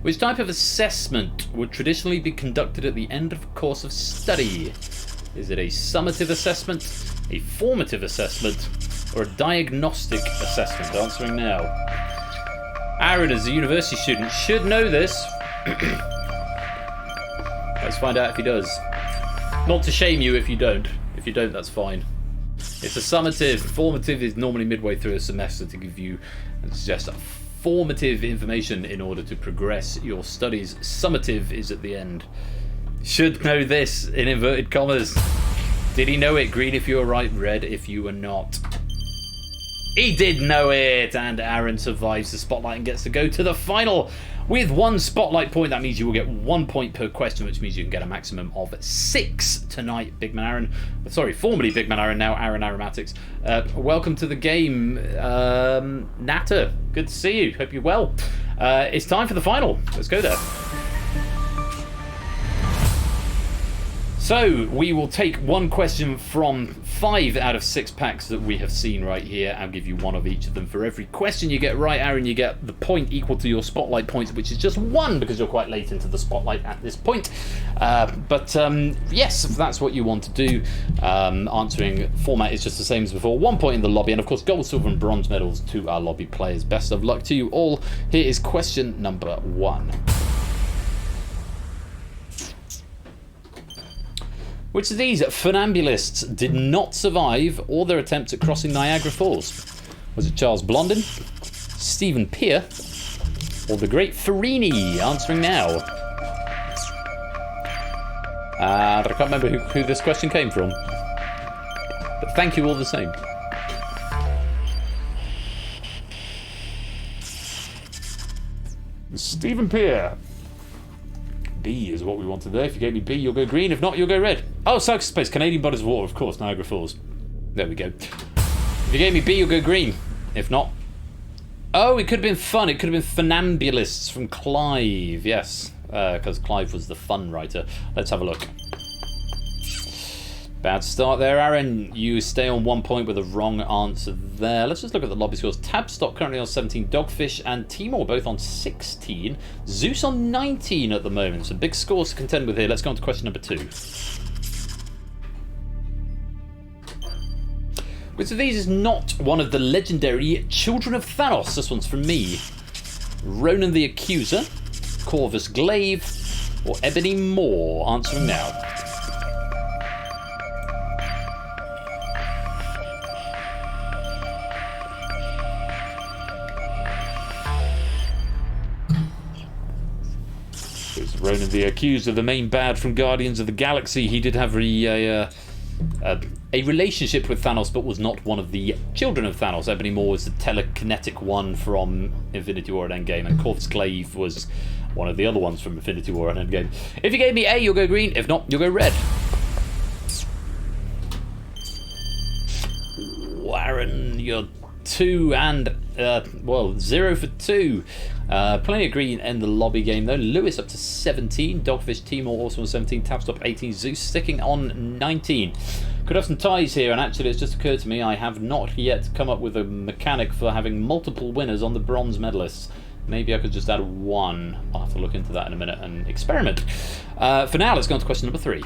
Which type of assessment would traditionally be conducted at the end of a course of study? Is it a summative assessment, a formative assessment, or a diagnostic assessment? Answering now. Aaron, as a university student, should know this. Let's find out if he does. Not to shame you if you don't. If you don't, that's fine. It's a summative. Formative is normally midway through a semester to give you and suggest formative information in order to progress your studies. Summative is at the end. Should know this in inverted commas. Did he know it? Green if you were right, red if you were not. He did know it, and Aaron survives the spotlight and gets to go to the final with 1 spotlight point. That means you will get 1 point per question, which means you can get a maximum of 6 tonight. Big Man Aaron, sorry, formerly Big Man Aaron, now Aaron Aromatics. Welcome to the game, Natter. Good to see you. Hope you're well. It's time for the final. Let's go there. So we will take 1 question from 5 out of 6 packs that we have seen right here. I'll give you one of each of them. For every question you get right, Aaron, you get the point equal to your spotlight points, which is just 1 because you're quite late into the spotlight at this point. Yes, if that's what you want to do, answering format is just the same as before. 1 point in the lobby, and of course gold, silver and bronze medals to our lobby players. Best of luck to you all. Here is question number 1. Which of these funambulists did not survive all their attempts at crossing Niagara Falls? Was it Charles Blondin, Stephen Pear, or the great Farini? Answering now. I can't remember who this question came from, but thank you all the same. Stephen Pear. B is what we want today. If you gave me B, you'll go green. If not, you'll go red. Oh, Cycle Space, Canadian Bodies of Water, of course, Niagara Falls. There we go. If you gave me B, you'll go green. If not... Oh, it could have been fun. It could have been Funambulists from Clive. Yes, because Clive was the fun writer. Let's have a look. Bad start there, Aaron. You stay on 1 point with a wrong answer there. Let's just look at the lobby scores. Tabstock currently on 17, Dogfish and Timor both on 16. Zeus on 19 at the moment. So big scores to contend with here. Let's go on to question number 2. Which of these is not one of the legendary Children of Thanos? This one's from me. Ronan the Accuser, Corvus Glaive, or Ebony Maw? Answering now. Ronan the Accuser, the main bad from Guardians of the Galaxy. He did have a relationship with Thanos, but was not one of the Children of Thanos. Ebony Maw was the telekinetic one from Infinity War and Endgame, and Corvus Glaive was one of the other ones from Infinity War and Endgame. If you gave me A, you'll go green. If not, you'll go red. Aaron, you're 2 and 0 for 2. Plenty of green in the lobby game though. Lewis up to 17, Dogfish Timor also on 17, Tabstop 18, Zeus sticking on 19. Could have some ties here, and actually it's just occurred to me I have not yet come up with a mechanic for having multiple winners on the bronze medalists. Maybe I could just add 1. I'll have to look into that in a minute and experiment. For now, let's go on to question number 3.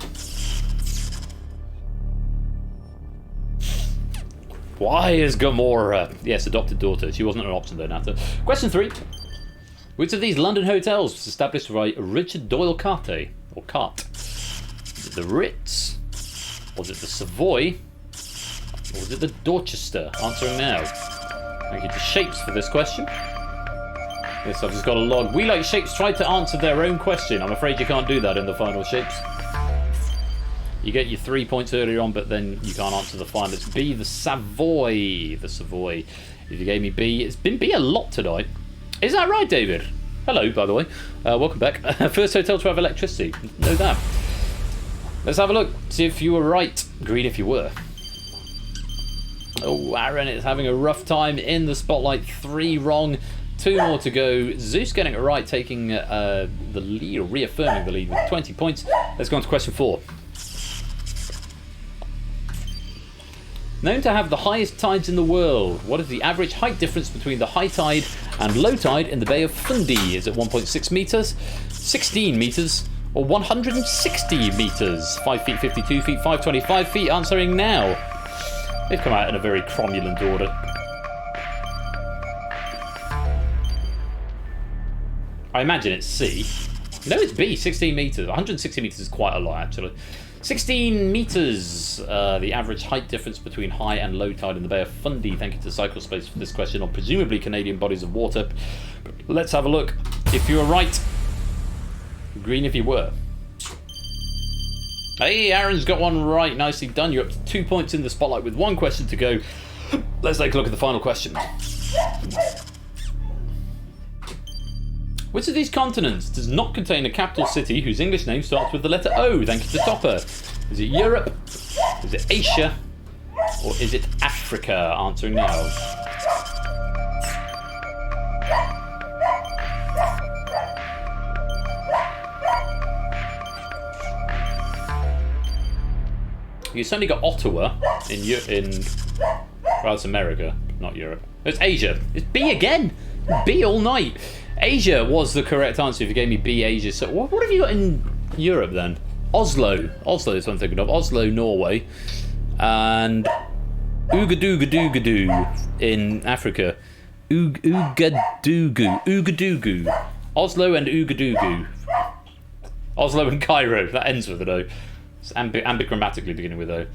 Why is Gamora? Yes, adopted daughter. She wasn't an option though, Nata. Question 3. Which of these London hotels was established by Richard Doyle Carte, or Carte? Was it the Ritz? Was it the Savoy? Or was it the Dorchester? Answering now. Thank you to Shapes for this question. Yes, I've just got a log. We Like Shapes tried to answer their own question. I'm afraid you can't do that in the final, Shapes. You get your 3 points earlier on, but then you can't answer the final. It's B, the Savoy. The Savoy. If you gave me B, it's been B a lot tonight. Is that right, David? Hello, by the way. Welcome back. First hotel to have electricity. Know that. Let's have a look. See if you were right. Green if you were. Oh, Aaron is having a rough time in the spotlight. 3 wrong. 2 more to go. Zeus getting it right, taking the lead, or reaffirming the lead with 20 points. Let's go on to question 4. Known to have the highest tides in the world, what is the average height difference between the high tide and low tide in the Bay of Fundy? Is it 1.6 metres, 16 metres, or 160 metres? 5 feet, 52 feet, 525 feet? Answering now. They've come out in a very cromulent order. I imagine it's C. No, it's B, 16 metres. 160 metres is quite a lot, actually. 16 metres, the average height difference between high and low tide in the Bay of Fundy. Thank you to Cyclespace for this question on presumably Canadian bodies of water. Let's have a look. If you were right, green if you were. Hey, Aaron's got one right. Nicely done. You're up to 2 points in the spotlight with 1 question to go. Let's take a look at the final question. Which of these continents does not contain a capital city whose English name starts with the letter O? Thank you to Topper. Is it Europe? Is it Asia? Or is it Africa? Answering now. You certainly got Ottawa. Well, it's America, not Europe. It's Asia. It's B again. B all night. Asia was the correct answer if you gave me B, Asia. So what have you got in Europe then? Oslo. Oslo is what I'm thinking of. Oslo, Norway. And Ouagadougou in Africa. Ouagadougou. Oslo and Ouagadougou. Oslo and Cairo. That ends with an O. It's ambigrammatically beginning with O.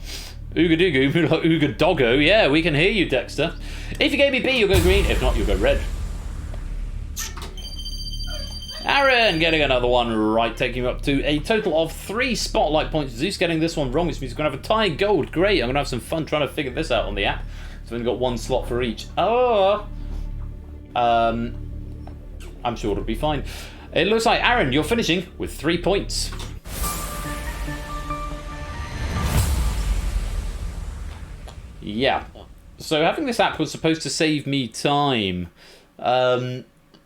Ouagadougou, Ouagadogo. Yeah, we can hear you, Dexter. If you gave me B, you'll go green. If not, you'll go red. Aaron getting another one right, taking you up to a total of 3 spotlight points. Zeus getting this one wrong, which means we're going to have a tie gold. Great, I'm going to have some fun trying to figure this out on the app. So we've only got 1 slot for each. I'm sure it'll be fine. It looks like, Aaron, you're finishing with 3 points. Yeah. So having this app was supposed to save me time.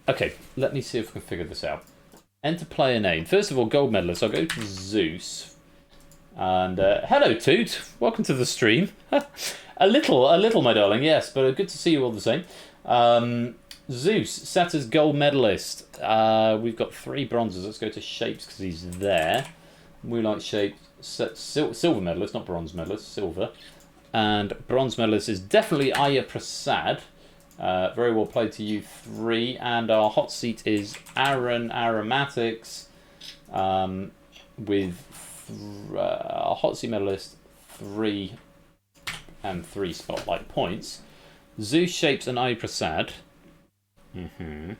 Okay, let me see if we can figure this out. Enter player name. First of all, gold medalist. I'll go to Zeus. And hello, Toot. Welcome to the stream. a little, my darling. Yes, but good to see you all the same. Zeus, set as gold medalist. We've got 3 bronzes. Let's go to shapes because he's there. We like shapes. Silver medalist, not bronze medalist. Silver. And bronze medalist is definitely Aya Prasad. Very well played to you 3. And our hot seat is Aaron Aromatics with a hot seat medalist 3 and 3 spotlight points. Zeus, Shapes, and Aya Prasad. I've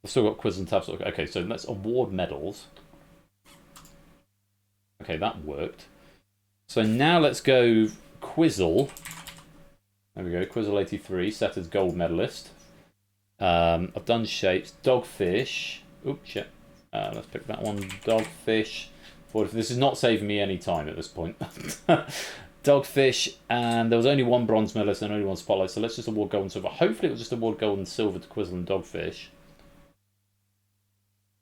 still got quiz and tabs. Okay, so let's award medals. Okay, that worked. So now let's go Quizzle. There we go, Quizzle 83, set as gold medalist. I've done shapes. Dogfish. Oops, shit. Let's pick that one. Dogfish. This is not saving me any time at this point. Dogfish, and there was only 1 bronze medalist and only 1 spotlight, so let's just award gold and silver. Hopefully it will just award gold and silver to Quizzle and Dogfish.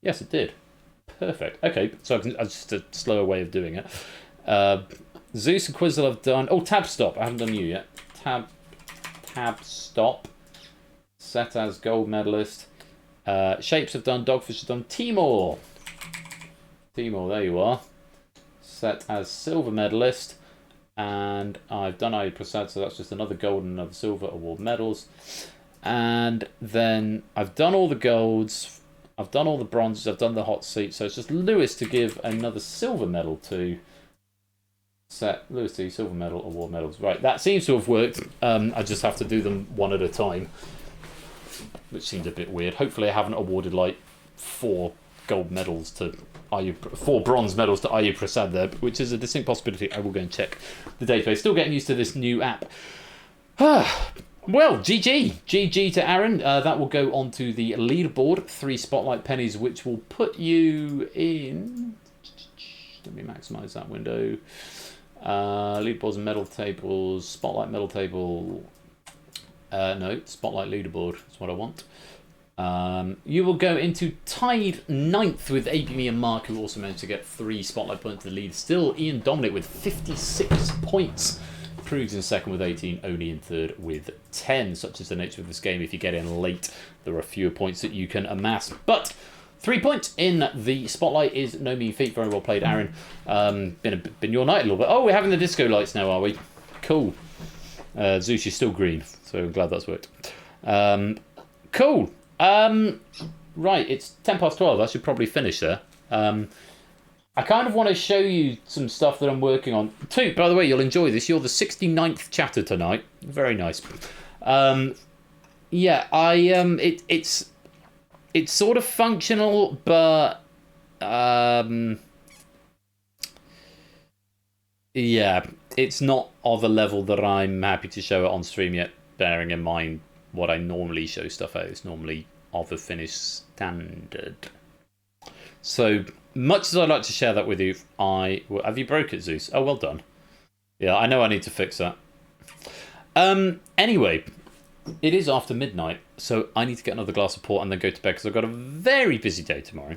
Yes, it did. Perfect. Okay, so that's just a slower way of doing it. Zeus and Quizzle have done... Oh, Tab Stop. I haven't done you yet. Tab Stop. Set as gold medalist. Shapes have done. Dogfish have done. Timor, there you are. Set as silver medalist. And I've done Aya Prasad, so that's just another gold and another silver award medals. And then I've done all the golds. I've done all the bronzes. I've done the hot seat. So it's just Lewis to give another silver medal to. Set Lewis to silver medal award medals. Right, that seems to have worked. I just have to do them one at a time, which seemed a bit weird. Hopefully I haven't awarded like 4 gold medals to 4 bronze medals to Aya Prasad there, which is a distinct possibility. I will go and check the database. Still getting used to this new app. Well, GG to Aaron. That will go onto the leaderboard. 3 spotlight pennies, which will put you in. Let me maximise that window. Leaderboards and medal tables. Spotlight medal table. No, spotlight leaderboard is what I want. You will go into tied 9th with AB and Mark, who also managed to get 3 spotlight points to the lead. Still Ian Dominic with 56 points. Prudes in 2nd with 18, Oni in 3rd with 10. Such is the nature of this game. If you get in late, there are fewer points that you can amass. But 3 points in the spotlight is no mean feat. Very well played, Aaron. Been your night a little bit. Oh, we're having the disco lights now, are we? Cool. Zeus is still green, so I'm glad that's worked. Cool. Right, it's 12:10. I should probably finish there. I kind of want to show you some stuff that I'm working on. Toot, by the way, you'll enjoy this. You're the 69th chatter tonight. Very nice. Yeah, it's sort of functional, but yeah, it's not of a level that I'm happy to show it on stream yet, bearing in mind what I normally show stuff at is normally of a finished standard. So much as I'd like to share that with you, have you broke it, Zeus? Oh, well done. Yeah, I know I need to fix that. Anyway, it is after midnight, so I need to get another glass of port and then go to bed because I've got a very busy day tomorrow.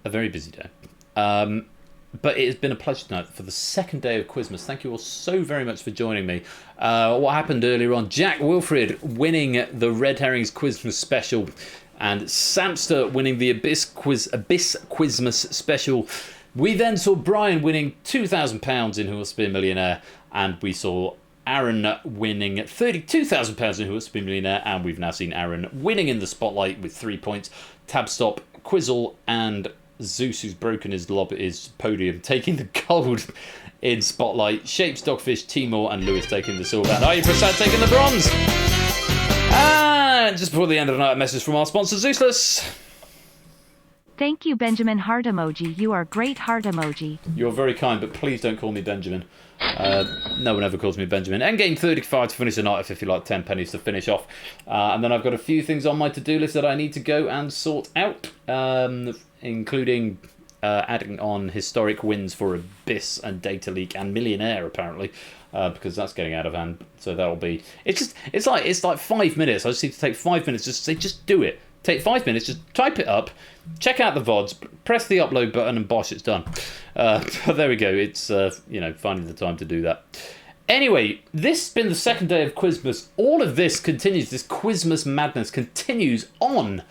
A very busy day. But it has been a pleasure tonight for the second day of Quizmas. Thank you all so very much for joining me. What happened earlier on? Jack Wilfred winning the Red Herrings Quizmas special, and Samster winning the Abyss Quizmas special. We then saw Brian winning £2,000 in Who Wants to Be a Millionaire, and we saw Aaron winning £32,000 in Who Wants to Be a Millionaire, and we've now seen Aaron winning in the spotlight with 3 points. Tabstop, Quizzle, and Zeus, who's broken his podium, taking the gold in spotlight. Shapes, Dogfish, Timor, and Lewis taking the silver. And Are You Prasad taking the bronze. And just before the end of the night, a message from our sponsor, Zeusless. Thank you, Benjamin Heart Emoji. You are great heart emoji. You're very kind, but please don't call me Benjamin. No one ever calls me Benjamin. Endgame 35 to finish the night, if you like, 10 pennies to finish off. And then I've got a few things on my to-do list that I need to go and sort out, including adding on historic wins for Abyss and Data Leak and Millionaire, apparently, because that's getting out of hand. So that'll be... It's like 5 minutes. I just need to take 5 minutes just to say, just do it. Take 5 minutes, just type it up, check out the VODs, press the upload button, and bosh, it's done. But there we go. It's, finding the time to do that. Anyway, this has been the second day of Quizmas. All of this continues, this Quizmas madness continues on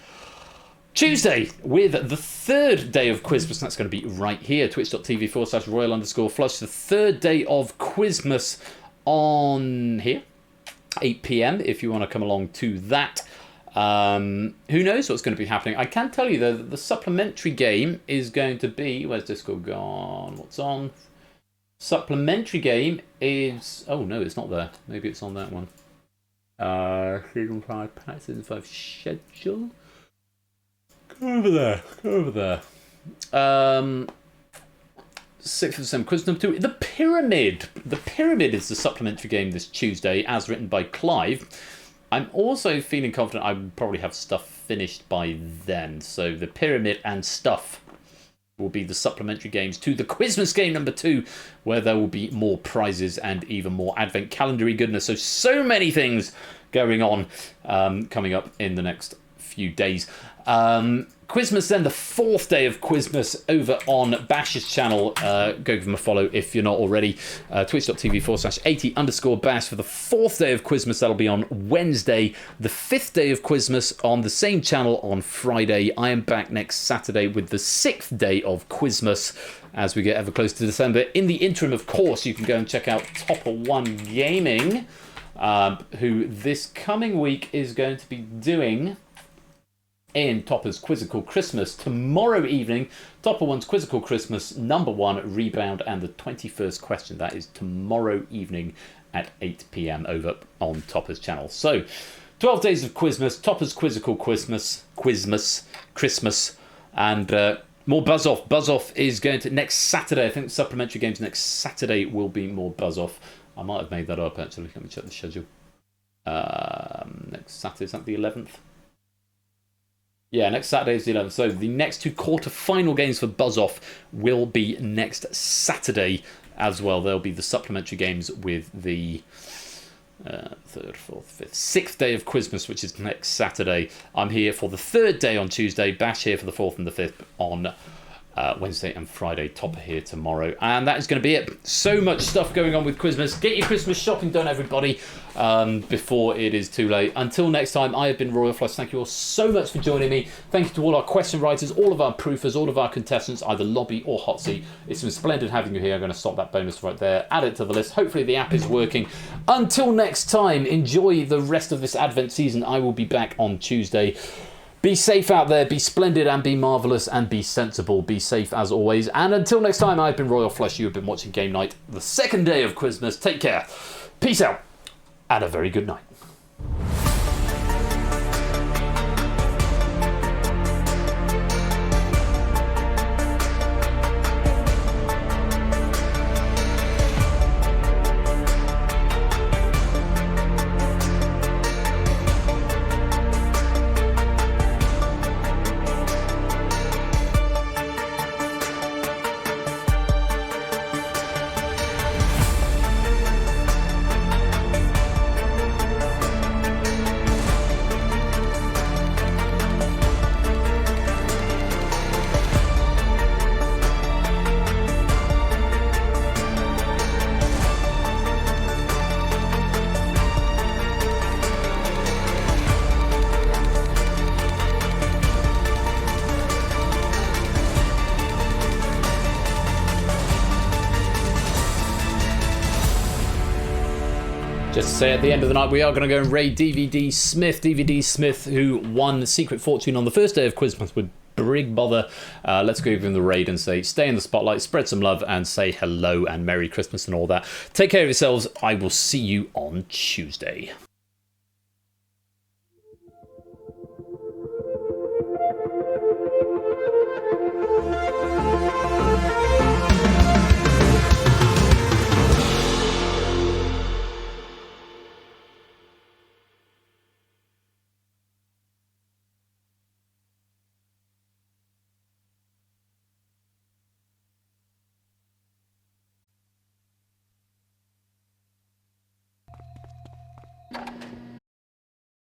Tuesday with the third day of Quizmas. That's going to be right here, twitch.tv/royal_flush. The third day of Quizmas on here, 8 p.m, if you want to come along to that. Who knows what's going to be happening? I can tell you though that the supplementary game is going to be... Where's Discord gone? What's on? Supplementary game is... Oh no, it's not there. Maybe it's on that one. Season 5 pack, Season 5 schedule. Go over there. 6th of December, quiz number 2. The Pyramid. The Pyramid is the supplementary game this Tuesday, as written by Clive. I'm also feeling confident I will probably have stuff finished by then. So the Pyramid and Stuff will be the supplementary games to the Quizmas game number 2, where there will be more prizes and even more advent calendar-y goodness. So many things going on coming up in the next few days. Quizmas then, the fourth day of Quizmas over on Bash's channel. Go give him a follow if you're not already. Twitch.tv/80_Bash for the fourth day of Quizmas. That'll be on Wednesday. The fifth day of Quizmas on the same channel on Friday. I am back next Saturday with the sixth day of Quizmas as we get ever closer to December. In the interim, of course, you can go and check out Topper One Gaming, who this coming week is going to be doing... in Topper's Quizzical Christmas tomorrow evening. Topper One's Quizzical Christmas number 1 rebound and the 21st question. That is tomorrow evening at 8 p.m. over on Topper's channel. So 12 days of Quizmas, Topper's Quizzical Christmas, and more Buzz Off. Buzz Off is going to next Saturday. I think supplementary games next Saturday will be more Buzz Off. I might have made that up actually. Let me check the schedule. Next Saturday, is that the 11th? Yeah, next Saturday is the 11th. So the next 2 quarter-final games for Buzz Off will be next Saturday as well. There'll be the supplementary games with the 3rd, 4th, 5th, 6th day of Quizmas, which is next Saturday. I'm here for the 3rd day on Tuesday. Bash here for the 4th and the 5th on Wednesday and Friday. Topper here tomorrow. And that is going to be it. So much stuff going on with Quizmas. Get your Christmas shopping done, everybody, before it is too late. Until next time, I have been Royal Flush. Thank you all so much for joining me. Thank you to all our question writers, all of our proofers, all of our contestants, either lobby or hot seat. It's been splendid having you here. I'm going to stop that bonus right there, add it to the list. Hopefully the app is working. Until next time, enjoy the rest of this Advent season. I will be back on Tuesday. Be safe out there, be splendid and be marvellous and be sensible. Be safe as always. And until next time, I've been Royal Flush. You have been watching Game Night, the second day of Quizmas. Take care. Peace out. And a very good night. Just to say, at the end of the night, we are going to go and raid DVD Smith, who won Secret Fortune on the first day of Quizmas with big bother. Let's go give him the raid and say, stay in the spotlight, spread some love, and say hello and Merry Christmas and all that. Take care of yourselves. I will see you on Tuesday.